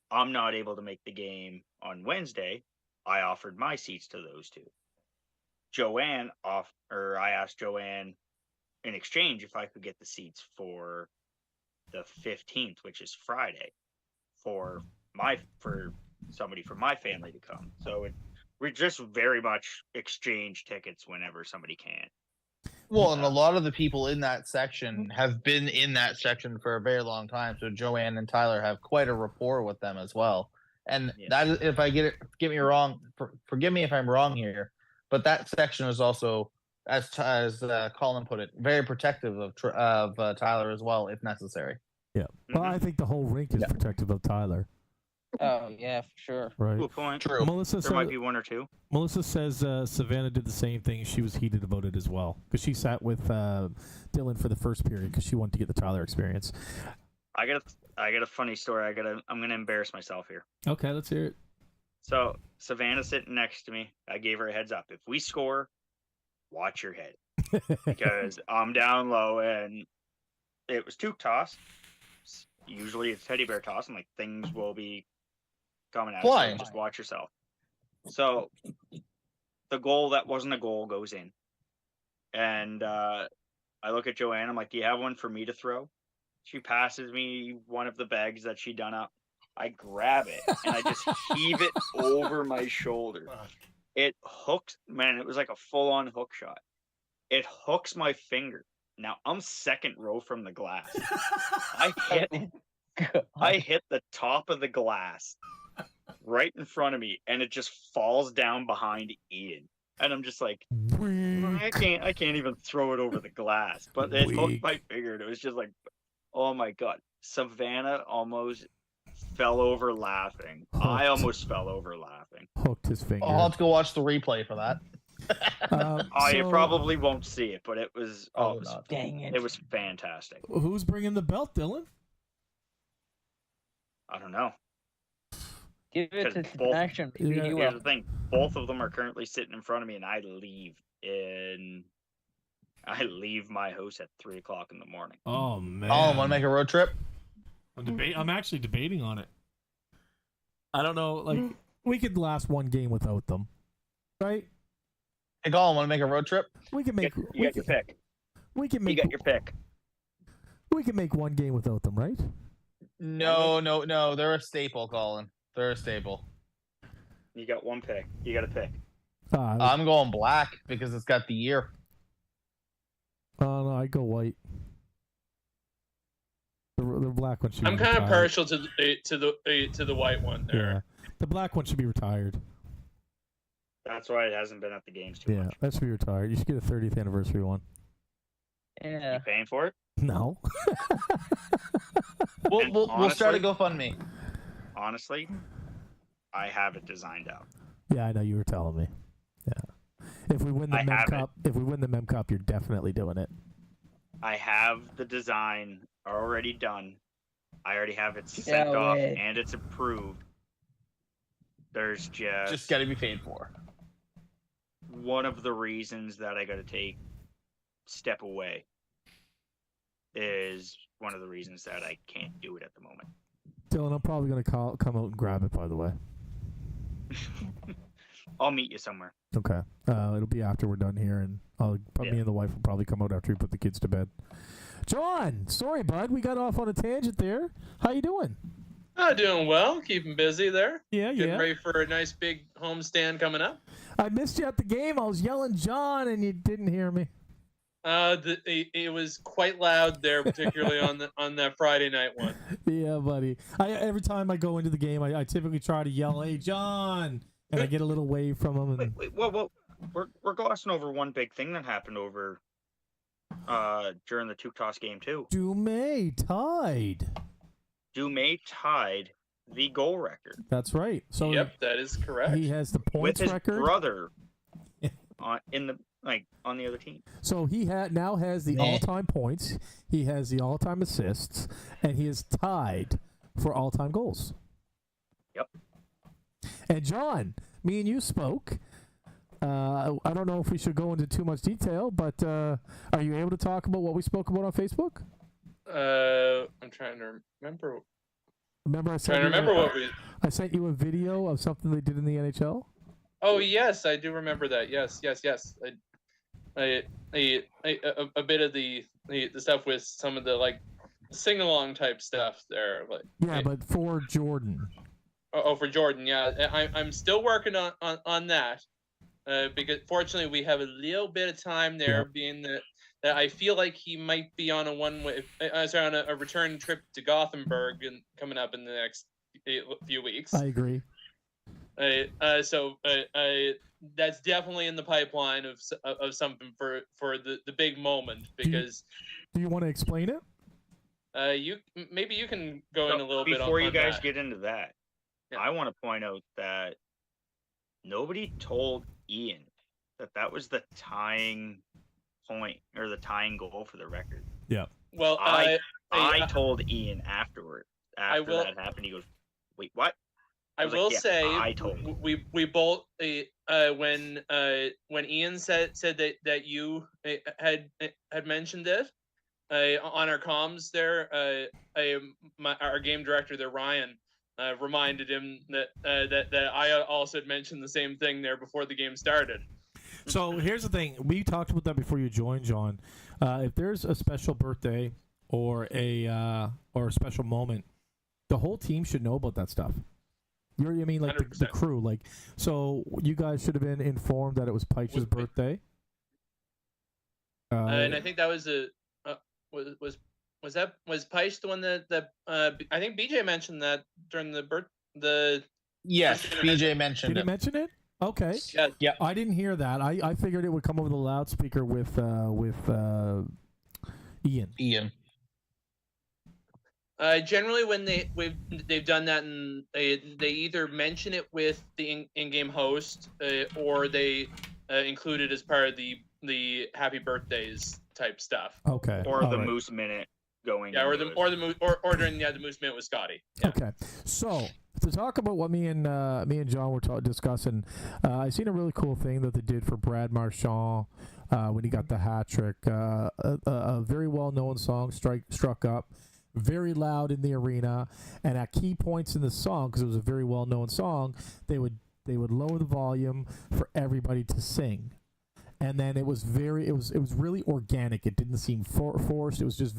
S7: I'm not able to make the game on Wednesday. I offered my seats to those two. Joanne I asked Joanne in exchange if I could get the seats for the 15th, which is Friday, for somebody from my family to come. So we just very much exchange tickets whenever somebody can.
S3: Well, and a lot of the people in that section have been in that section for a very long time. So Joanne and Tyler have quite a rapport with them as well. And that is, if I get me wrong, forgive me if I'm wrong here, but that section is also, as Colin put it, very protective of Tyler as well, if necessary.
S1: Yeah. Well, I think the whole rink is protective of Tyler.
S6: Oh yeah, for sure.
S1: Right.
S7: Good point.
S3: True.
S7: There might be one or two.
S1: Melissa says Savannah did the same thing. She was heated about it as well because she sat with Dylan for the first period because she wanted to get the Tyler experience.
S7: I got a funny story. I'm gonna embarrass myself here.
S1: Okay, let's hear it.
S7: So Savannah's sitting next to me. I gave her a heads up. If we score, watch your head because I'm down low, and it was toque toss. Usually it's teddy bear toss, and like things will be coming out. So just watch yourself. So the goal that wasn't a goal goes in, and I look at Joanne. I'm like, "Do you have one for me to throw?" She passes me one of the bags that she done up. I grab it and I just heave it over my shoulder. It hooks, man. It was like a full-on hook shot. It hooks my finger. Now I'm second row from the glass. I hit the top of the glass right in front of me, and it just falls down behind Ian. And I'm just like, I can't even throw it over the glass. But it hooked my finger, and it was just like, oh my god. Savannah almost fell over laughing. I almost fell over laughing.
S1: Hooked his finger.
S3: I'll have to go watch the replay for that.
S7: You probably won't see it, but it was
S6: dang it.
S7: It was fantastic.
S1: Who's bringing the belt, Dylan?
S7: I don't know.
S6: Give it to Sebastian.
S7: Here's the thing. Both of them are currently sitting in front of me, and I leave my house at 3:00 in the morning.
S1: Oh man!
S3: Oh, want to make a road trip?
S1: I'm actually debating on it. I don't know. Like we could last one game without them, right?
S3: Hey, Colin, want to make a road trip?
S1: We can make.
S7: You got your pick.
S1: We can make.
S7: You got your pick.
S1: We can make one game without them, right?
S3: No. They're a staple, Colin. They're a staple.
S7: You got one pick. You got a pick.
S3: I'm going black because it's got the year.
S1: Oh no, I go white. The black one should be
S9: I'm kind of
S1: retired.
S9: partial to the white one there.
S1: Yeah, the black one should be retired.
S7: That's why it hasn't been at the games too much.
S1: That should be retired. You should get a 30th anniversary one.
S6: Yeah.
S7: You paying for it?
S1: No.
S3: We'll start a GoFundMe.
S7: Honestly, I have it designed out.
S1: Yeah, I know you were telling me. Yeah. If we win the Mem Cup, you're definitely doing it.
S7: I have the design already done. I already have it sent off and it's approved. There's
S3: just got to be paid for.
S7: One of the reasons that I got to step away is one of the reasons that I can't do it at the moment.
S1: Dylan, I'm probably going to come out and grab it, by the way.
S7: I'll meet you somewhere.
S1: Okay. It'll be after we're done here, and me and the wife will probably come out after we put the kids to bed. John, sorry, bud. We got off on a tangent there. How you doing?
S9: Doing well. Keeping busy there.
S1: Yeah.
S9: Getting ready for a nice big homestand coming up.
S1: I missed you at the game. I was yelling John, and you didn't hear me.
S9: It was quite loud there, particularly on that Friday night one.
S1: Yeah, buddy. Every time I go into the game, I typically try to yell, "Hey, John!" and I get a little wave from him. And...
S7: Wait, we're glossing over one big thing that happened over during the Tuktas game too.
S1: Dumais tied
S7: the goal record.
S1: That's right. So
S9: yep, that is correct.
S1: He has the points
S7: with his
S1: record.
S7: Brother on the other team.
S1: So he now has the all-time points. He has the all-time assists, and he is tied for all-time goals.
S7: Yep.
S1: And John, me and you spoke. I don't know if we should go into too much detail, but are you able to talk about what we spoke about on Facebook?
S9: I'm trying to remember.
S1: Remember, I sent you a video of something they did in the NHL.
S9: Oh yes, I do remember that. Yes. A bit of the stuff with some of the like sing along type stuff there. Like
S1: Yeah, but for Jordan.
S9: for Jordan, yeah, I'm still working on that. Because fortunately we have a little bit of time there, being that I feel like he might be on a on a return trip to Gothenburg and coming up in the next few weeks.
S1: I agree.
S9: So that's definitely in the pipeline of something for the big moment, because
S1: do you want to explain it?
S9: Maybe you can go in a little bit
S7: before you guys
S9: that.
S7: get into that. Yeah. I want to point out that nobody told Ian that was the tying point or the tying goal for the record.
S1: Yeah.
S9: Well,
S7: I told Ian afterward. After that happened, he goes, "Wait, what?"
S9: I will say
S7: I told
S9: we both when Ian said that you had mentioned it on our comms there, our game director there, Ryan, reminded him that I also had mentioned the same thing there before the game started.
S1: So here's the thing: we talked about that before you joined, John. If there's a special birthday or a special moment, the whole team should know about that stuff. I mean, like the crew, like, so you guys should have been informed that it was Peich's birthday.
S9: And I think that was was Peich the one that I think BJ mentioned that during the
S3: Yes, BJ mentioned
S1: Did he mention it? Okay.
S9: Yeah.
S1: I didn't hear that. I figured it would come over the loudspeaker with Ian.
S9: Generally, when they've done that, and they either mention it with the in-game host, or they include it as part of the happy birthdays type stuff.
S1: Okay.
S7: Or the Moose Minute going.
S9: Yeah, or during the Moose Minute with Scotty. Yeah.
S1: Okay. So to talk about what me and John were discussing, I seen a really cool thing that they did for Brad Marchand when he got the hat trick. A very well known song struck up. Very loud in the arena, and at key points in the song, because it was a very well-known song, they would lower the volume for everybody to sing, and then it was really organic. It didn't seem forced. It was just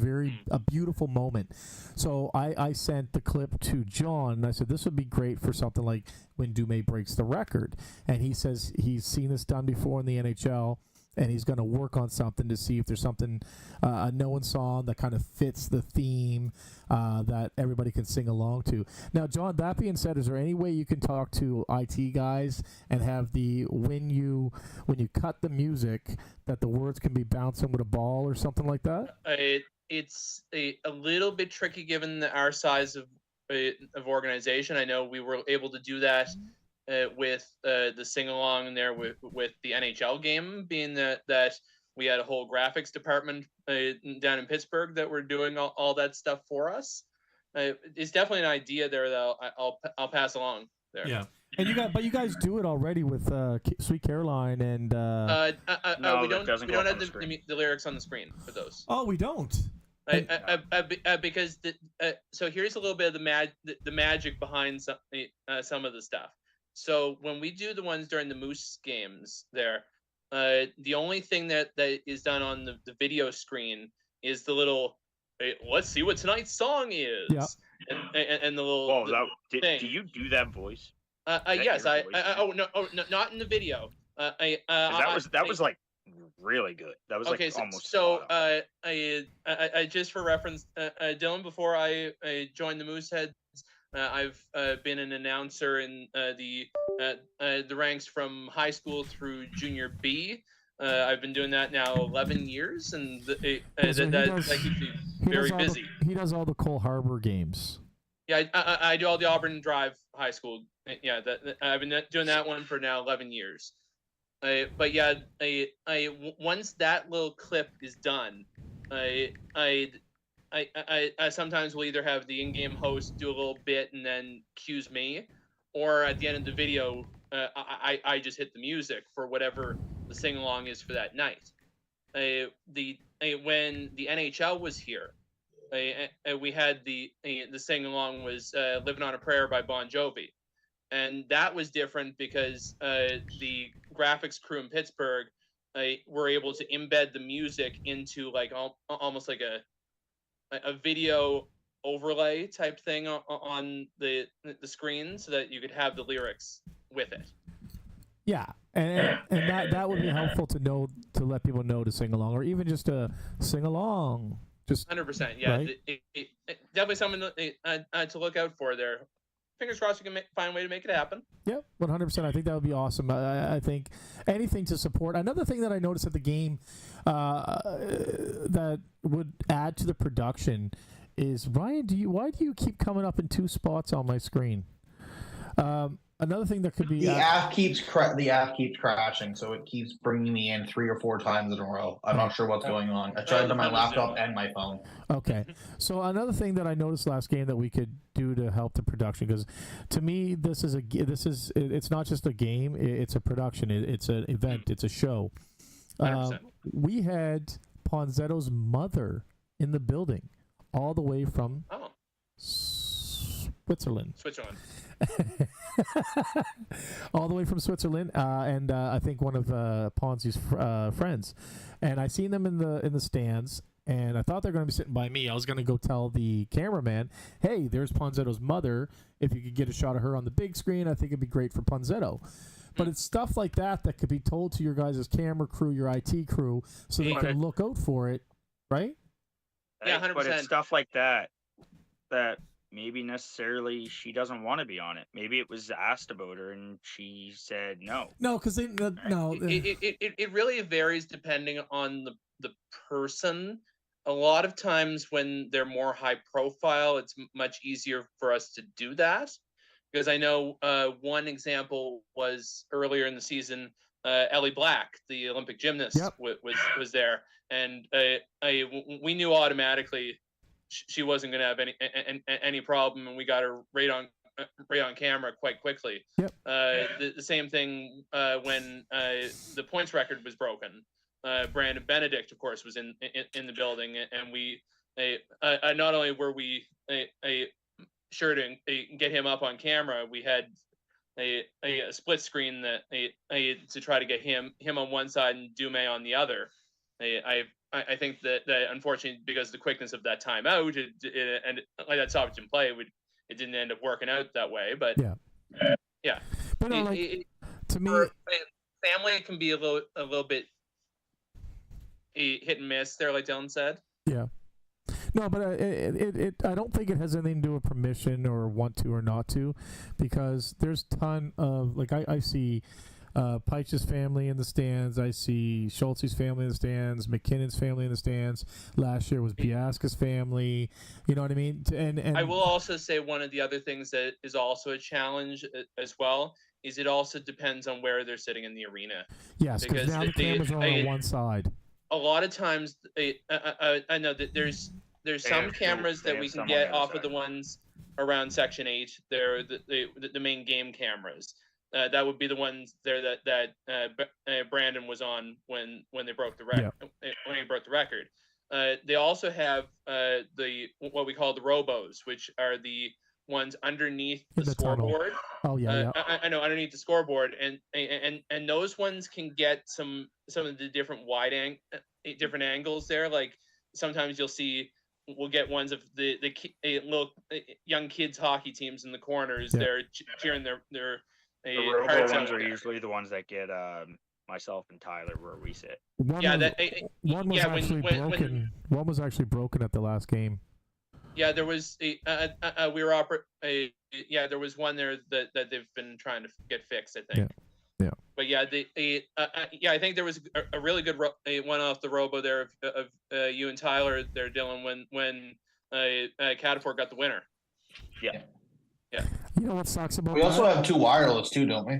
S1: a beautiful moment. So I sent the clip to John, and I said this would be great for something like when Dume breaks the record, and he says he's seen this done before in the NHL. And he's going to work on something to see if there's something, a known song that kind of fits the theme that everybody can sing along to. Now, John, that being said, is there any way you can talk to IT guys and have when you cut the music, that the words can be bouncing with a ball or something like that?
S9: It's a little bit tricky given our size of organization. I know we were able to do that. With the sing-along there with the NHL game, being that we had a whole graphics department down in Pittsburgh that were doing all that stuff for us. It's definitely an idea there that I'll pass along there.
S1: Yeah, and you guys do it already with Sweet Caroline and.
S9: No, we don't have the lyrics on the screen for those.
S1: Oh, we don't.
S9: Because so here's a little bit of the magic behind some of the stuff. So when we do the ones during the Moose games there, the only thing that is done on the video screen is the little, let's see what tonight's song is. Yeah. And the little thing.
S7: Do you do that voice?
S9: Yes, no, not in the video.
S7: That was like really good. That was
S9: okay,
S7: like almost.
S9: So I just for reference, Dylan, before I joined the Mooseheads, I've been an announcer in the ranks from high school through junior B. I've been doing that now 11 years, and that keeps me very busy.
S1: He does all the Cole Harbor games.
S9: Yeah, I do all the Auburn Drive High School. Yeah, I've been doing that one for now 11 years. But yeah, once that little clip is done, I sometimes will either have the in-game host do a little bit and then cues me, or at the end of the video, I just hit the music for whatever the sing-along is for that night. When the NHL was here, we had the sing-along was "Living on a Prayer" by Bon Jovi, and that was different because the graphics crew in Pittsburgh were able to embed the music into like almost like a video overlay type thing on the screen, so that you could have the lyrics with it.
S1: Yeah, and that would be helpful to know, to let people know to sing along, or even just to sing along. Just
S9: 100%, yeah.
S1: right?
S9: It definitely something to look out for there. Fingers crossed we can find a way to make it happen.
S1: Yep, 100%. I think that would be awesome. I think anything to support. Another thing that I noticed at the game that would add to the production is, Ryan, why do you keep coming up in 2 spots on my screen? Another thing that could be
S3: the app keeps crashing, so it keeps bringing me in 3 or 4 times in a row. I'm not sure what's going on. I tried on my laptop and my phone.
S1: Okay, so another thing that I noticed last game that we could do to help the production, because to me it's not just a game, it's a production, it's an event, it's a show. We had Ponzetto's mother in the building, all the way from Switzerland. All the way from Switzerland, and I think one of Ponzi's friends, and I seen them in the stands, and I thought they're going to be sitting by me. I was going to go tell the cameraman, hey, there's Ponzetto's mother. If you could get a shot of her on the big screen, I think it'd be great for Ponzetto. But it's stuff like that could be told to your guys' camera crew, your IT crew, so they can look out for it, right?
S9: Yeah, 100%.
S7: But it's stuff like that maybe necessarily she doesn't want to be on it. Maybe it was asked about her and she said no.
S1: No, because
S9: it really varies depending on the person. A lot of times when they're more high profile, it's much easier for us to do that. Because I know one example was earlier in the season, Ellie Black, the Olympic gymnast, was there, and we knew automatically she wasn't going to have any problem, and we got her right on camera quite quickly.
S1: Yep.
S9: The same thing when the points record was broken. Brandon Benedict, of course, was in the building, and we not only were we sure to get him up on camera, we had a split screen that to try to get him on one side and Dume on the other. I think that unfortunately, because of the quickness of that timeout, and like that stoppage in play, it didn't end up working out that way. But yeah.
S1: But no, to me,
S9: family can be a little bit hit and miss there, like Dylan said.
S1: Yeah. No, but I don't think it has anything to do with permission or want to or not to, because there's a ton of, like, I see Peitsch's family in the stands. I see Schultz's family in the stands. McKinnon's family in the stands. Last year was Biaska's family. You know what I mean? And
S9: I will also say one of the other things that is also a challenge as well is it also depends on where they're sitting in the arena.
S1: Yes, because now the cameras are on one side.
S9: A lot of times, I know that there's some cameras that we can get off of the ones around Section 8. They're the main game cameras. That would be the ones there that Brandon was on when they broke the record. When he broke the record, they also have what we call the robos, which are the ones underneath the scoreboard.
S1: Oh yeah,
S9: I know, underneath the scoreboard, and those ones can get some of the different different angles there. Like sometimes we'll get ones of the little young kids hockey teams in the corners. They're cheering their
S7: the robo ones are usually the ones that get myself and Tyler where we sit.
S1: One was actually broken at the last game.
S9: Yeah, there was there was one there that they've been trying to get fixed, I think.
S1: Yeah.
S9: But yeah, I think there was a really good one off the robo there of you and Tyler there, Dylan, when Cataport got the winner. Yeah.
S1: You know what sucks about
S3: we also have 2 wireless too, don't we?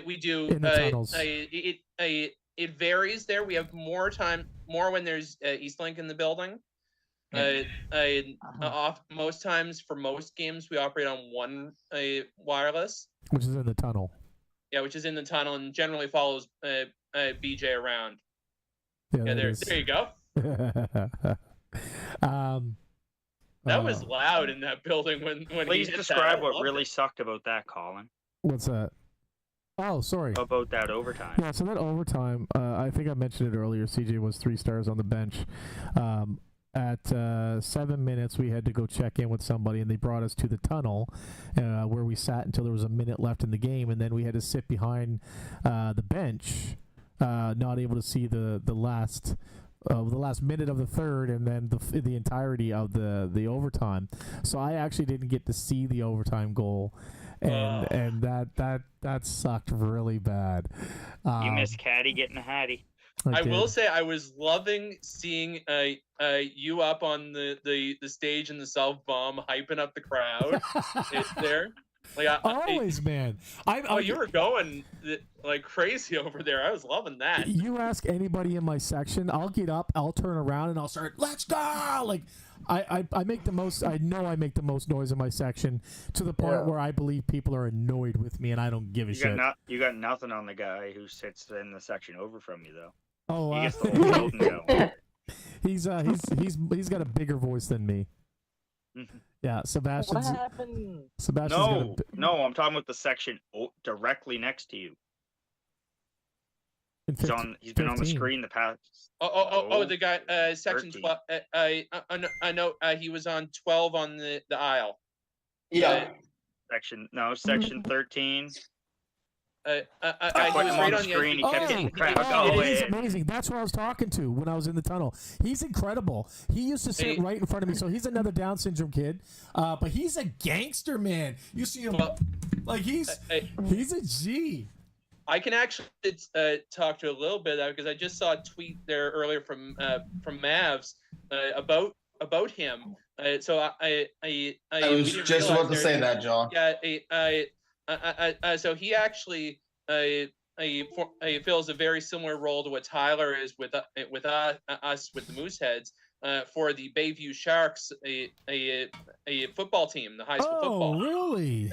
S9: We do.
S1: In the tunnels.
S9: It varies there. We have more when there's Eastlink in the building. Most times for most games we operate on one wireless,
S1: which is in the tunnel.
S9: Yeah, which is in the tunnel and generally follows BJ around. Yeah, there you go. That was loud in that building when
S7: Please
S9: he hit
S7: describe
S9: that. I
S7: what
S9: loved
S7: really
S9: it.
S7: sucked about that, Colin.
S1: What's that? Oh, sorry.
S7: About that overtime.
S1: Yeah, so that overtime, I think I mentioned it earlier. CJ was 3 stars on the bench. At 7 minutes, we had to go check in with somebody, and they brought us to the tunnel where we sat until there was a minute left in the game, and then we had to sit behind the bench, not able to see the last minute of the third, and then the entirety of the overtime. So I actually didn't get to see the overtime goal. And that sucked really bad.
S7: You missed Caddy getting a hattie.
S9: I will say I was loving seeing you up on the stage in the South Bomb, hyping up the crowd there. Like
S1: always, man.
S9: You were going like crazy over there. I was loving that.
S1: You ask anybody in my section, I'll get up, I'll turn around, and I'll start, "Let's go!" Like I make the most. I know I make the most noise in my section to the point where I believe people are annoyed with me, and I don't give a shit.
S7: You got nothing on the guy who sits in the section over from you, though.
S1: Oh,
S7: he gets the whole voting going.
S1: He's got a bigger voice than me. Yeah, Sebastian's.
S6: What happened?
S1: Sebastian's
S7: No, I'm talking about the section directly next to you. He's been on the screen the past.
S9: Oh, the guy section 12. I know he was on 12 on the aisle.
S4: Yeah.
S7: Section 13.
S9: He was right on the
S7: screen. He kept getting crap.
S1: He's amazing. That's who I was talking to when I was in the tunnel. He's incredible. He used to sit right in front of me. So he's another Down syndrome kid, but he's a gangster, man. You see him like he's a G.
S9: I can actually talk to a little bit because I just saw a tweet there earlier from Mavs about him. So I
S3: was just about to say that, John.
S9: Yeah, so he actually fills a very similar role to what Tyler is with us with the Mooseheads for the Bayview Sharks, a football team, the high school football.
S1: Oh, really?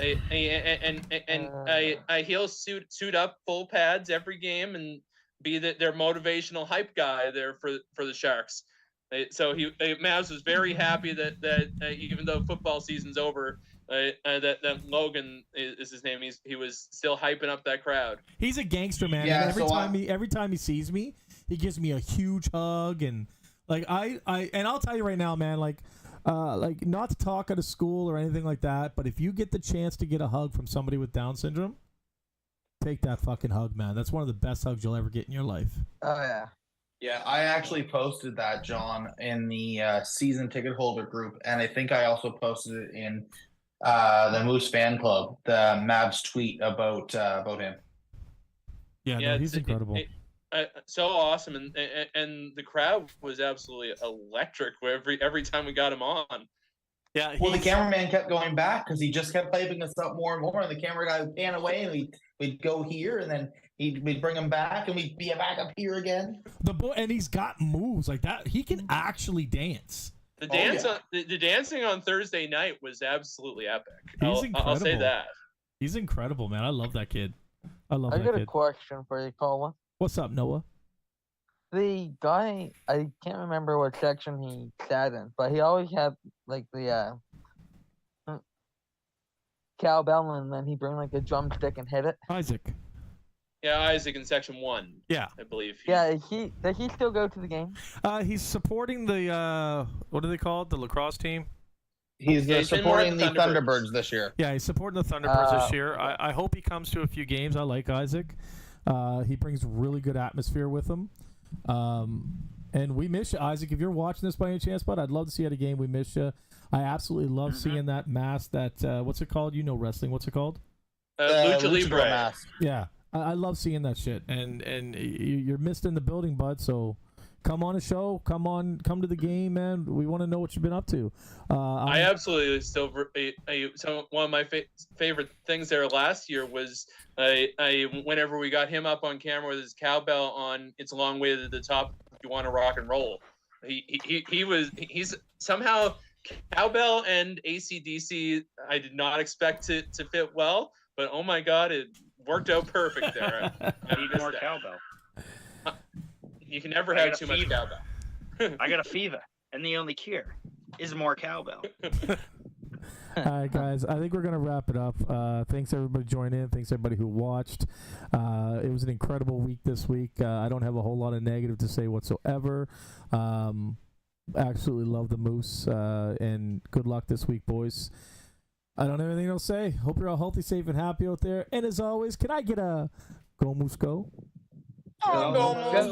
S9: He'll suit up full pads every game and be their motivational hype guy there for the Sharks. So Mavs was very happy that even though football season's over, that Logan is his name. He was still hyping up that crowd.
S1: He's a gangster, man.
S3: Yeah,
S1: and every time he sees me, he gives me a huge hug, and like I'll tell you right now, man, like not to talk out of school or anything like that, but if you get the chance to get a hug from somebody with Down syndrome, take that fucking hug, man. That's one of the best hugs you'll ever get in your life.
S6: Oh yeah.
S3: Yeah, I actually posted that, John, in the season ticket holder group, and I think I also posted it in the Moose fan club, the Mavs tweet about him.
S1: Yeah, no, he's incredible.
S9: So awesome, and the crowd was absolutely electric every time we got him on.
S1: Yeah.
S3: Well, the cameraman kept going back because he just kept hyping us up more and more, and the camera guy would pan away, and we'd go here, and then we'd bring him back, and we'd be back up here again.
S1: The boy, and he's got moves like that. He can actually dance.
S9: The dancing on Thursday night was absolutely epic.
S1: He's incredible.
S9: I'll say that.
S1: He's incredible, man. I love that kid. I
S6: got a question for you, Colin.
S1: What's up, Noah?
S6: The guy, I can't remember what section he sat in, but he always had like the cowbell, and then he bring like a drumstick and hit it.
S1: Isaac.
S9: Yeah, Isaac in section 1.
S1: Yeah,
S9: I believe.
S6: Yeah, does he still go to the game?
S1: He's supporting the what are they called? The lacrosse team.
S3: He's supporting the Thunderbirds this year.
S1: Yeah, he's supporting the Thunderbirds this year. I hope he comes to a few games. I like Isaac. He brings really good atmosphere with him. And we miss you, Isaac. If you're watching this by any chance, bud, I'd love to see you at a game. We miss you. I absolutely love seeing that mask. That what's it called? You know wrestling. What's it called?
S9: Lucha Libre
S3: mask.
S1: Yeah, I love seeing that shit. And you're missed in the building, bud. So come on a show. Come to the game, man. We want to know what you've been up to.
S9: I absolutely still. So one of my favorite things there last year was whenever we got him up on camera with his cowbell on "It's a Long Way to the Top if You Want to Rock and Roll." He's somehow cowbell and AC/DC. I did not expect to fit well, but oh my god, it worked out perfect there.
S7: I need more cowbell.
S9: You can never have too much cowbell.
S7: I got a fever, and the only cure is more cowbell.
S1: All right, guys. I think we're gonna wrap it up. Thanks everybody joining in. Thanks everybody who watched. It was an incredible week this week. I don't have a whole lot of negative to say whatsoever. Absolutely love the Moose, and good luck this week, boys. I don't have anything else to say. Hope you're all healthy, safe, and happy out there. And as always, can I get a go Moose go?
S3: Go, Moose,